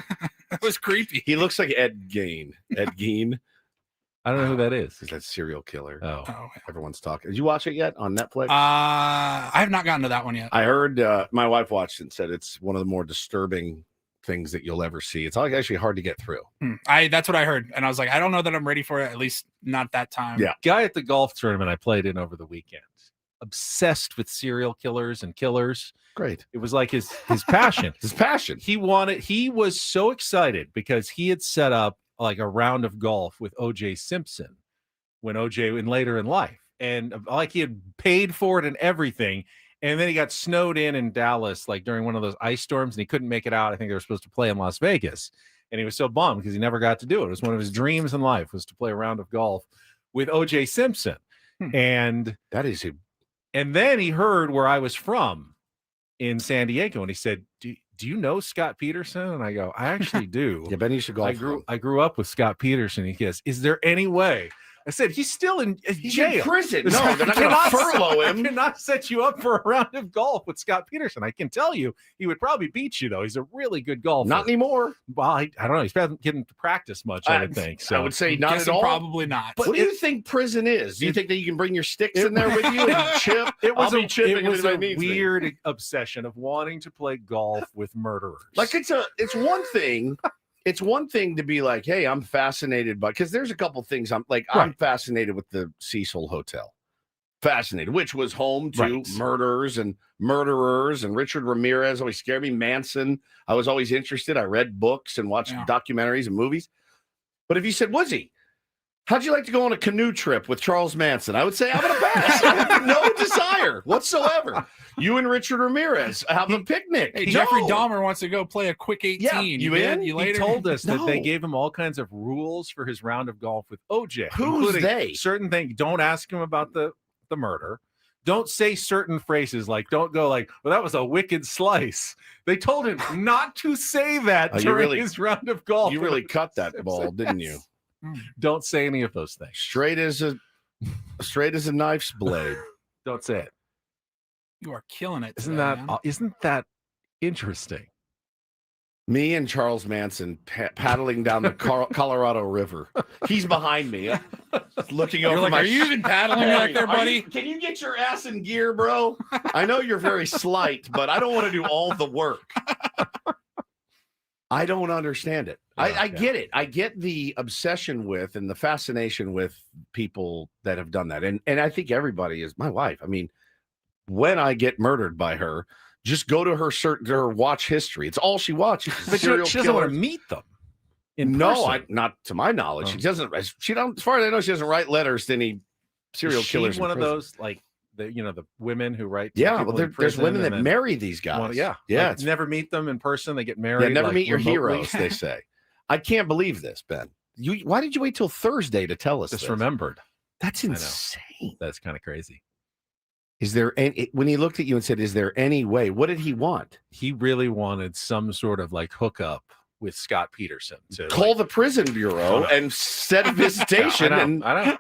That was creepy. He looks like Ed Gein. Ed Gein I don't know who that is. is that serial killer. Oh. Everyone's talking. Did you watch it yet on Netflix? I have not gotten to that one yet. I heard my wife watched it and said it's one of the more disturbing things that you'll ever see. It's actually hard to get through. That's what I heard, and I was like, I don't know that I'm ready for it. At least not that time. Yeah. Guy at the golf tournament I played in over the weekend, obsessed with serial killers and killers. Great. It was like his passion. His passion. He was so excited because he had set up like a round of golf with OJ Simpson when OJ later in life, and like he had paid for it and everything. And then he got snowed in Dallas, like during one of those ice storms, and he couldn't make it out. I think they were supposed to play in Las Vegas, and he was so bummed because he never got to do it. It was one of his dreams in life, was to play a round of golf with OJ Simpson. And that is a. And then he heard where I was from in San Diego, and he said, do you know Scott Peterson? And I go, I actually do. Yeah, Ben, you should golf. I grew up with Scott Peterson. He goes, is there any way? I said, he's still in jail. in prison. No, they're not going to furlough him. I cannot set you up for a round of golf with Scott Peterson. I can tell you, he would probably beat you, though. He's a really good golfer. Not anymore. Well, I don't know. He's not getting to practice much, I would think. So I would say not at all. Probably not. But what do you think prison is? Do you think that you can bring your sticks in there with you and chip? It was I'll be chipping it was if a anybody needs me. weird obsession of wanting to play golf with murderers. Like it's one thing. It's one thing to be like, hey, I'm fascinated by, because there's a couple things I'm fascinated with the Cecil Hotel. Fascinated, which was home to murderers and Richard Ramirez always scared me. Manson, I was always interested. I read books and watched documentaries and movies. But if you said, Woodsy, how'd you like to go on a canoe trip with Charles Manson? I would say, I'm going to pass. I have no desire whatsoever. You and Richard Ramirez have a picnic. Hey, Jeffrey Dahmer wants to go play a quick 18. Yeah, you in? You He later? told us that they gave him all kinds of rules for his round of golf with OJ. Who's including they? Certain things. Don't ask him about the murder. Don't say certain phrases like, don't go like, well, that was a wicked slice. They told him not to say that during his round of golf. You really cut that ball, didn't you? Don't say any of those things. Straight as a knife's blade. Don't say it. You are killing it. Isn't today, that man. isn't that interesting? Me and Charles Manson paddling down the Colorado River. He's behind me, looking over. You're like, my are you even paddling back there, buddy? Can you get your ass in gear, bro? I know you're very slight, but I don't want to do all the work. I don't understand it. I get it. I get the obsession with and the fascination with people that have done that. And I think everybody is. My wife, I mean, when I get murdered by her, Just go to her watch history. It's all she watches. But she doesn't want to meet them. No, not to my knowledge. She doesn't. She don't. As far as I know, she doesn't write letters to any serial killers. One of those like the women who write. Yeah, well, there's women that marry these guys. Yeah. Like, never meet them in person. They get married. Yeah, never like, meet your remotely. heroes. They say. I can't believe this, Ben. Why did you wait till Thursday to tell us? Just this? remembered. That's insane. That's kind of crazy. Is there any, when he looked at you and said, "Is there any way?" What did he want? He really wanted some sort of like hookup with Scott Peterson to call the prison bureau and set a visitation. I know.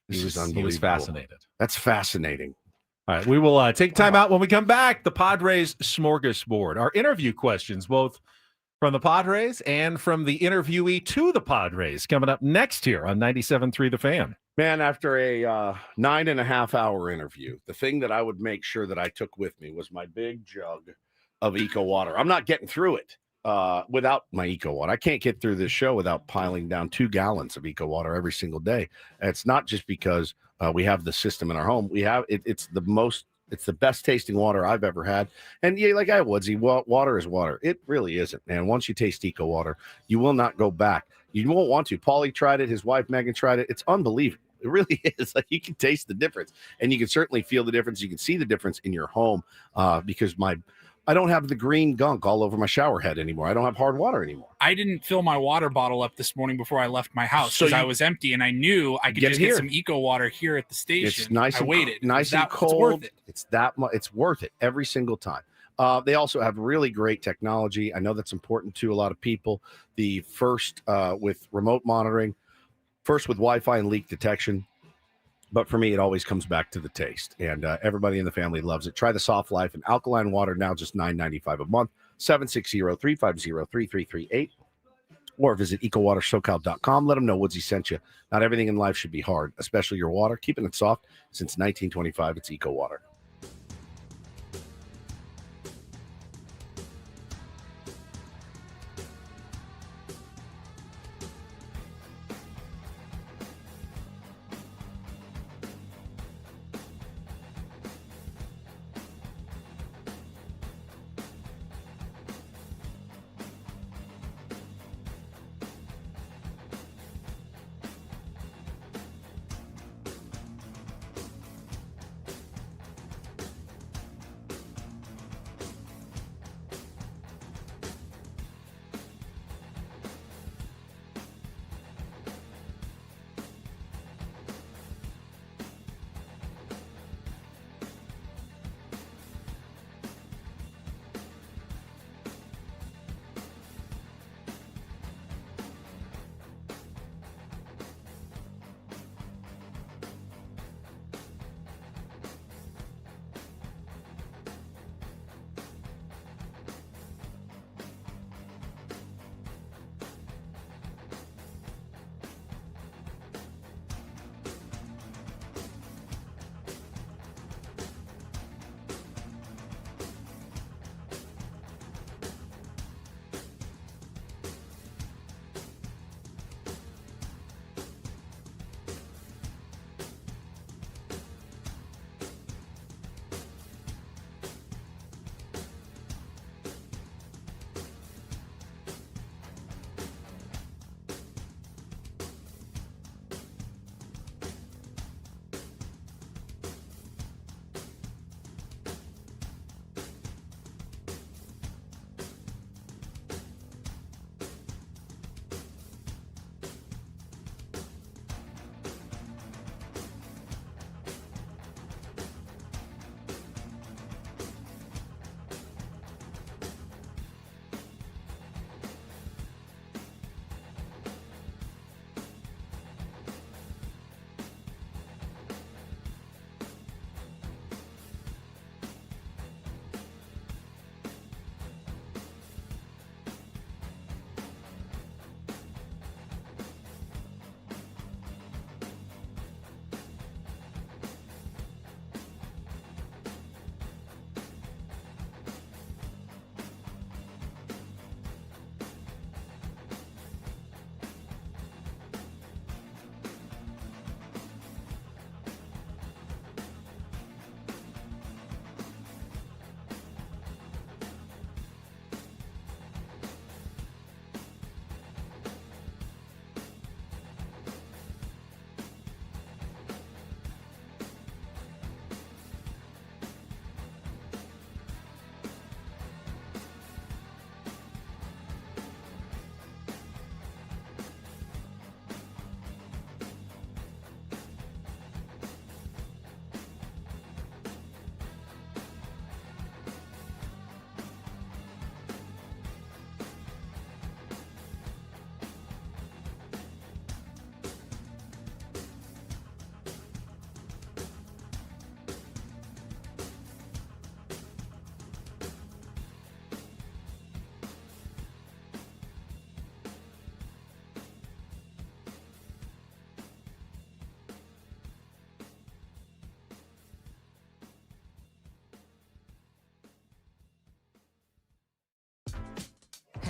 He was unbelievable. He was fascinated. That's fascinating. All right, we will take time out when we come back. The Padres smorgasbord. Our interview questions, both from the Padres and from the interviewee to the Padres, coming up next here on 97.3 The Fan. Man, after a 9.5-hour interview, the thing that I would make sure that I took with me was my big jug of Eco Water. I'm not getting through it without my Eco Water. I can't get through this show without piling down 2 gallons of Eco Water every single day. And it's not just because we have the system in our home. We have it's the best tasting water I've ever had. And yeah, like I Woodsy, water is water. It really isn't, man. Once you taste Eco Water, you will not go back. You won't want to. Paulie tried it. His wife, Megan, tried it. It's unbelievable. It really is. Like, you can taste the difference, and you can certainly feel the difference. You can see the difference in your home because I don't have the green gunk all over my shower head anymore. I don't have hard water anymore. I didn't fill my water bottle up this morning before I left my house because I was empty, and I knew I could just get some Eco Water here at the station. It's nice. I waited. Nice and cold. It's worth it. It's that much. It's worth it every single time. They also have really great technology. I know that's important to a lot of people. The first with remote monitoring, first with Wi-Fi and leak detection. But for me, it always comes back to the taste. And everybody in the family loves it. Try the Soft Life and alkaline water now, just $9.95 a month, 760-350-3338. Or visit ecowatersocal.com. Let them know Woodsy sent you. Not everything in life should be hard, especially your water. Keeping it soft since 1925, it's Eco Water.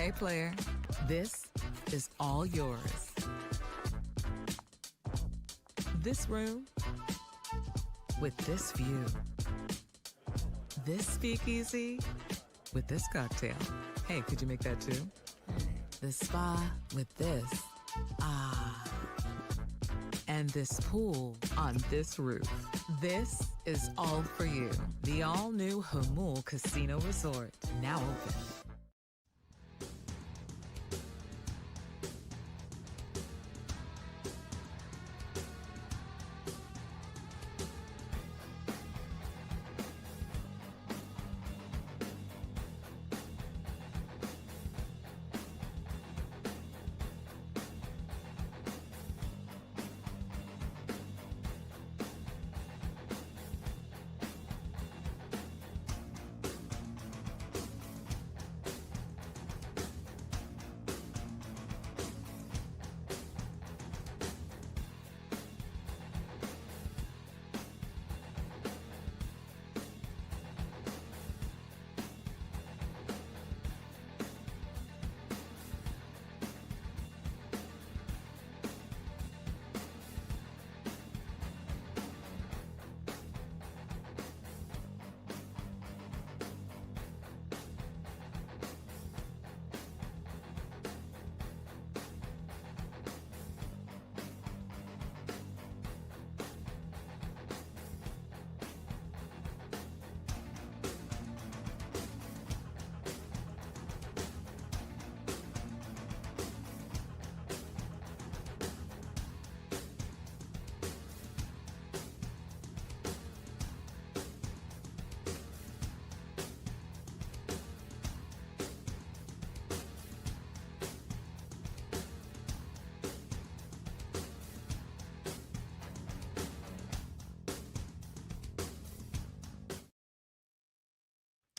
Hey, player, this is all yours. This room with this view. This speakeasy with this cocktail. Hey, could you make that too? This spa with this. Ah. And this pool on this roof. This is all for you. The all-new Humul Casino Resort, now open.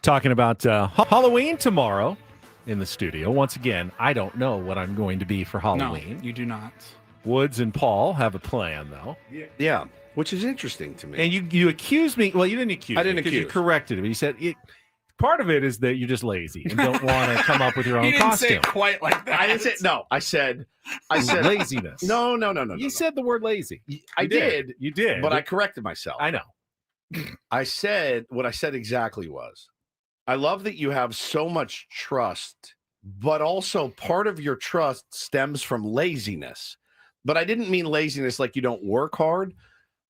Talking about Halloween tomorrow in the studio. Once again, I don't know what I'm going to be for Halloween. No, you do not. Woods and Paul have a plan, though. Yeah, which is interesting to me. And you accused me. Well, you didn't accuse I me didn't because you accuse. corrected me. You said part of it is that you're just lazy and don't want to come up with your own He didn't say costume. it quite like that. I didn't say no. I said laziness. No. You said the word lazy. I You did. You did. But I corrected myself. I know. I said what I said exactly was, I love that you have so much trust, but also part of your trust stems from laziness. But I didn't mean laziness like you don't work hard,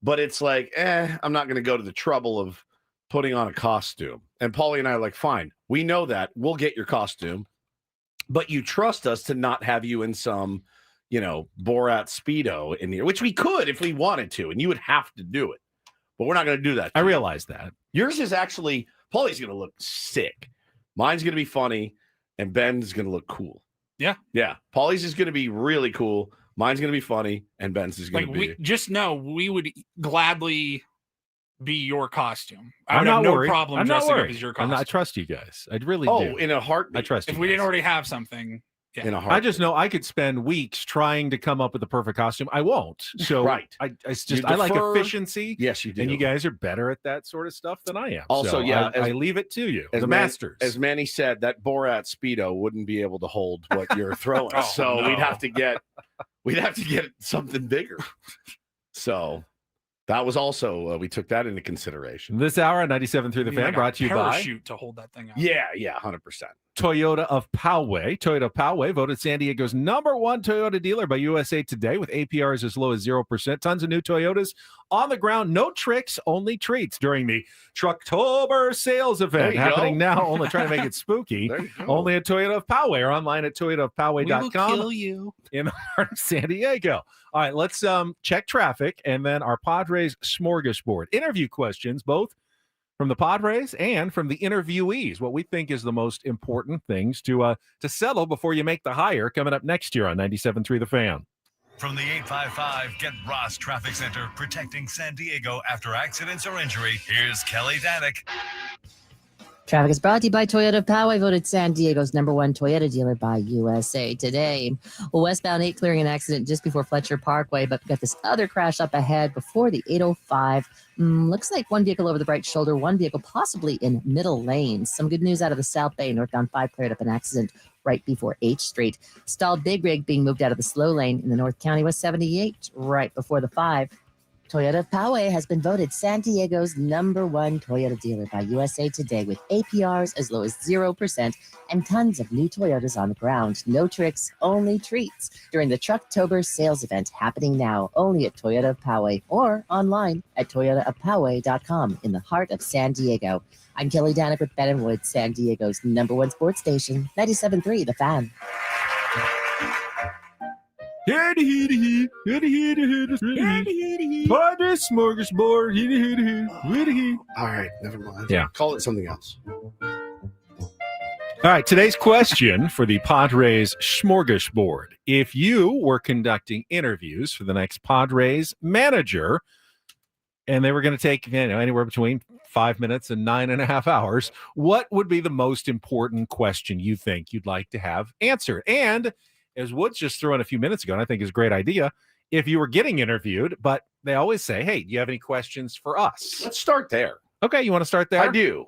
but it's like, I'm not going to go to the trouble of putting on a costume. And Paulie and I are like, fine, we know that. We'll get your costume. But you trust us to not have you in some, Borat Speedo in here, which we could if we wanted to, and you would have to do it. But we're not going to do that. I realize that. Yours is actually, Paulie's going to look sick. Mine's going to be funny, and Ben's going to look cool. Yeah. Yeah. Paulie's is going to be really cool. Mine's going to be funny, and Ben's is going to be. We just know we would gladly be your costume. I I'm would have not no worried. problem I'm not dressing up worried. as your costume. I trust you guys. I really Oh, do. in a heartbeat. I trust if you we didn't guys. already have something. Yeah. In a heartbeat. I just know I could spend weeks trying to come up with the perfect costume. I won't. So Right. I You like defer- efficiency. Yes, you do. And you guys are better at that sort of stuff than I am. Also, So yeah, I leave it to you, the masters. As Manny said, that Borat Speedo wouldn't be able to hold what you're throwing. Oh, so no. we'd have to get something bigger. So that was also we took that into consideration. This hour on 97 through the You need fan like a brought to you by parachute to hold that thing up. Yeah, 100%. Toyota of Poway. Toyota of Poway voted San Diego's #1 Toyota dealer by USA Today with APRs as low as 0%. Tons of new Toyotas on the ground. No tricks, only treats during the Trucktober sales There event you happening go. now. Only trying to make it spooky. There you go. Only at Toyota of Poway or online at toyotaofpoway.com. We will kill you. In the heart of San Diego. All right, let's check traffic and then our Padres smorgasbord. Interview questions, both from the Padres and from the interviewees. What we think is the most important things to settle before you make the hire. Coming up next year on 97.3 The Fan. From the 855 Get Ross Traffic Center, protecting San Diego after accidents or injury, here's Kelly Danick. Traffic is brought to you by Toyota of Poway, voted San Diego's #1 Toyota dealer by USA Today. Well, westbound 8 clearing an accident just before Fletcher Parkway, but we got this other crash up ahead before the 805. Looks like one vehicle over the right shoulder, one vehicle possibly in middle lanes. Some good news out of the South Bay. Northbound 5 cleared up an accident right before H Street. Stalled big rig being moved out of the slow lane in the North County West 78 right before the 5. Toyota of Poway has been voted San Diego's #1 Toyota dealer by USA Today with APRs as low as 0% and tons of new Toyotas on the ground. No tricks, only treats during the Trucktober sales event happening now only at Toyota of Poway or online at toyotaofpoway.com in the heart of San Diego. I'm Kelly Danek with Ben and Woods, San Diego's #1 sports station, 97.3 The Fan. Padres smorgasbord. All right, never mind. Yeah. Call it something else. All right, today's question for the Padres smorgasbord. If you were conducting interviews for the next Padres manager, and they were going to take anywhere between 5 minutes and 9.5 hours, what would be the most important question you think you'd like to have answered? And as Woods just threw in a few minutes ago, and I think is a great idea, if you were getting interviewed, but they always say, hey, do you have any questions for us? Let's start there. Okay, you want to start there? I do.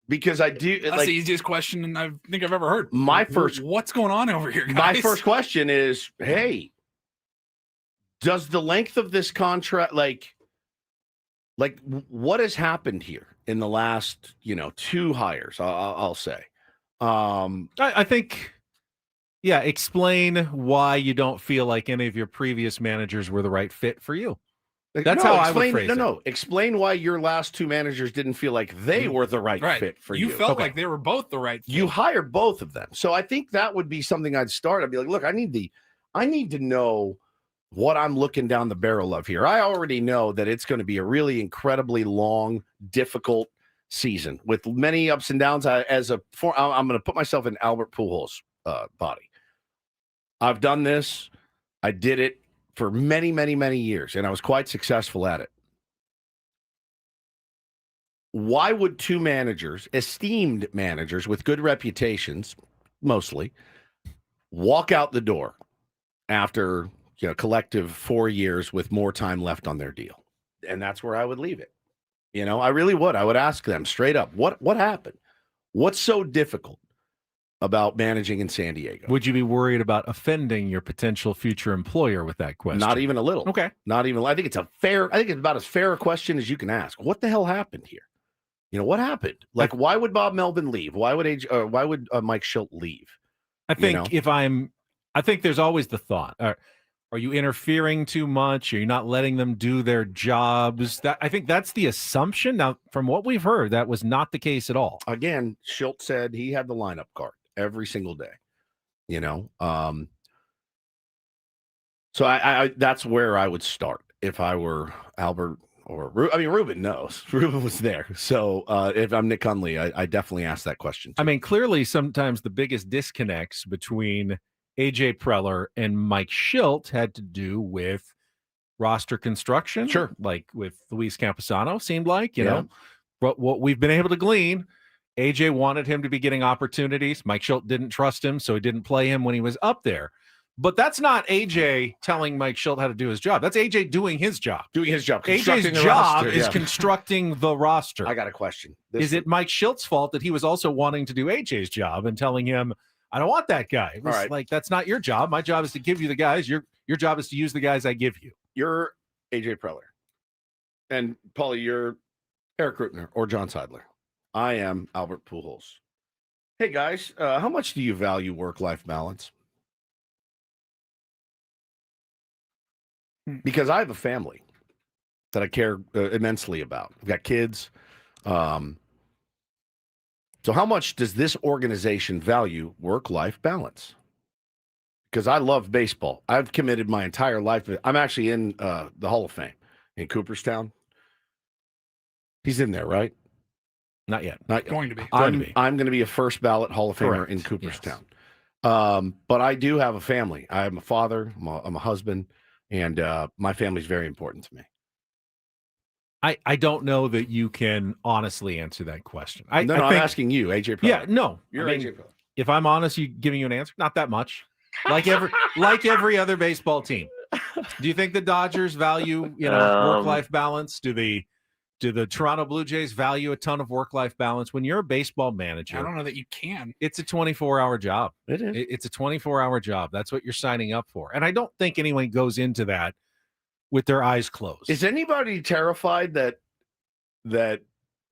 Because I do. That's the easiest question I think I've ever heard. What's going on over here, guys? My first question is, hey, does the length of this contract, like what has happened here in the last, 2 hires, I'll say. I think... Yeah, explain why you don't feel like any of your previous managers were the right fit for you. That's how I would phrase it. No. Explain why your last 2 managers didn't feel like they were the right fit for you. You felt like they were both the right fit. You hired both of them. So I think that would be something I'd start. I'd be like, look, I need to know what I'm looking down the barrel of here. I already know that it's going to be a really incredibly long, difficult season with many ups and downs. I'm going to put myself in Albert Pujols' body. I've done this. I did it for many, many, many years, and I was quite successful at it. Why would 2 managers, esteemed managers with good reputations, mostly, walk out the door after collective 4 years with more time left on their deal? And that's where I would leave it. I really would. I would ask them straight up, what happened? What's so difficult about managing in San Diego? Would you be worried about offending your potential future employer with that question? Not even a little. Okay. Not even. I think it's about as fair a question as you can ask. What the hell happened here? What happened? Like, why would Bob Melvin leave? Why would Mike Schilt leave? I think I think there's always the thought, are you interfering too much? Are you not letting them do their jobs? I think that's the assumption. Now, from what we've heard, that was not the case at all. Again, Schilt said he had the lineup card every single day, So I that's where I would start if I were Albert or Ruben knows. Ruben was there. So if I'm Nick Hundley, I definitely ask that question too. Clearly sometimes the biggest disconnects between AJ Preller and Mike Schilt had to do with roster construction. Sure. Like with Luis Camposano, seemed like, you know, but what we've been able to glean, AJ wanted him to be getting opportunities. Mike Schilt didn't trust him, so he didn't play him when he was up there. But that's not AJ telling Mike Schilt how to do his job. That's AJ doing his job. AJ's job is constructing the roster. I got a question. Is it Mike Schilt's fault that he was also wanting to do AJ's job and telling him, I don't want that guy? It was like, that's not your job. My job is to give you the guys. Your job is to use the guys I give you. You're AJ Preller. And Paulie, you're Eric Rutner or John Seidler. I am Albert Pujols. Hey, guys, how much do you value work-life balance? Because I have a family that I care immensely about. I've got kids. So how much does this organization value work-life balance? Because I love baseball. I've committed my entire life. I'm actually in the Hall of Fame in Cooperstown. He's in there, right? Not yet. Not yet. Going to be. I'm going to be a first ballot Hall of Famer in Cooperstown. Yes. But I do have a family. I'm a father. I'm a husband. And my family's very important to me. I don't know that you can honestly answer that question. I I'm think, asking you, AJ. Pro. Yeah, no. You're AJ Pro. If I'm honest, giving you an answer, not that much. Like every other baseball team. Do you think the Dodgers value, work-life balance? Do the Toronto Blue Jays value a ton of work-life balance? When you're a baseball manager, I don't know that you can. It's a 24-hour job. It is. It's a 24-hour job. That's what you're signing up for. And I don't think anyone goes into that with their eyes closed. Is anybody terrified that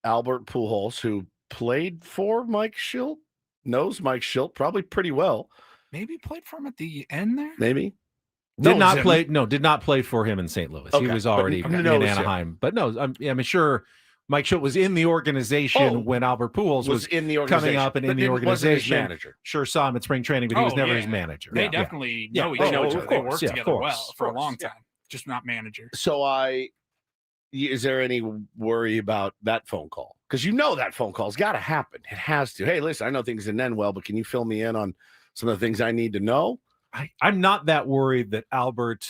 Albert Pujols, who played for Mike Shildt, knows Mike Shildt probably pretty well? Maybe played for him at the end there. Maybe. Did not play for him in St. Louis. Okay, He was already in Anaheim. But no, I'm sure Mike Shildt was in the organization when Albert Pujols was in the organization, coming up and in the organization. Manager. Sure saw him at spring training, but he was never his manager. They definitely know each other. They worked together well for a long time, just not manager. So is there any worry about that phone call? Because that phone call's got to happen. It has to. Hey, listen, I know things didn't end well, but can you fill me in on some of the things I need to know? I'm not that worried that Albert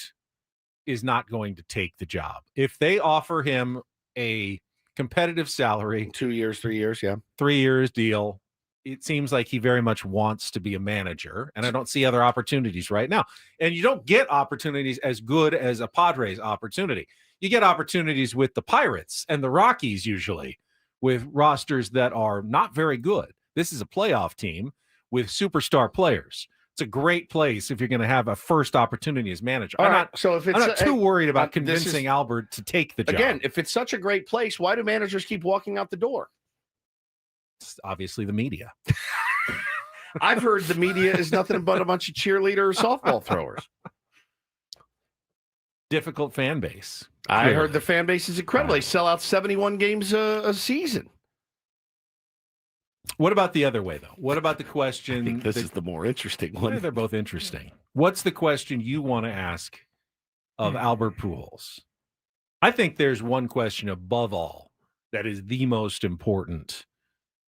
is not going to take the job. If they offer him a competitive salary, 2 years, 3 years, 3 years deal, it seems like he very much wants to be a manager, and I don't see other opportunities right now. And you don't get opportunities as good as a Padres opportunity. You get opportunities with the Pirates and the Rockies usually, with rosters that are not very good. This is a playoff team with superstar players. It's a great place if you're going to have a first opportunity as manager. I'm not too worried about convincing Albert to take the job. Again, if it's such a great place, why do managers keep walking out the door? It's obviously the media. I've heard the media is nothing but a bunch of cheerleader softball throwers. Difficult fan base. I heard the fan base is incredible. They sell out 71 games a season. What about the other way, though? What about the question? I think this is the more interesting one. They're both interesting. What's the question you want to ask of Albert Pujols? I think there's one question above all that is the most important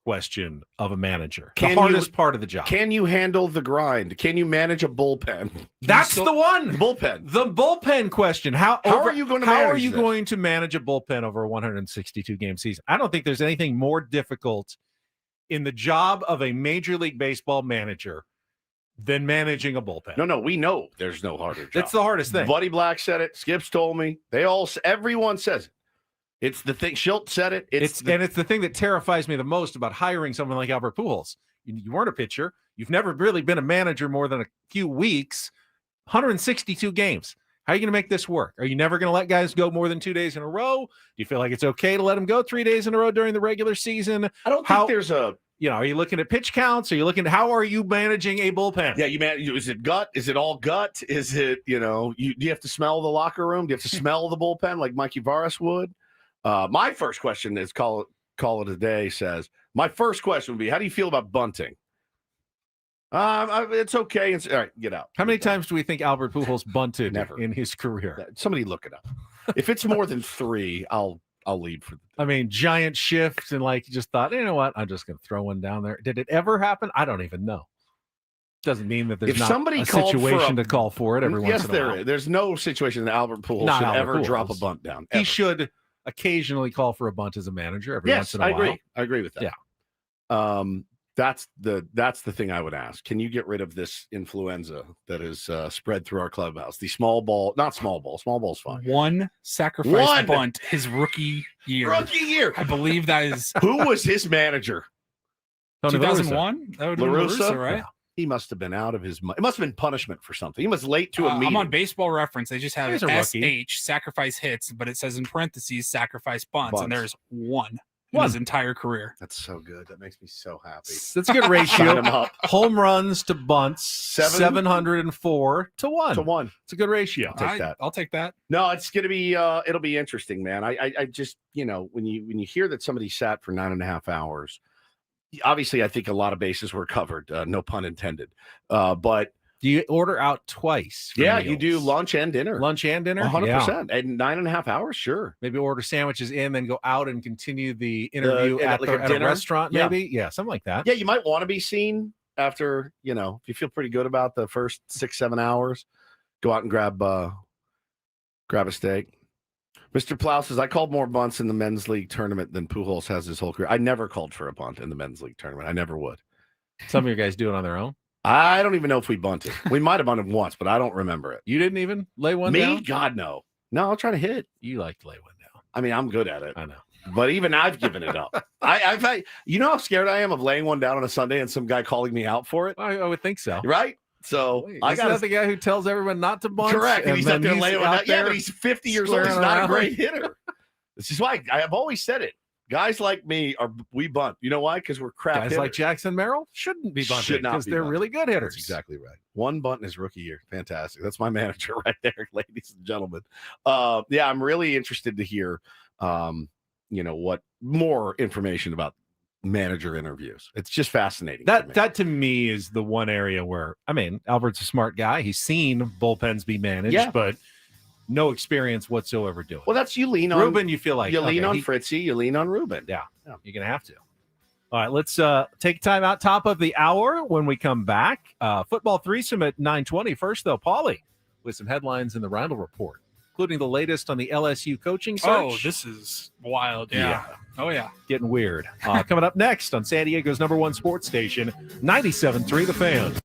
question of a manager. The hardest part of the job. Can you handle the grind? Can you manage a bullpen? That's the one. Bullpen. The bullpen question. How are you going to manage a bullpen over a 162 game season? I don't think there's anything more difficult in the job of a Major League Baseball manager than managing a bullpen. No, we know there's no harder job. That's the hardest thing. Buddy Black said it. Skips told me. Everyone says it. It's the thing. Shildt said it. It's the thing that terrifies me the most about hiring someone like Albert Pujols. You weren't a pitcher. You've never really been a manager more than a few weeks. 162 games. How are you going to make this work? Are you never going to let guys go more than 2 days in a row? Do you feel like it's okay to let them go 3 days in a row during the regular season? I don't think there's a... are you looking at pitch counts? Are you looking at how are you managing a bullpen? Yeah, is it gut? Is it all gut? Is it, do you have to smell the locker room? Do you have to smell the bullpen like Mikey Varas would? My first question is, call it a day, says, my first question would be, how do you feel about bunting? It's okay. All right, get out. How many times do we think Albert Pujols bunted Never. in his career? Somebody look it up. If it's more than 3, I'll leave for giant shift and just thought, you know what? I'm just going to throw one down there. Did it ever happen? I don't even know. Doesn't mean that there's not a situation to call for it every once in a while. Yes, there is. There's no situation that Albert Pujols should ever drop a bunt down. Ever. He should occasionally call for a bunt as a manager every once in a while. I agree with that. Yeah. That's the thing I would ask. Can you get rid of this influenza that is spread through our clubhouse? The small ball. Small ball's fine. One sacrifice bunt his rookie year. I believe that is. Who was his manager? 2001? That would be La Russa, right? Yeah. He must have been out of his mind. It must have been punishment for something. He was late to a meeting. I'm on Baseball Reference. They just have SH, sacrifice hits, but it says in parentheses, sacrifice bunts. And there's one. His entire career. That's so good. That makes me so happy. That's a good ratio. Home runs to bunts, 704 to 1. To 1. It's a good ratio. I'll take that. No, it's gonna be it'll be interesting, man. I just when you hear that somebody sat for 9.5 hours, obviously I think a lot of bases were covered, no pun intended. But do you order out twice? Yeah, meals? You do lunch and dinner. 100%. And 9.5 hours, sure. Maybe order sandwiches in, then go out and continue the interview at a restaurant, maybe? Yeah, something like that. Yeah, you might want to be seen after, if you feel pretty good about the first 6-7 hours, go out and grab a steak. Mr. Plow says, I called more bunts in the men's league tournament than Pujols has his whole career. I never called for a bunt in the men's league tournament. I never would. Some of your guys do it on their own. I don't even know if we bunted. We might have bunted once, but I don't remember it. You didn't even lay one Me? down? God, no. No, I'll try to hit. You like to lay one down. I mean, I'm good at it. I know. But even I've given it up. You know how scared I am of laying one down on a Sunday and some guy calling me out for it? I would think so. Right? So I got the guy who tells everyone not to bunt. Correct. And he's up there laying one down. Yeah, but he's 50 years old. He's not a great hitter. This is why I have always said it. Guys like me we bunt. You know why? Because we're crap Guys hitters. like Jackson Merrill shouldn't be bunting Should not because be they're bunting. really good hitters. That's exactly right. One bunt in his rookie year. Fantastic. That's my manager right there, ladies and gentlemen. Yeah, I'm really interested to hear what more information about manager interviews. It's just fascinating. That to me is the one area where, I mean, Albert's a smart guy. He's seen bullpens be managed, but no experience whatsoever doing it. Well, that's you lean on Ruben. You feel like you lean on Fritzy, you lean on Ruben. Yeah, you're gonna have to. All right, let's take time out. Top of the hour when we come back. Football threesome at 9:20. First, though, Paulie with some headlines in the Roundel Report, including the latest on the LSU coaching search. Oh, this is wild. Yeah. Oh, yeah. Getting weird. Coming up next on San Diego's #1 sports station, 97.3 The Fan.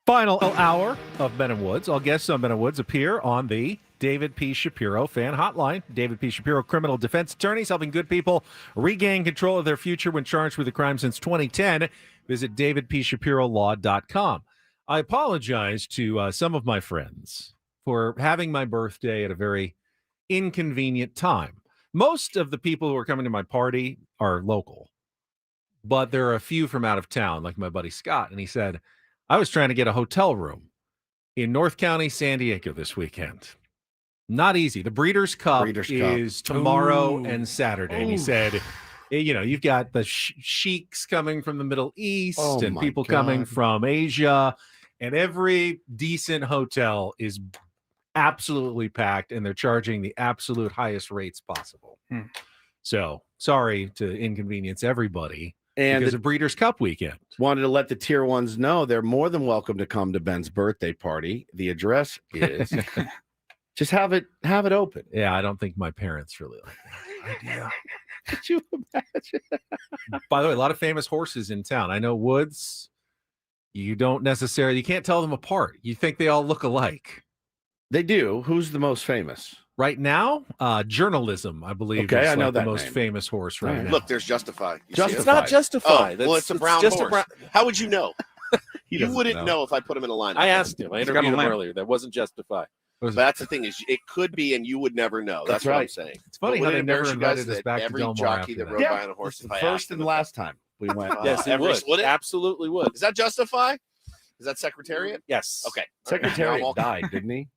Final hour of Ben and Woods. All guests on Ben and Woods appear on the David P. Shapiro fan hotline. David P. Shapiro, criminal defense attorneys helping good people regain control of their future when charged with a crime since 2010. Visit davidpshapirolaw.com. I apologize to some of my friends for having my birthday at a very inconvenient time. Most of the people who are coming to my party are local, but there are a few from out of town, like my buddy Scott, and he said, I was trying to get a hotel room in North County, San Diego this weekend. Not easy. The Breeders' Cup is tomorrow and Saturday. And he said, you've got the sheiks coming from the Middle East and people coming from Asia, and every decent hotel is absolutely packed, and they're charging the absolute highest rates possible. So sorry to inconvenience everybody. And because of Breeders' Cup weekend. Wanted to let the tier ones know they're more than welcome to come to Ben's birthday party. The address is just have it open. Yeah, I don't think my parents really like that idea. Could you imagine? By the way, a lot of famous horses in town. I know Woods, you can't tell them apart. You think they all look alike. They do. Who's the most famous? Right now, journalism, I believe, Okay, is I know like the that most name. famous horse right now. Look, there's Justify. You see it? It's not Justify. Oh, well, it's a brown horse. How would you know? You wouldn't know if I put him in a lineup. I asked him. I interviewed him earlier. That wasn't Justify. But that's the thing is, it could be, and you would never know. That's what I'm saying. It's funny how But they would it never embarrass you guys invited us that back to every Del Mar jockey after that that. rode by on a horse, if I First asked and him last time we went. Yes, it would. it? Absolutely would. Is that Justify? Is that Secretariat? Yes. Okay. Secretariat died, didn't he?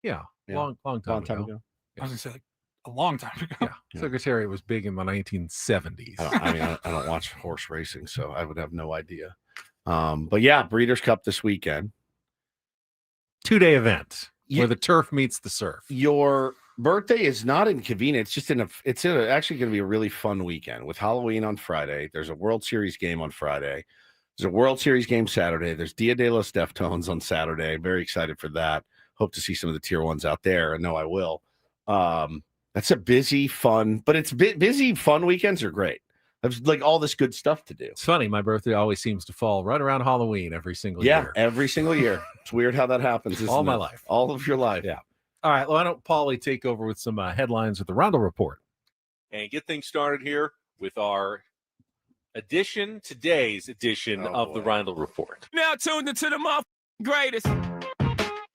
Yeah, long time ago. I was gonna say like a long time ago. Yeah. Secretariat was big in the 1970s. I don't watch horse racing, so I would have no idea. But yeah, Breeders' Cup this weekend. 2-day event where the turf meets the surf. Your birthday is not inconvenient. It's actually going to be a really fun weekend with Halloween on Friday. There's a World Series game on Friday. There's a World Series game Saturday. There's Dia de los Deftones on Saturday. Very excited for that. Hope to see some of the tier ones out there. I know I will. That's a busy, fun, but it's busy, fun weekends are great. There's like all this good stuff to do. It's funny. My birthday always seems to fall right around Halloween every single year. Yeah, every single year. It's weird how that happens. All my it? life. All of your life. Yeah. All right. Well, why don't Paulie take over with some headlines with the Roundel Report. And get things started here with our today's edition of the Roundel Report. Now tuned into the greatest.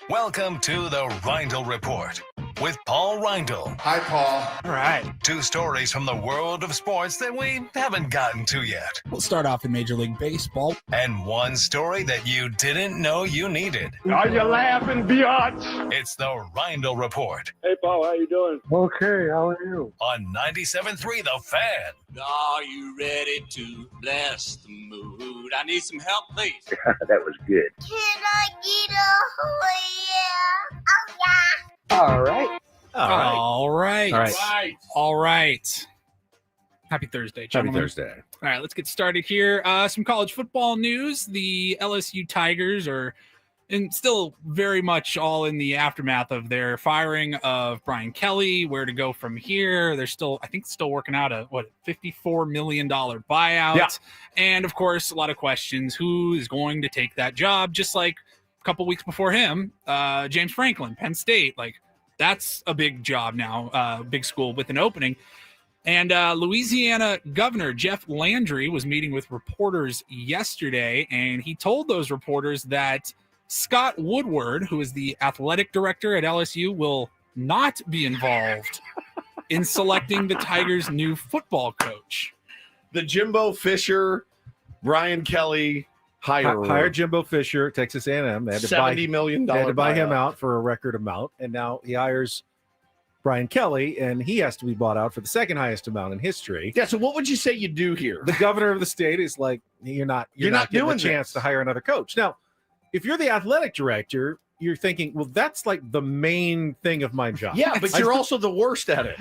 Welcome to the Reindl Report with Paul Reindl. Hi, Paul. All right. 2 stories from the world of sports that we haven't gotten to yet. We'll start off in Major League Baseball. And 1 story that you didn't know you needed. Are you laughing, biatch? It's the Reindl Report Hey, Paul, how you doing? Okay, how are you? on 97.3 The Fan. Are you ready to bless the mood? I need some help, please. That was good. Can I get a yeah? All right. All right. All All right. Happy Thursday, Happy gentlemen. Thursday. All right, let's get started here. Some college football news. The LSU Tigers are still very much all in the aftermath of their firing of Brian Kelly. Where to go from here? They're still working out a $54 million buyout. Yeah. And of course, a lot of questions. Who is going to take that job? Just like a couple weeks before him, James Franklin, Penn State. Like, that's a big job now, big school with an opening. And Louisiana Governor Jeff Landry was meeting with reporters yesterday, and he told those reporters that Scott Woodward, who is the athletic director at LSU, will not be involved in selecting the Tigers' new football coach. The Jimbo Fisher, Brian Kelly hired Jimbo Fisher, Texas A&M. They had to $70 million. They had to buy him out for a record amount, and now he hires Brian Kelly, and he has to be bought out for the second highest amount in history. Yeah. So what would you say you do here? The governor of the state is like, you're not getting doing a chance this. to hire another coach. Now, if you're the athletic director, you're thinking, well, that's like the main thing of my job. Yeah, but you're also the worst at it.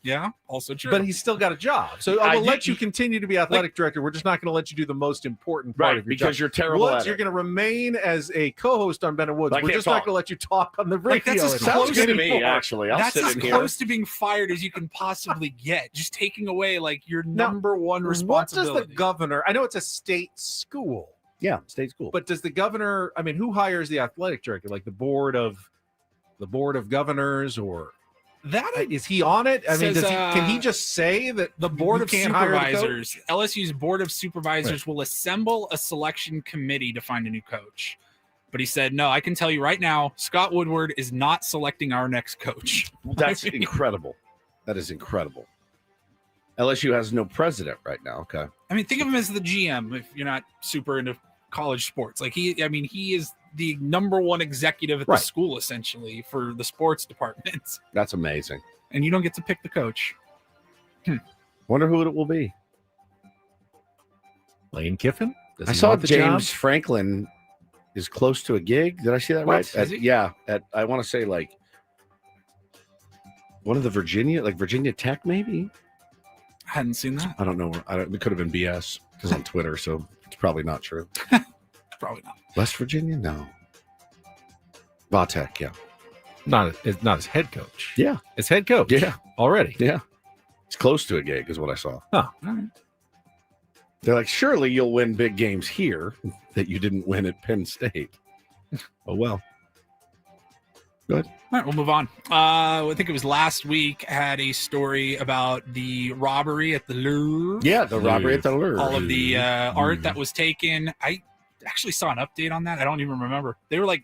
Yeah, also true. But he's still got a job. So I will let you continue to be athletic director. We're just not going to let you do the most important part of your job. Because you're terrible Woods, at it. you're going to remain as a co-host on Ben and Woods. I We're can't just not talk. going to let you talk on the radio. That's as anymore. Sounds good to me, actually. I'll That's sit as in here. close to being fired as you can possibly get. Just taking away like your Now, number one What does responsibility. the governor? I know it's a state school. Yeah, state school. But does the governor? I mean, who hires the athletic director? Like the board of governors, or that is he on it? I mean, says, can he just say that the board you of can't hire the coach? supervisors, LSU's board of supervisors will assemble a selection committee to find a new coach? But he said, no, I can tell you right now, Scott Woodward is not selecting our next coach. That's incredible. That is incredible. LSU has no president right now. Okay. I mean, think of him as the GM if you're not super into college sports. Like he is the number one executive at the school essentially for the sports department. That's amazing. And you don't get to pick the coach. Wonder who it will be. Lane Kiffin? I saw James Franklin is close to a gig. Did I see that What? right? Is he? Yeah. I want to say like one of the Virginia Tech, maybe. I hadn't seen that. I don't know. It could have been BS because on Twitter, so it's probably not true. Probably not. West Virginia, no. Tech, yeah. Not as head coach. Yeah, it's head coach. Yeah, already. Yeah, it's close to a gig, is what I saw. Huh. All right. They're like, surely you'll win big games here that you didn't win at Penn State. Oh well. Good. All right, we'll move on. I think it was last week. I had a story about the robbery at the Louvre. Yeah, the robbery at the Louvre. All of the art that was taken. I actually saw an update on that. I don't even remember. They were like,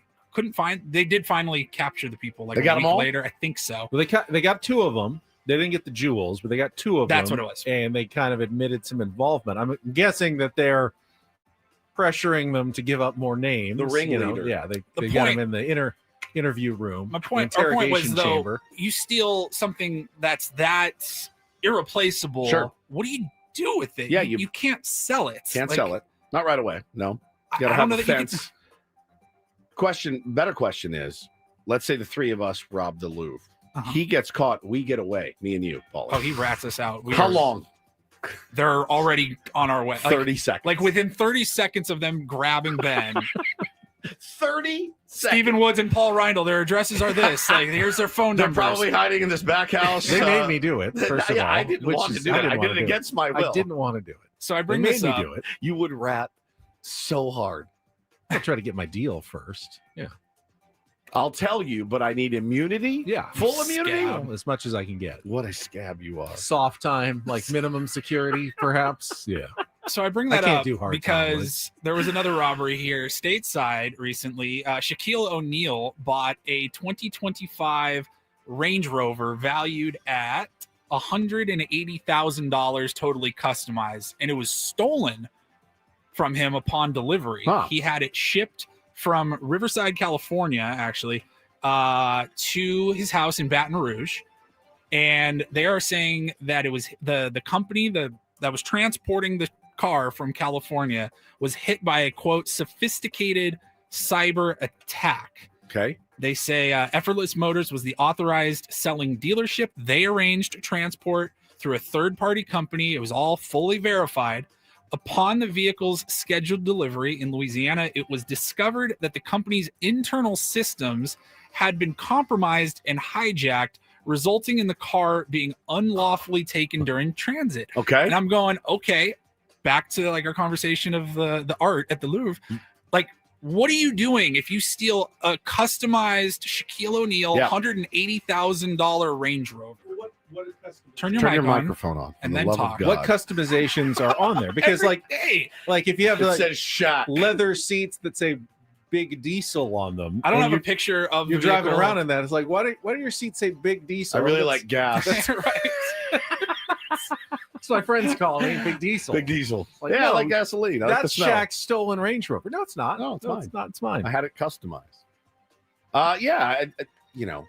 they did finally capture the people like They got a them week all? later. I think so. Well, they got two of them. They didn't get the jewels, but they got two of them. That's what it was. And they kind of admitted some involvement. I'm guessing that they're pressuring them to give up more names. The ringleader. Yeah, they The got point- them in the interview room. My point, the our point was, interrogation though, chamber. you steal something that's that irreplaceable. Sure. What do you do with it? Yeah, you can't sell it. Can't Like, sell it. Not right away. No. You gotta I have don't a know that you can- fence. Better question is, let's say the three of us robbed the Louvre. Uh-huh. He gets caught. We get away. Me and you, Paul. Oh, he rats us out. How long? They're already on our way. 30 seconds. Like within 30 seconds of them grabbing Ben, 30 Stephen Woods and Paul Reindl, their addresses are this. Like, here's their phone They're numbers. probably hiding in this back house. They made me do it, first of all. I didn't want to do it. I did it against my will. I didn't want to do it. So I They bring made this me up. do it. You would rat so hard. I try to get my deal first. Yeah. I'll tell you, but I need immunity. Yeah. Full immunity. Scab, as much as I can get. What a scab you are. Soft time, like minimum security, perhaps. Yeah. So I bring I that can't up do hard because there was another robbery here stateside recently. Shaquille O'Neal bought a 2025 Range Rover valued at $180,000 totally customized, and it was stolen from him upon delivery. Huh. He had it shipped from Riverside, California, actually, to his house in Baton Rouge. And they are saying that it was the company that was transporting the car from California was hit by a, quote, sophisticated cyber attack. Okay. They say Effortless Motors was the authorized selling dealership. They arranged transport through a third-party company. It was all fully verified. Upon the vehicle's scheduled delivery in Louisiana, it was discovered that the company's internal systems had been compromised and hijacked, resulting in the car being unlawfully taken during transit. Okay. And I'm going, okay, back to like our conversation of the art at the Louvre. Like, what are you doing if you steal a customized Shaquille O'Neal Yeah. $180,000 Range Rover? Turn your, Turn mic your on, microphone on. and for the then love of talk. God. What customizations are on there? Because Every day. like if you have It like says shot. leather seats that say Big Diesel on them. I don't and have a you're- picture of You're the driving vehicle. around in that. It's like, why do your seats say Big Diesel? I really That's- like gas. That's right. That's my friends call me Big Diesel. Big Diesel. Like, yeah, no, I like gasoline. I like the That's smell. Shaq's stolen Range Rover. No, it's not. No, it's mine. not. It's mine. I had it customized. Yeah, you know,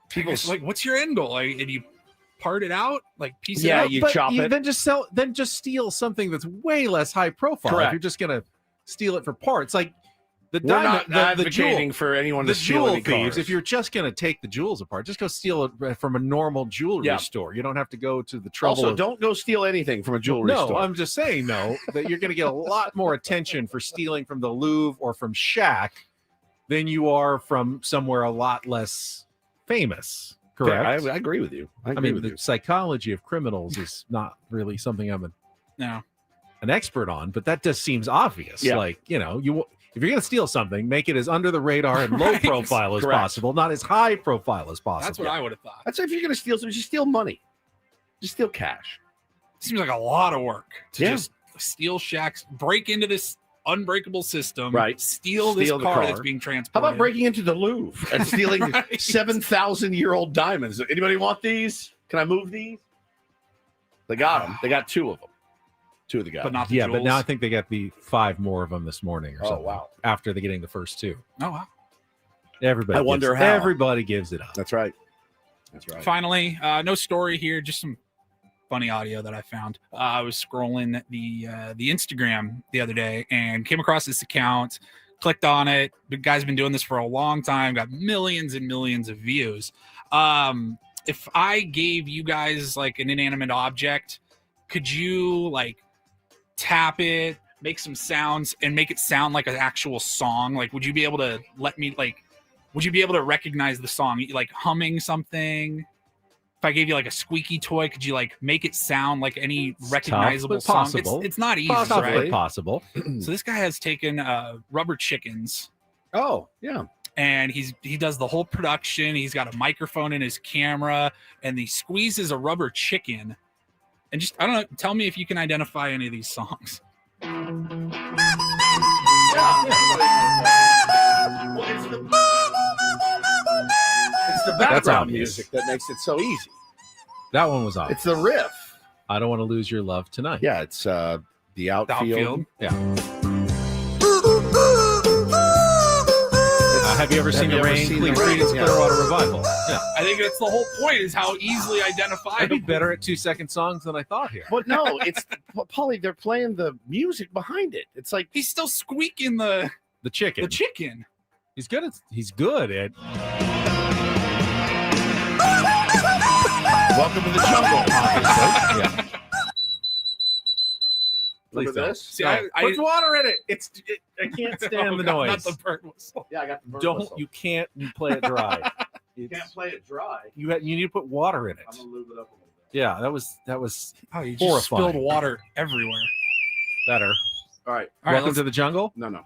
people. Like, what's your end goal? Like, and you part it out, like piece Yeah, it out. you But chop it. Then just steal something that's way less high profile. If Correct. you're just gonna steal it for parts, like the We're diamond, not the advocating jewel, for anyone the to steal jewel any thieves. cars. If you're just gonna take the jewels apart, just go steal it from a normal jewelry Yeah. store. You don't have to go to the trouble. Also, of, don't go steal anything from a jewelry no, store. I'm just saying that you're gonna get a lot more attention for stealing from the Louvre or from Shaq than you are from somewhere a lot less famous. Correct. I agree with you. I I agree mean, with the you. psychology of criminals is not really something I'm No. an expert on, but that just seems obvious. Yeah. Like, you know, if you're going to steal something, make it as under the radar and low profile as Correct. possible, not as high profile as possible. That's what I would have thought. That's if you're going to steal something, just steal money. Just steal cash. Seems like a lot of work to Yeah. just steal Shaq's, break into this unbreakable system, Right. steal this Steal the car that's car. being How transported. about breaking into the Louvre and stealing Right. 7,000-year-old diamonds? Anybody want these? Can I move these? They got them. They got 2 of them. 2 of the guys. But not the Yeah, but now I jewels? think they got the 5 more of them this morning or Oh, something. wow. After they're getting the first 2. Oh, wow. Everybody. I wonder gives, how. Everybody gives it up. That's right. That's right. Finally, no story here, just some funny audio that I found. I was scrolling the Instagram the other day and came across this account, clicked on it. The guy's been doing this for a long time, got millions and millions of views. If I gave you guys like an inanimate object, could you like tap it, make some sounds, and make it sound like an actual song? Like, would you be able to would you be able to recognize the song, like humming something? If I gave you like a squeaky toy, could you like make it sound like any recognizable Tough, but song? possible. It's not easy, Possibly right? possible. So this guy has taken rubber chickens. Oh, yeah. And he does the whole production. He's got a microphone in his camera, and he squeezes a rubber chicken. And just, I don't know, tell me if you can identify any of these songs. It's the That's background obvious. music that makes it so easy. That one was obvious. It's the riff. I don't want to lose your love tonight. Yeah, it's the outfield. outfield. Yeah. Have you ever seen the rain? Please Creedence Yeah. Clearwater Revival. Yeah. I think that's the whole point, is how easily I'd be identifiable. better at 2-second songs than I thought here. But no, it's Paulie. They're playing the music behind it. It's like He's still squeaking the chicken. chicken. He's good at. welcome to the jungle. Obviously. Yeah. Look at Please don't. this. See, I Put water in it. I can't stand the noise. Not the bird whistle. Yeah, I got the bird Don't whistle. you can't play it dry. You can't play it dry. You need to put water in it. I'm gonna lube it up a little bit. Yeah, that was Oh, you just horrifying. spilled water everywhere. Better. All right. All right, Welcome to the jungle. No.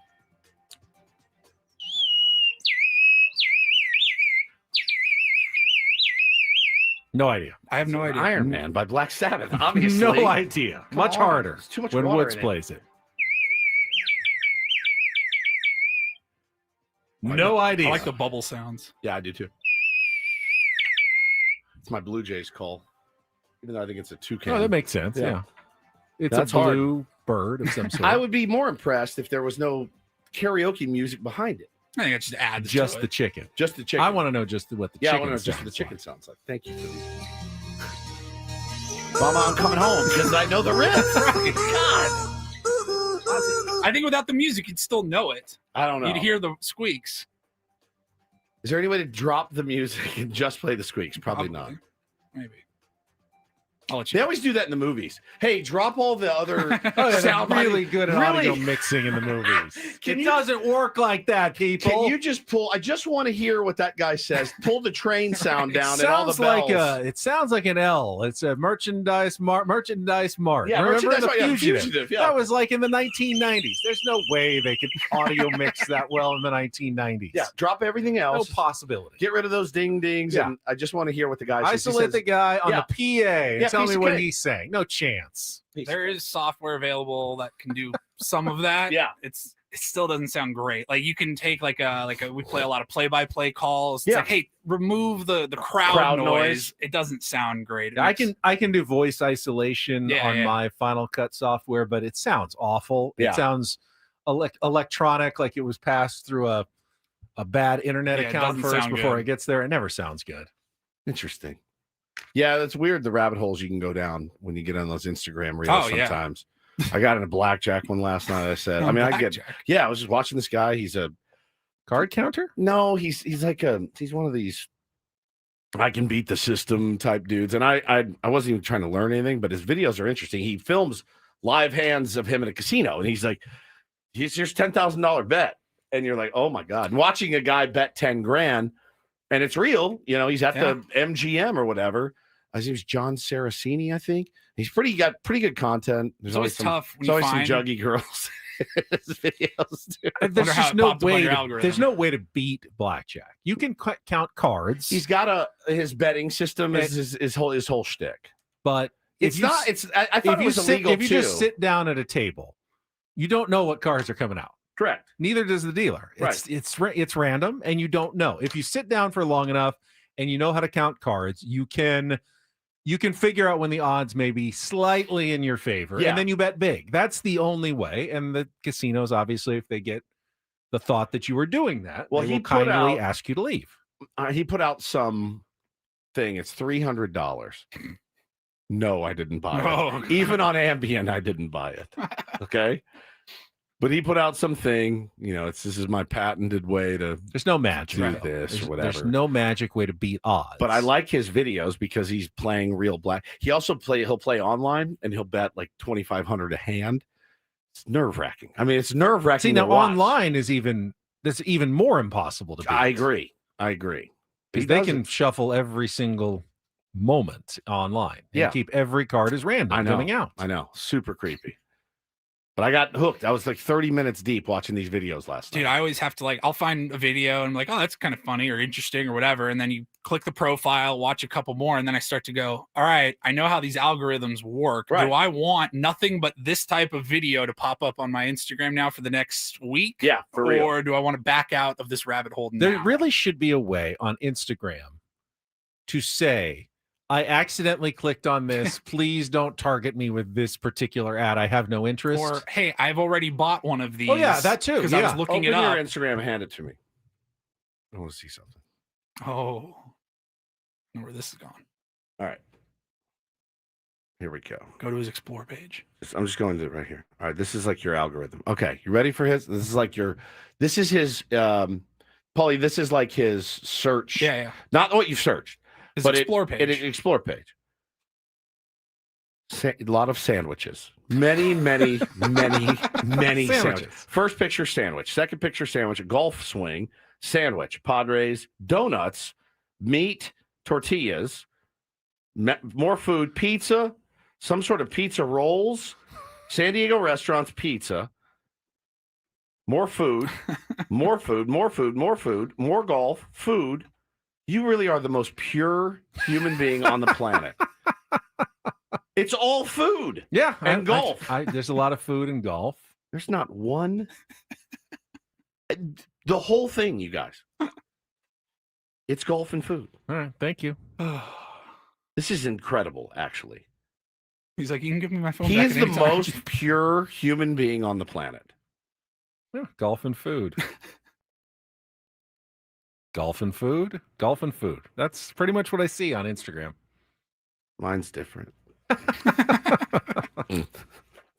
No idea. I have no idea. Iron Man by Black Sabbath. Obviously. No idea. Come Much on. harder There's too much when water Woods in it. plays it. No idea. I like the bubble sounds. Yeah, I do too. It's my Blue Jays call, even though I think it's a toucan. Oh, that makes sense. Yeah. Yeah. It's That's a blue bird of some sort. I would be more impressed if there was no karaoke music behind it. I think it just adds just to the it. chicken. Just the chicken. I want to know just what the Yeah, I chicken want to know just what the sounds chicken like. sounds like. Thank you for these. Mama, I'm coming home because I know the riff. God. I think without the music, you'd still know it. I don't know. You'd hear the squeaks. Is there any way to drop the music and just play the squeaks? Probably not. Maybe. I'll let you. They always do that in the movies. Hey, drop all the other Oh, yeah, sound they're really biting. good at Really? audio mixing in the movies. Can It you- doesn't work like that, people. Can you just pull? I just want to hear what that guy says. Pull the train sound down and all the bells. it sounds like an L. It's a merchandise mart. Yeah, Remember merchandise the mart, yeah, fugitive? Fugitive, yeah. That was like in the 1990s. There's no way they could audio mix that well in the 1990s. Yeah, drop everything no else. possibility. Get rid of those ding dings, Yeah. and I just want to hear what the guy says. He Isolate says, the guy on Yeah. the PA and Yeah, tell piece me of what cake. he's saying. No chance. There is software available that can do some of that. Yeah. It still doesn't sound great. Like you can take like a we play a lot of play-by-play calls. It's Yeah. like, hey, remove the crowd, Crowd noise. noise. It doesn't sound great. It I makes- can do voice isolation Yeah, on yeah. my Final Cut software, but it sounds awful. Yeah. It sounds electronic, like it was passed through a bad internet Yeah, it account doesn't first sound before good. it gets there. It never sounds good. Interesting. Yeah, that's weird. The rabbit holes you can go down when you get on those Instagram reels. Oh, yeah. Sometimes. I got in a blackjack one last night. I said, I mean, I get. Blackjack. Yeah, I was just watching this guy. He's a Card counter? no. He's like he's one of these. I can beat the system type dudes, and I wasn't even trying to learn anything, but his videos are interesting. He films live hands of him at a casino, and he's like, here's $10,000 bet, and you're like, oh my god, and watching a guy bet 10 grand, and it's real. You know, he's at the MGM or whatever, His name's John Saraceni, I think. He's got pretty good content. It's always tough. There's always some juggy girls in his videos. Too. There's just there's no way to beat blackjack. You can count cards. He's got his betting system is his whole shtick. But I thought it was illegal if you just sit down at a table, you don't know what cards are coming out. Correct. Neither does the dealer. It's random, and you don't know. If you sit down for long enough and you know how to count cards, you can figure out when the odds may be slightly in your favor, and then you bet big. That's the only way. And the casinos, obviously, if they get the thought that you were doing that, they will kindly ask you to leave. He put out some thing. It's $300. No, I didn't buy it. Even on Ambien, I didn't buy it. Okay. But he put out something, this is my patented way to. There's no magic. Do this or whatever. There's no magic way to beat odds. But I like his videos because he's playing real black. He also he'll play online and he'll bet like $2,500 a hand. It's nerve wracking. I mean, it's nerve wracking. See, now online is even more impossible to beat. I agree. Because they can shuffle every single moment online. And keep every card as random coming out. I know. Super creepy. But I got hooked. I was like 30 minutes deep watching these videos last night. Dude, I always have to I'll find a video and I'm like, oh, that's kind of funny or interesting or whatever. And then you click the profile, watch a couple more, and then I start to go, all right, I know how these algorithms work. Right. Do I want nothing but this type of video to pop up on my Instagram now for the next week? Yeah, for real. Or do I want to back out of this rabbit hole now? There really should be a way on Instagram to say, I accidentally clicked on this. Please don't target me with this particular ad. I have no interest. Or, hey, I've already bought one of these. Oh, yeah, that too. Because I was looking it up. Your Instagram, hand it to me. I want to see something. Oh. I know where this is going. All right. Here we go. Go to his explore page. I'm just going to right here. All right. This is like your algorithm. Okay. You ready for his? This is his, Paulie, this is like his search. Yeah. Not what you've searched. His but explore page. Explore page. A lot of sandwiches. Many sandwiches. First picture, sandwich. Second picture, sandwich. A golf swing, sandwich. Padres, donuts, meat, tortillas, more food, pizza, some sort of pizza rolls, San Diego restaurants, pizza, more food, more golf, food. You really are the most pure human being on the planet. It's all food. Yeah. And golf. There's a lot of food and golf. There's not one. The whole thing, you guys. It's golf and food. All right. Thank you. This is incredible, actually. He's like, you can give me my phone He back is the most pure human being on the planet. Yeah, golf and food. Golf and food. That's pretty much what I see on Instagram. Mine's different. I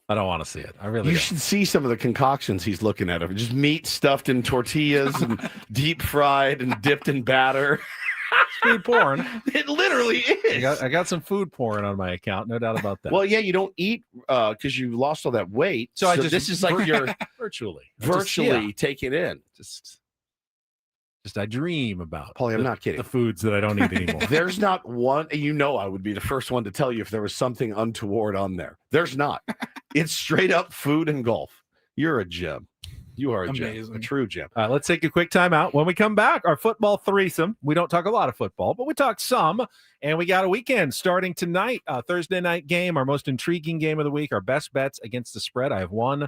don't want to see it. I really You don't. should see some of the concoctions he's looking at. Just meat stuffed in tortillas and deep fried and dipped in batter. Food porn. It literally is. I got some food porn on my account, no doubt about that. Well, yeah, you don't eat because you lost all that weight. So this is like you're virtually take it in. Just I dream about. Paulie, I'm not kidding. The foods that I don't eat anymore. There's not one. I would be the first one to tell you if there was something untoward on there. There's not. It's straight up food and golf. You're a gem. You are a gem, a true gem. All right, let's take a quick time out. When we come back, our football threesome. We don't talk a lot of football, but we talk some. And we got a weekend starting tonight, Thursday night game, our most intriguing game of the week, our best bets against the spread. I have won,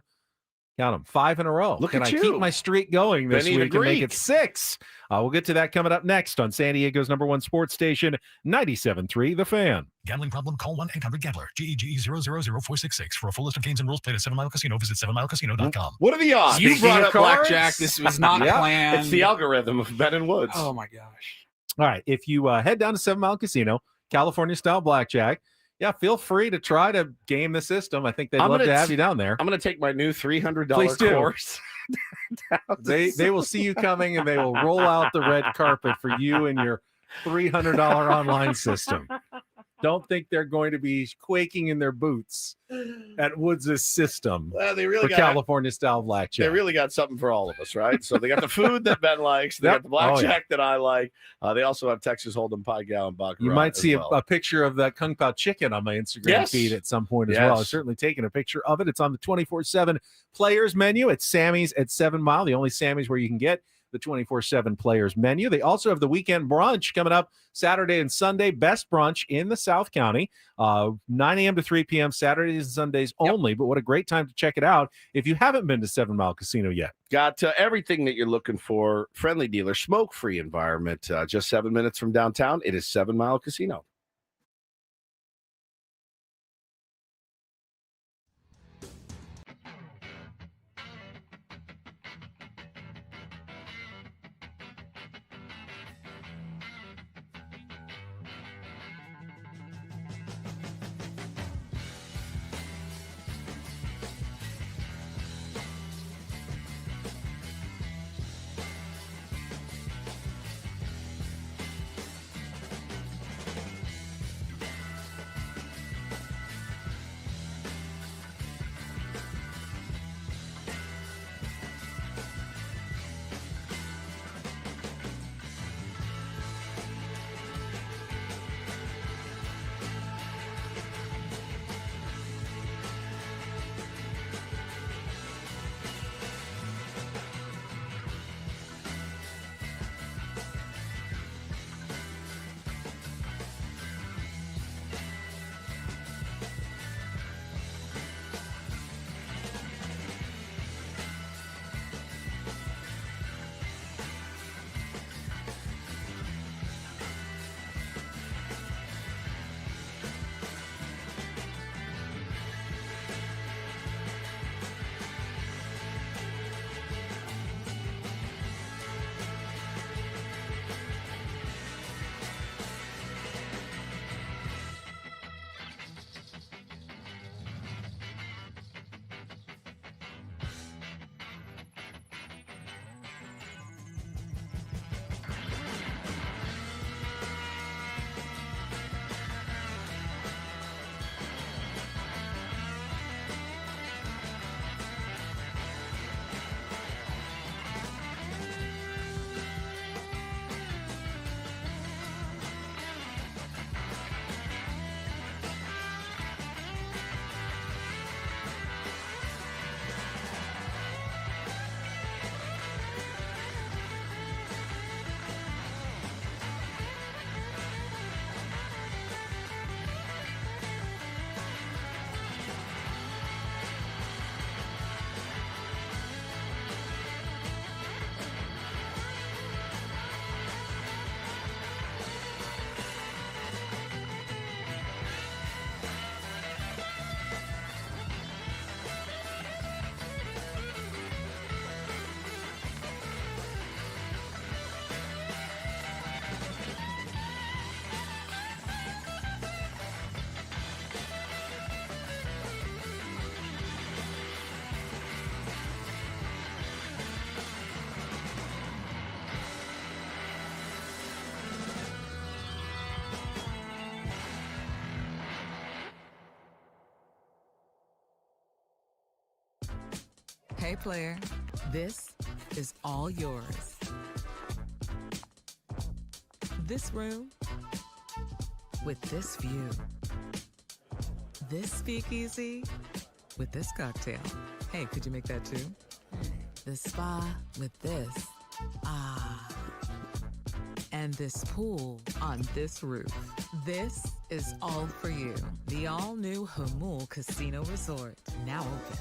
count them, 5 in a row. Look Can at I you. keep my streak going this Benny the week and make Greek. it 6? We'll get to that coming up next on San Diego's #1 sports station, 97.3 The Fan. Gambling problem? Call 1-800-GAMBLER. GEGE 0000466. For a full list of games and rules, play at 7 Mile Casino. Visit 7milecasino.com. What are the odds? You brought up cards? blackjack. This was not planned. It's the algorithm of Ben and Woods. Oh my gosh. All right. If you head down to 7 Mile Casino, California style blackjack, feel free to try to game the system. I think they'd love to have you down there. I'm going to take my new $300 Please do. course. They will see you coming and they will roll out the red carpet for you and your $300 online system. don't think they're going to be quaking in their boots at Woods' system Well, they really for California style blackjack. They really got something for all of us, right? So they got the food that Ben likes. They got the blackjack that I like. They also have Texas Hold'em, Pie Gal, and Baccarat. You might see well. a picture of that Kung Pao chicken on my Instagram feed at some point as well. I've certainly taken a picture of it. It's on the 24/7 players menu at Sammy's at 7 Mile, the only Sammy's where you can get the 24/7 players menu. They also have the weekend brunch coming up Saturday and Sunday. Best brunch in the South County, 9 a.m. to 3 p.m. Saturdays and Sundays only. But what a great time to check it out if you haven't been to 7 Mile Casino yet. Got everything that you're looking for. Friendly dealer, smoke-free environment. Just 7 minutes from downtown. It is 7 Mile Casino. Hey, player, this is all yours. This room with this view. This speakeasy with this cocktail. Hey, could you make that too? The spa with this. Ah. And this pool on this roof. This is all for you. The all-new Hamul Casino Resort, now open.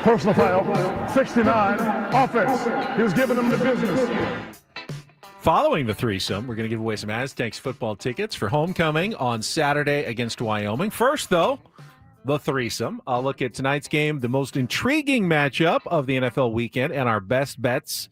Personal foul, 69, offense. He was giving them the business. Following the threesome, we're going to give away some Aztecs football tickets for homecoming on Saturday against Wyoming. First, though, the threesome. I'll look at tonight's game, the most intriguing matchup of the NFL weekend, and our best bets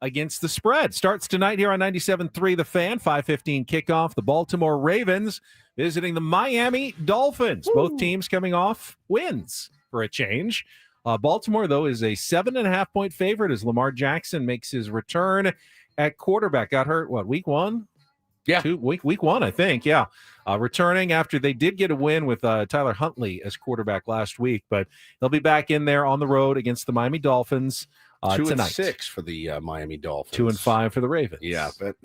against the spread. Starts tonight here on 97.3 The Fan, 5:15 kickoff. The Baltimore Ravens visiting the Miami Dolphins. Woo. Both teams coming off wins for a change. Baltimore, though, is a 7.5-point favorite as Lamar Jackson makes his return at quarterback. Got hurt, week one? Yeah. Week one, I think, yeah. Returning after they did get a win with Tyler Huntley as quarterback last week, but they'll be back in there on the road against the Miami Dolphins tonight. 2-6 for the Miami Dolphins. 2-5 for the Ravens. Yeah, but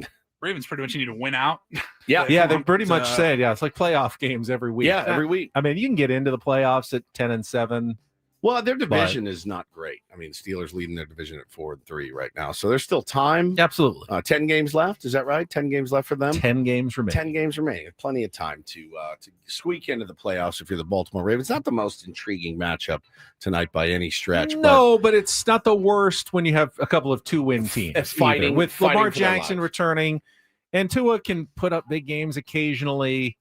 Ravens pretty much need to win out. Yeah, they pretty much said, it's like playoff games every week. Yeah, every week. I mean, you can get into the playoffs at 10-7. Well, their division is not great. I mean, Steelers leading their division at 4-3 right now. So there's still time. Absolutely. 10 games left. Is that right? 10 games left for them? 10 games remaining. 10 games remaining. Plenty of time to squeak into the playoffs if you're the Baltimore Ravens. Not the most intriguing matchup tonight by any stretch. No, but it's not the worst when you have a couple of 2-win teams. Fighting. With Lamar Jackson returning, and Tua can put up big games occasionally.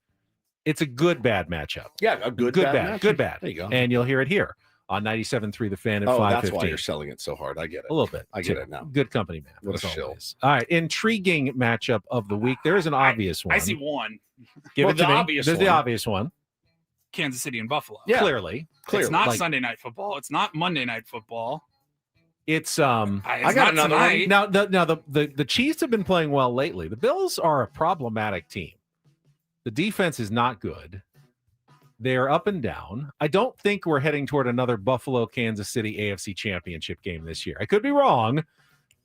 It's a good, bad matchup. Yeah, a good bad. Good, bad. There you go. And you'll hear it here on 97.3 The Fan at 5:15. That's why you're selling it so hard. I get it. A little bit. I get it now. Good company, man. What a shill. All right, intriguing matchup of the week. There is an obvious one. I see one. Give it to me. There's the obvious one. Kansas City and Buffalo. Yeah. Clearly. It's not Sunday night football. It's not Monday night football. It's I got another one. Now the Chiefs have been playing well lately. The Bills are a problematic team. The defense is not good. They're up and down. I don't think we're heading toward another Buffalo-Kansas City AFC Championship game this year. I could be wrong,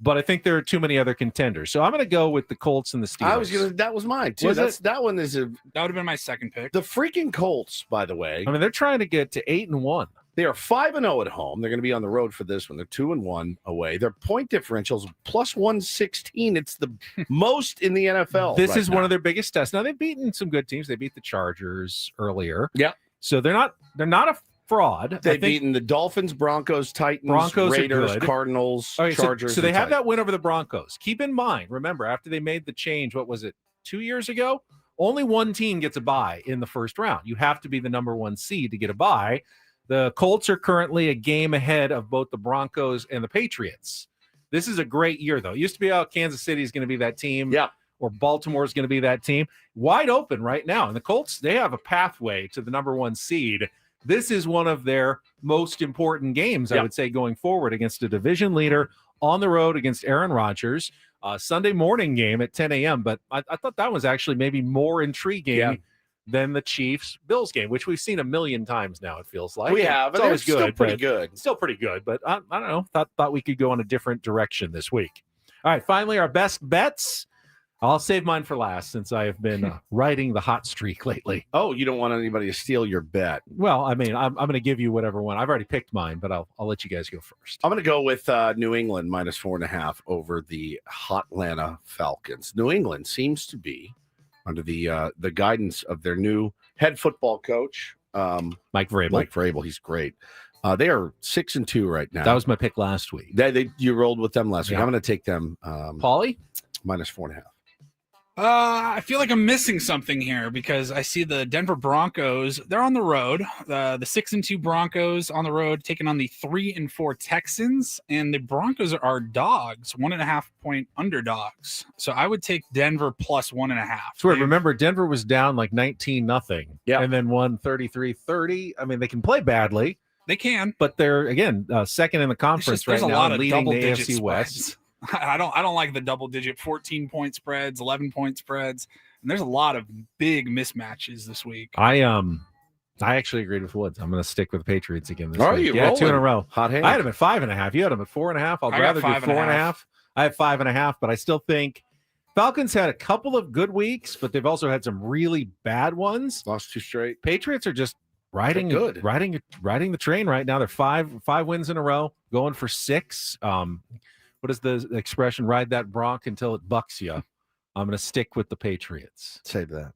but I think there are too many other contenders. So I'm going to go with the Colts and the Steelers. That was mine too. That one is that would have been my second pick. The freaking Colts, by the way. I mean, they're trying to get to 8-1. They are 5-0 at home. They're going to be on the road for this one. They're 2-1 away. Their point differentials plus 116. It's the most in the NFL. This is one of their biggest tests. Now they've beaten some good teams. They beat the Chargers earlier. Yeah. So they're not a fraud. They've beaten the Dolphins, Broncos, Titans, Raiders, Cardinals, Chargers. So they have that win over the Broncos. Keep in mind, remember, after they made the change, what was it, 2 years ago? Only one team gets a bye in the first round. You have to be the number one seed to get a bye. The Colts are currently a game ahead of both the Broncos and the Patriots. This is a great year, though. It used to be Kansas City is going to be that team. Yeah. Or Baltimore is going to be that team. Wide open right now. And the Colts, they have a pathway to the number one seed. This is one of their most important games, I would say, going forward against a division leader on the road against Aaron Rodgers. Sunday morning game at 10 a.m. But I thought that was actually maybe more intriguing than the Chiefs-Bills game, which we've seen a million times now, it feels like. We have. It's always good. Still pretty good. Still pretty good, but I don't know. Thought we could go in a different direction this week. All right, finally, our best bets. I'll save mine for last since I have been riding the hot streak lately. Oh, you don't want anybody to steal your bet. Well, I mean, I'm going to give you whatever one. I've already picked mine, but I'll let you guys go first. I'm going to go with New England minus 4.5 over the Atlanta Falcons. New England seems to be under the guidance of their new head football coach, Mike Vrabel. He's great. They are 6-2 right now. That was my pick last week. You rolled with them last week. I'm going to take them. Paulie? Minus 4.5. I feel like I'm missing something here because I see the Denver Broncos. They're on the road. The 6-2 Broncos on the road taking on the 3-4 Texans, and the Broncos are dogs, 1.5 point underdogs. So I would take Denver plus 1.5. So remember, Denver was down like 19-0, and then won 33-30. I mean, they can play badly. They can, but they're again second in the conference right now, leading the AFC West. I don't like the double-digit 14-point spreads, 11-point spreads, and there's a lot of big mismatches this week. I actually agreed with Woods. I'm going to stick with the Patriots again this week. You? Yeah, rolling. 2 in a row. Hot hand. I had them at 5.5. You had them at 4.5. I'd rather do 4.5. I have 5.5, but I still think Falcons had a couple of good weeks, but they've also had some really bad ones. Lost 2 straight. Patriots are just riding the train right now. They're five wins in a row, going for 6. What is the expression? Ride that bronc until it bucks you. I'm going to stick with the Patriots. Save that.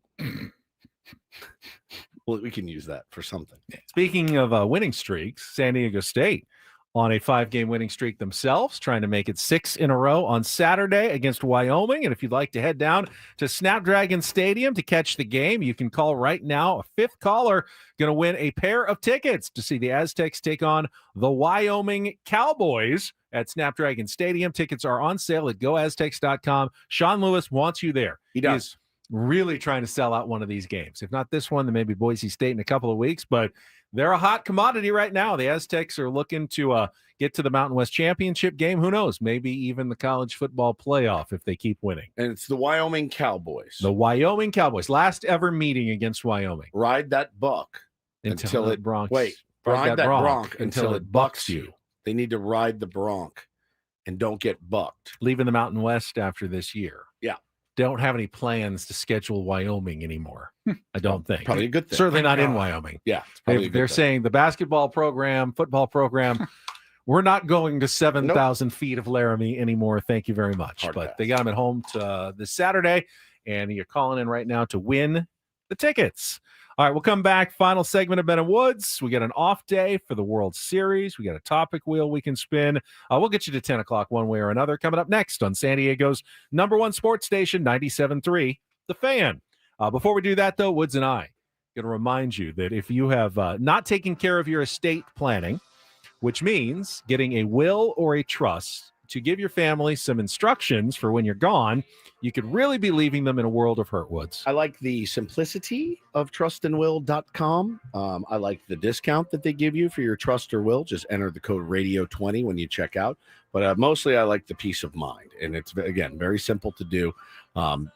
Well, we can use that for something. Speaking of winning streaks, San Diego State on a 5-game winning streak themselves, trying to make it 6 in a row on Saturday against Wyoming. And if you'd like to head down to Snapdragon Stadium to catch the game, you can call right now. A fifth caller going to win a pair of tickets to see the Aztecs take on the Wyoming Cowboys at Snapdragon Stadium. Tickets are on sale at goaztecs.com. Sean Lewis wants you there. He does. He's really trying to sell out one of these games. If not this one, then maybe Boise State in a couple of weeks. But they're a hot commodity right now. The Aztecs are looking to get to the Mountain West Championship game. Who knows? Maybe even the college football playoff if they keep winning. And it's the Wyoming Cowboys. The Wyoming Cowboys. Last ever meeting against Wyoming. Ride that buck until it Bronx. Wait, ride that bronc until it bucks you. you. They need to ride the bronc and don't get bucked. Leaving the Mountain West after this year. Yeah. Don't have any plans to schedule Wyoming anymore. I don't think. Probably a good thing. Certainly not in Wyoming. Yeah. it's probably a good They're thing. saying the basketball program, football program, we're not going to 7,000 feet of Laramie anymore. Thank you very much. Hard But pass. they got them at home this Saturday, and you're calling in right now to win the tickets. All right, we'll come back. Final segment of Ben and Woods. We got an off day for the World Series. We got a topic wheel we can spin. We'll get you to 10 o'clock one way or another. Coming up next on San Diego's #1 sports station, 97.3, The Fan. Before we do that, though, Woods and I going to remind you that if you have not taken care of your estate planning, which means getting a will or a trust to give your family some instructions for when you're gone, you could really be leaving them in a world of hurt, Woods. I like the simplicity of trustandwill.com. I like the discount that they give you for your trust or will. Just enter the code radio20 when you check out. But mostly I like the peace of mind. And it's, again, very simple to do.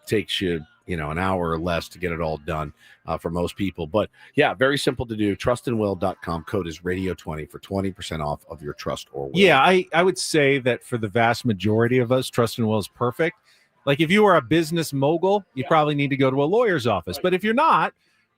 Takes you, an hour or less to get it all done for most people. But yeah, very simple to do. Trustandwill.com. Code is radio20 for 20% off of your trust or will. Yeah, I would say that for the vast majority of us, trust and will is perfect. Like if you are a business mogul, you probably need to go to a lawyer's office. But if you're not,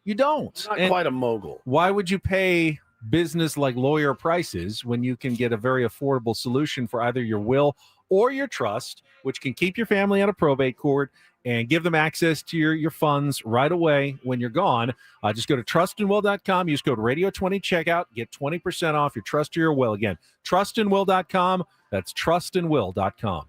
you don't. Not quite a mogul. Why would you pay business like lawyer prices when you can get a very affordable solution for either your will or your trust, which can keep your family out of probate court and give them access to your funds right away when you're gone? Just go to trustandwill.com. Use code radio20 checkout. Get 20% off your trust or your will. Again, trustandwill.com. That's trustandwill.com.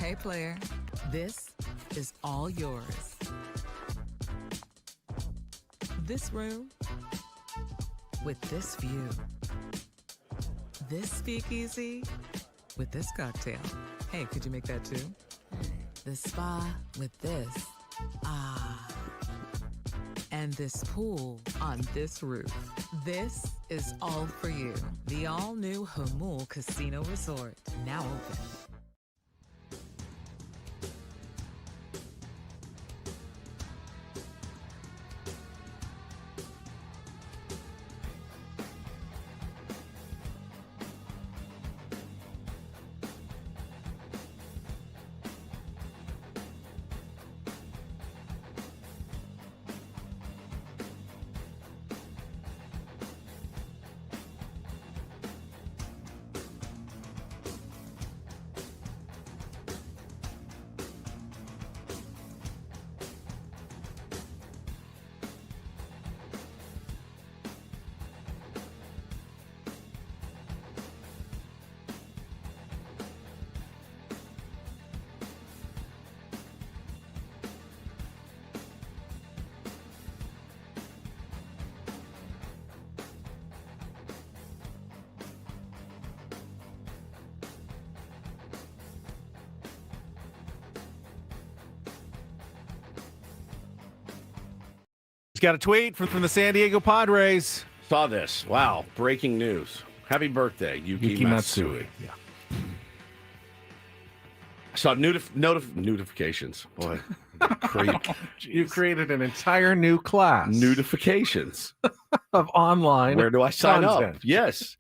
Hey, player, this is all yours. This room with this view. This speakeasy with this cocktail. Hey, could you make that too? The spa with this. Ah. And this pool on this roof. This is all for you. The all-new Hamul Casino Resort, now open. Just got a tweet from the San Diego Padres. Saw this. Wow. Breaking news. Happy birthday, Yuki Matsui. Yeah. I saw notifications. Boy, You created an entire new class. notifications. Of online. Where do I sign content. up? Yes.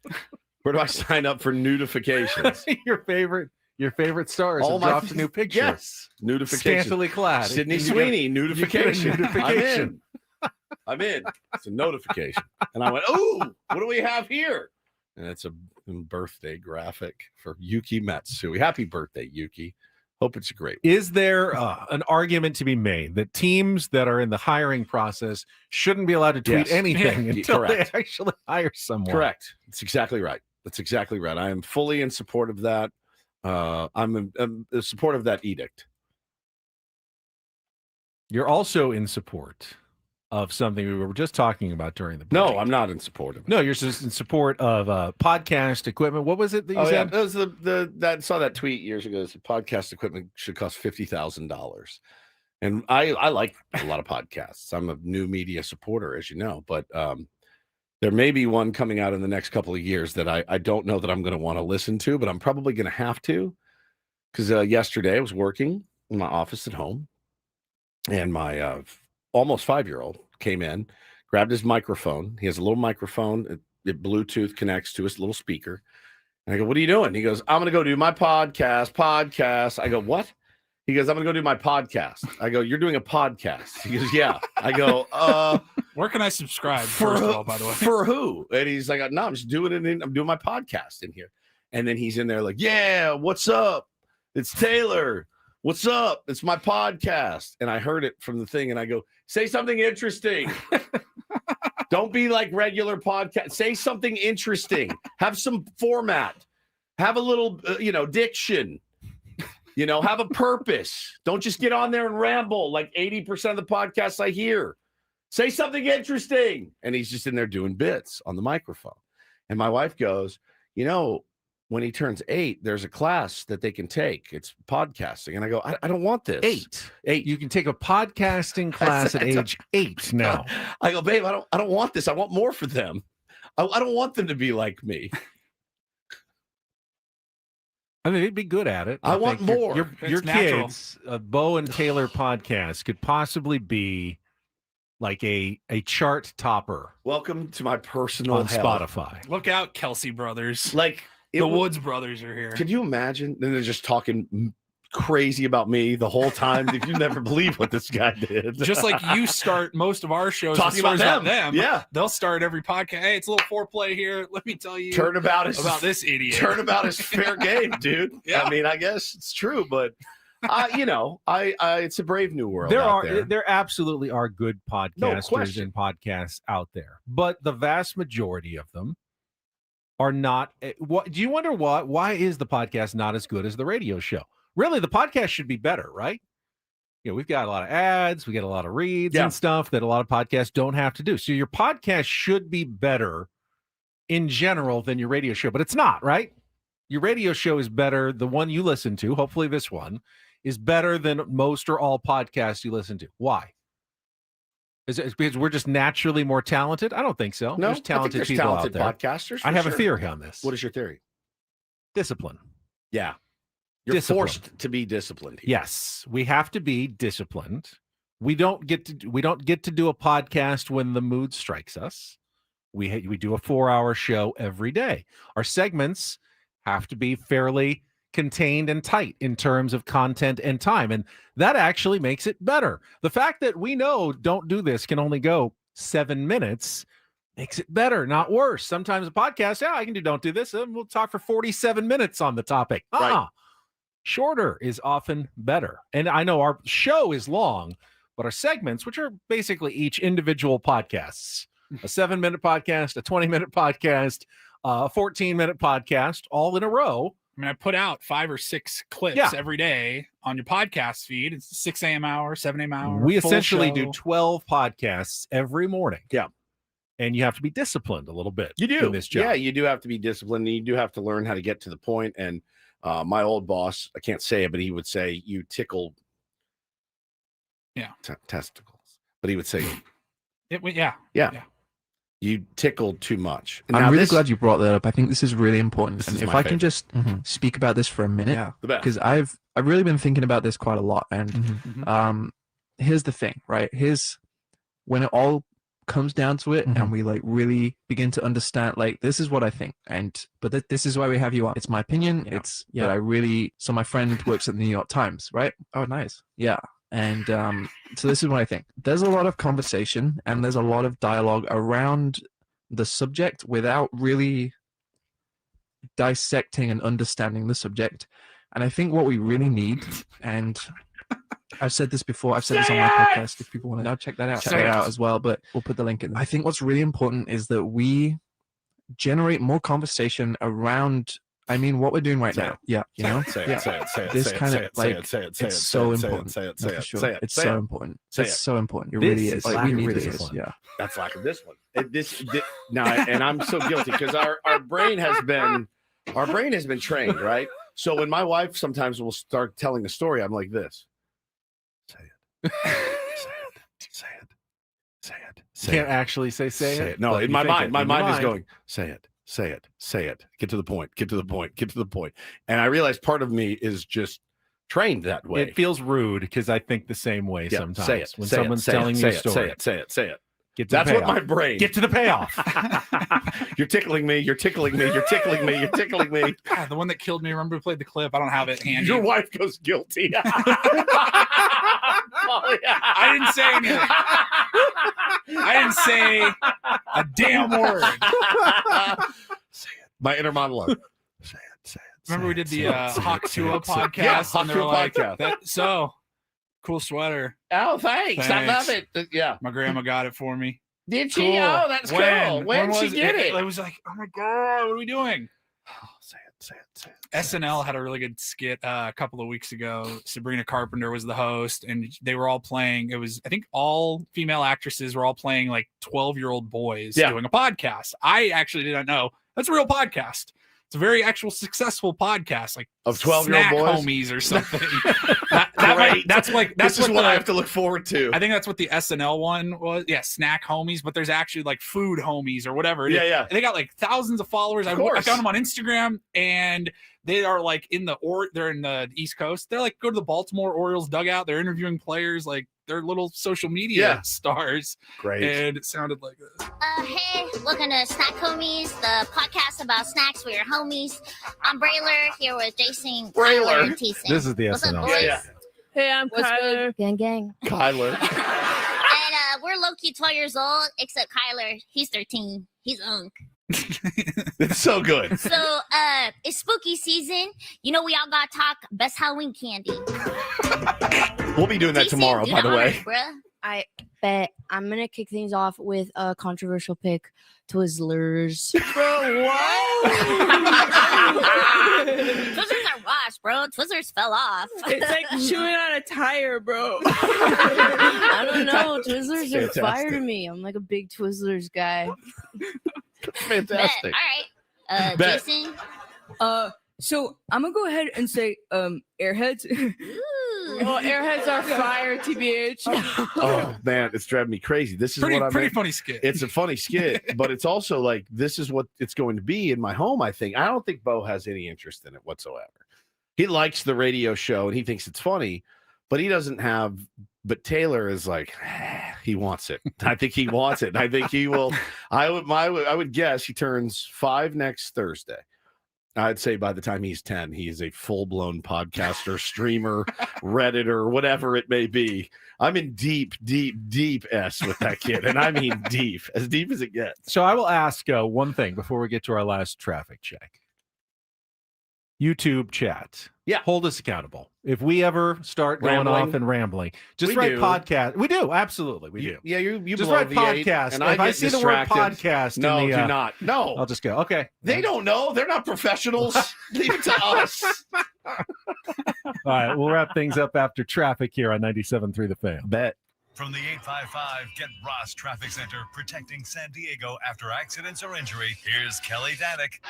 Where do I sign up for notifications? Your favorite stars All have my- dropped a new picture. Yes. Notifications. Scantily clad. Sydney You get a- Sweeney, you get a notification. notification. I'm in. It's a notification. And I went, ooh, what do we have here? And it's a birthday graphic for Yuki Matsui. Happy birthday, Yuki. Hope it's great. Is there an argument to be made that teams that are in the hiring process shouldn't be allowed to tweet Yes. anything until Correct. they actually hire someone? Correct. That's exactly right. That's exactly right. I am fully in support of that. I'm in support of that edict. You're also in support of something we were just talking about during the break. No, I'm not in support of it. No, you're just in support of podcast equipment. What was it that you Oh, yeah. said? That was that saw that tweet years ago. That podcast equipment should cost $50,000. And I like a lot of podcasts. I'm a new media supporter, as you know, but there may be one coming out in the next couple of years that I don't know that I'm going to want to listen to, but I'm probably going to have to, because yesterday I was working in my office at home, and my almost 5-year-old came in, grabbed his microphone. He has a little microphone. It Bluetooth connects to his little speaker. And I go, what are you doing? He goes, I'm going to go do my podcast. I go, what? He goes, I'm going to go do my podcast. I go, you're doing a podcast? He goes, yeah. I go, where can I subscribe? For First who, of all, by the way, for who? And he's like, no, I'm just doing it. I'm doing my podcast in here. And then he's in there like, yeah, what's up? It's Taylor. What's up? It's my podcast. And I heard it from the thing, and I go, say something interesting. Don't be like regular podcast. Say something interesting. Have some format. Have a little, diction. Have a purpose. Don't just get on there and ramble like 80% of the podcasts I hear. Say something interesting. And he's just in there doing bits on the microphone. And my wife goes, when he turns 8, there's a class that they can take. It's podcasting. And I go, I don't want this. 8. You can take a podcasting class at age 8 now. I go, babe, I don't want this. I want more for them. I don't want them to be like me. I mean, they'd be good at it. I want think more. Your natural. kids, Bo and Taylor podcast could possibly be like a chart topper. Welcome to my personal on hell. Spotify. look out, Kelsey brothers. Like the Woods brothers are here. Could you imagine? And they're just talking crazy about me the whole time. If you never believe what this guy did. Just like you start most of our shows Talking with stories about them. Yeah. They'll start every podcast. Hey, it's a little foreplay here. Let me tell you Turnabout is this idiot. Turnabout is fair game, dude. Yeah. I mean, I guess it's true, but it's a brave new world. There absolutely are good podcasters question. and podcasts out there, but the vast majority of them are not. What do you wonder? Why is the podcast not as good as the radio show? Really, the podcast should be better, right? We've got a lot of ads, we get a lot of reads and stuff that a lot of podcasts don't have to do. So your podcast should be better in general than your radio show, but it's not, right? Your radio show is better. The one you listen to, hopefully this one, is better than most or all podcasts you listen to. Why? Is it because we're just naturally more talented? I don't think so. No, there's talented I think there's people talented out there. podcasters. I have a sure. theory on this. What is your theory? Discipline. Yeah. You're Discipline. forced to be disciplined. Here. Yes, we have to be disciplined. We don't get to do a podcast when the mood strikes us. We do a 4-hour show every day. Our segments have to be fairly contained and tight in terms of content and time, and that actually makes it better. The fact that we know Don't Do This can only go 7 minutes makes it better, not worse. Sometimes a podcast, I can do Don't Do This, and we'll talk for 47 minutes on the topic. Right. Shorter is often better. And I know our show is long, but our segments, which are basically each individual podcasts, a 7-minute podcast, a 20-minute podcast, a 14-minute podcast, all in a row. I mean, I put out 5 or 6 clips every day on your podcast feed. It's 6 a.m. hour, 7 a.m. hour. We full essentially show. do 12 podcasts every morning. Yeah. And you have to be disciplined a little bit. You do. In this job. Yeah, you do have to be disciplined. And you do have to learn how to get to the point. And my old boss, I can't say it, but he would say, you tickle testicles. But he would say, yeah. You tickled too much. And I'm really glad you brought that up. I think this is really important. And is if my I can just speak about this for a minute, the best. because I've really been thinking about this quite a lot. And here's the thing, right? Here's when it all comes down to it, and we like really begin to understand, like, this is what I think, but this is why we have you on. It's my opinion. It's but I really. So my friend works at the New York Times, right? Oh, nice. Yeah. And so this is what I think. There's a lot of conversation and there's a lot of dialogue around the subject without really dissecting and understanding the subject. And I think what we really need, and I've said this before, I've said this on my podcast, if people want to now check that out, check it out as well, but we'll put the link in. I think what's really important is that we generate more conversation around what we're doing right now. Yeah, you know? This kind of like, it's so important. It's so important. It's so important. It really is. Like, we need this. Yeah. That's lack of discipline. Now, and I'm so guilty because our brain has been trained, right? So when my wife sometimes will start telling a story, I'm like this. Say it. Say it. Can't actually say it. No, in my mind, my mind is going, say it. Get to the point. And I realize part of me is just trained that way. It feels rude because I think the same way sometimes. Say it. When someone's telling you a story. Say it. That's what my brain. Get to the payoff. You're tickling me. You're tickling me. God, the one that killed me. Remember we played the clip? I don't have it handy. Your wife goes guilty. I didn't say anything. I didn't say a damn word. Say it. My inner monologue. Say it. Remember we did the Hawk Tua podcast? Hawk Tua podcast. So cool sweater. Oh, thanks. I love it. Yeah. My grandma got it for me. Did she? Cool. Oh, that's cool. When she get it? I was like, oh my God, what are we doing? Say it. SNL had a really good skit a couple of weeks ago. Sabrina Carpenter was the host, and they were all playing. It was, I think, all female actresses were all playing like 12-year-old boys doing a podcast. I actually did not know that's a real podcast. It's a very actual successful podcast, like of 12-year-old boys, homies or something. That's what I have to look forward to. I think that's what the SNL one was. Yeah, snack homies, but there's actually like food homies or whatever. Yeah. And they got like thousands of followers. I found them on Instagram, and they are like they're in the East Coast. They're like go to the Baltimore Orioles dugout. They're interviewing players, like they're little social media stars. Great. And it sounded like this. Hey, welcome to Snack Homies, the podcast about snacks for your homies. I'm Brayler here with Jason, Kyler, and Teason. This is the What's SNL. up, boys? Yeah. Hey, I'm Kyler. Gang. Kyler. And we're low-key 12 years old, except Kyler, he's 13. He's unk. It's so good. So, it's spooky season. You know, we all got to talk best Halloween candy. We'll be doing that tomorrow, by the way. Bruh. I bet I'm going to kick things off with a controversial pick, Twizzlers. Bro, what? Twizzlers are wash, bro. Twizzlers fell off. It's like chewing on a tire, bro. I don't know. Twizzlers are Fantastic. fire to me. I'm like a big Twizzlers guy. Fantastic. All right. Bet. Jason. So I'm gonna go ahead and say Airheads. Oh, Airheads are fire, TBH. Oh man, it's driving me crazy. This is Pretty what I'm. funny skit. It's a funny skit, but it's also like this is what it's going to be in my home. I think. I don't think Bo has any interest in it whatsoever. He likes the radio show and he thinks it's funny, but he doesn't have. But Taylor is like, he wants it. I think he wants it. I think he will. I would guess he turns 5 next Thursday. I'd say by the time he's 10, he is a full-blown podcaster, streamer, Redditor, whatever it may be. I'm in deep S with that kid, and I mean deep as it gets. So I will ask one thing before we get to our last traffic check. YouTube chat. Yeah. Hold us accountable. If we ever start going Rambling. off and rambling, just We write do. podcast. We do. Absolutely. We do. Yeah, you Just blow write V8, podcast. and If I get see the word distracted. podcast No, in the, do not. No. I'll just go, okay. They don't know. They're not professionals. Leave it to us. All right. We'll wrap things up after traffic here on 97.3 The Fan. Bet. From the 855 Get Ross Traffic Center, protecting San Diego after accidents or injury, here's Kelly Danick.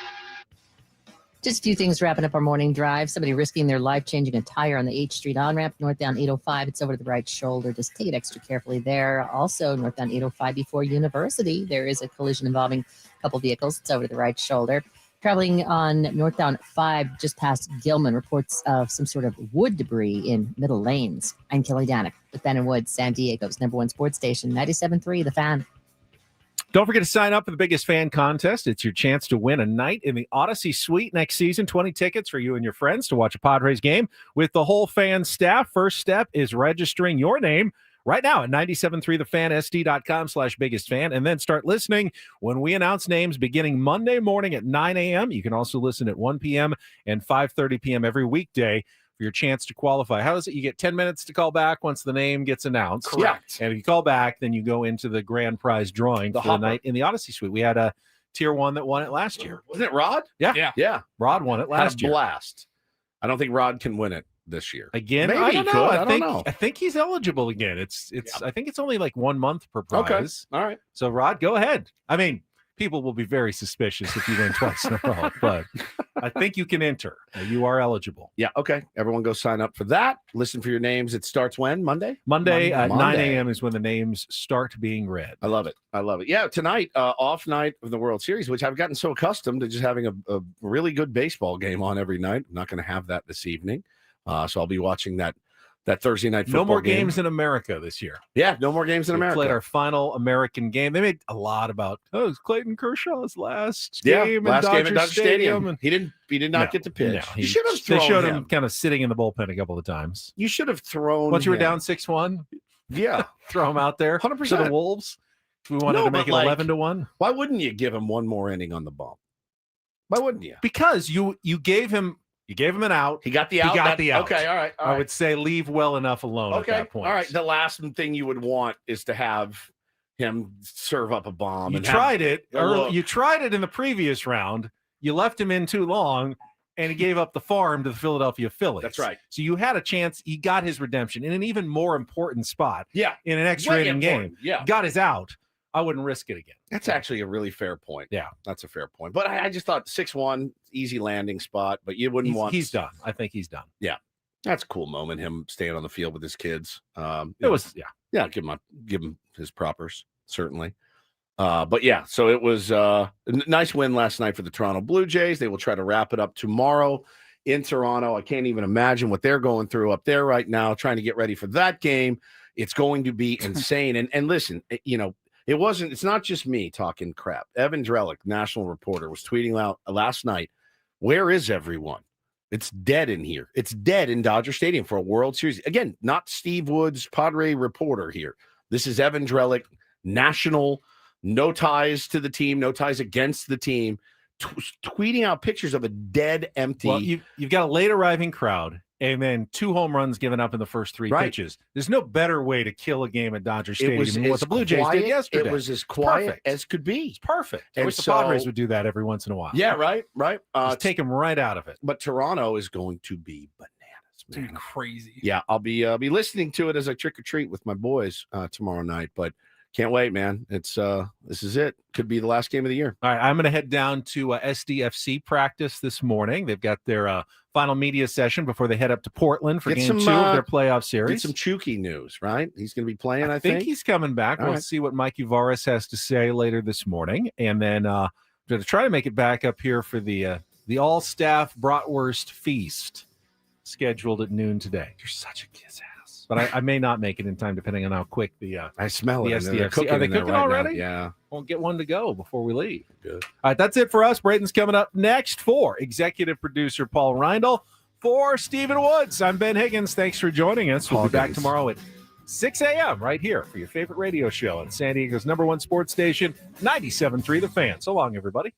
Just a few things wrapping up our morning drive. Somebody risking their life changing a tire on the H Street on-ramp, northbound 805. It's over to the right shoulder. Just take it extra carefully there. Also, northbound 805 before University, there is a collision involving a couple vehicles. It's over to the right shoulder. Traveling on northbound 5 just past Gilman, reports of some sort of wood debris in middle lanes. I'm Kelly Danick with Ben and Woods, San Diego's #1 sports station, 97.3 The Fan. Don't forget to sign up for the biggest fan contest. It's your chance to win a night in the Odyssey Suite next season. 20 tickets for you and your friends to watch a Padres game with the whole fan staff. First step is registering your name right now at 973thefansd.com/biggest-fan, and then start listening when we announce names beginning Monday morning at 9 a.m. You can also listen at 1 p.m. and 5:30 p.m. every weekday for your chance to qualify. How is it? You get 10 minutes to call back once the name gets announced. Correct. And if you call back, then you go into the grand prize drawing for the night in the Odyssey Suite. We had a tier 1 that won it last year. Wasn't it Rod? Yeah. Rod won it last Had a year. blast. I don't think Rod can win it this year. Again, Maybe I he don't know. could. I don't think know. I think he's eligible again. It's I think it's only like 1 month per prize. Okay. All right. So Rod, go ahead. I mean, people will be very suspicious if you win twice in a row, but I think you can enter. You are eligible. Yeah. Okay. Everyone go sign up for that. Listen for your names. It starts when? Monday? Monday at 9 Monday. a.m. is when the names start being read. I love it. I love it. Yeah. Tonight, off night of the World Series, which I've gotten so accustomed to just having a really good baseball game on every night. I'm not going to have that this evening. So I'll be watching that Thursday night football No more game. games in America this year. Yeah, no more games in We America. played our final American game. They made a lot about it's Clayton Kershaw's last Yeah, game last in game Dodger at Dodger Stadium. And He did not get to pitch. No, You should have they thrown showed him. him kind of sitting in the bullpen a couple of times. You should have thrown Once you were him. down 6-1, Yeah. throw him out there 100%. to the Wolves. We wanted No, to make but, it like, 11-1. Why wouldn't you give him one more inning on the bump? Why wouldn't you? Because you gave him an out. He got the out. He got the out. Okay, all right. All I right. would say leave well enough alone Okay, at that point. all right. The last thing you would want is to have him serve up a bomb. You and tried have it. a Or look. you tried it in the previous round. You left him in too long, and he gave up the farm to the Philadelphia Phillies. That's right. So you had a chance. He got his redemption in an even more important spot. Yeah. In an extra Way inning game. important, yeah. Got his out. I wouldn't risk it again. That's actually a really fair point. Yeah. That's a fair point. But I just thought 6-1, easy landing spot, but you wouldn't want. He's done. I think he's done. Yeah. That's a cool moment, him staying on the field with his kids. It was, yeah. Yeah, give him his propers, certainly. But yeah, so it was a nice win last night for the Toronto Blue Jays. They will try to wrap it up tomorrow in Toronto. I can't even imagine what they're going through up there right now, trying to get ready for that game. It's going to be insane. And listen, it's not just me talking crap. Evan Drellick, national reporter, was tweeting out last night, where is everyone? It's dead in here. It's dead in Dodger Stadium for a World Series. Again, not Steve Woods, Padre reporter here. This is Evan Drellick, national, no ties to the team, no ties against the team, tweeting out pictures of a dead, empty. Well, you've got a late arriving crowd. and then 2 home runs given up in the first 3 Right. pitches. There's no better way to kill a game at Dodger Stadium was than what as the Blue Jays quiet- did yesterday. It was as quiet perfect. as could be. It's perfect. I And wish the so- Padres would do that every once in a while. Yeah, right. Just take them right out of it. But Toronto is going to be bananas, It's gonna man. be crazy. Yeah, I'll be listening to it as I trick or treat with my boys tomorrow night. But can't wait, man. It's this is it. Could be the last game of the year. All right, I'm going to head down to SDFC practice this morning. They've got their final media session before they head up to Portland for game 2 of their playoff Get series. some Chucky news, right? He's going to be playing. I think he's coming back. All We'll right. see what Mikey Varas has to say later this morning, and then going to try to make it back up here for the all-staff bratwurst feast scheduled at noon today. You're such a kiss ass, but I may not make it in time depending on how quick the I smell the it. and they're SDFC. Are they in there cooking right now. already? Yeah. Won't get one to go before we leave. Good. All right, that's it for us. Brayton's coming up next for executive producer Paul Reindl. For Stephen Woods, I'm Ben Higgins. Thanks for joining us. We'll be back tomorrow at 6 a.m. right here for your favorite radio show on San Diego's #1 sports station, 97.3 The Fan. So long, everybody.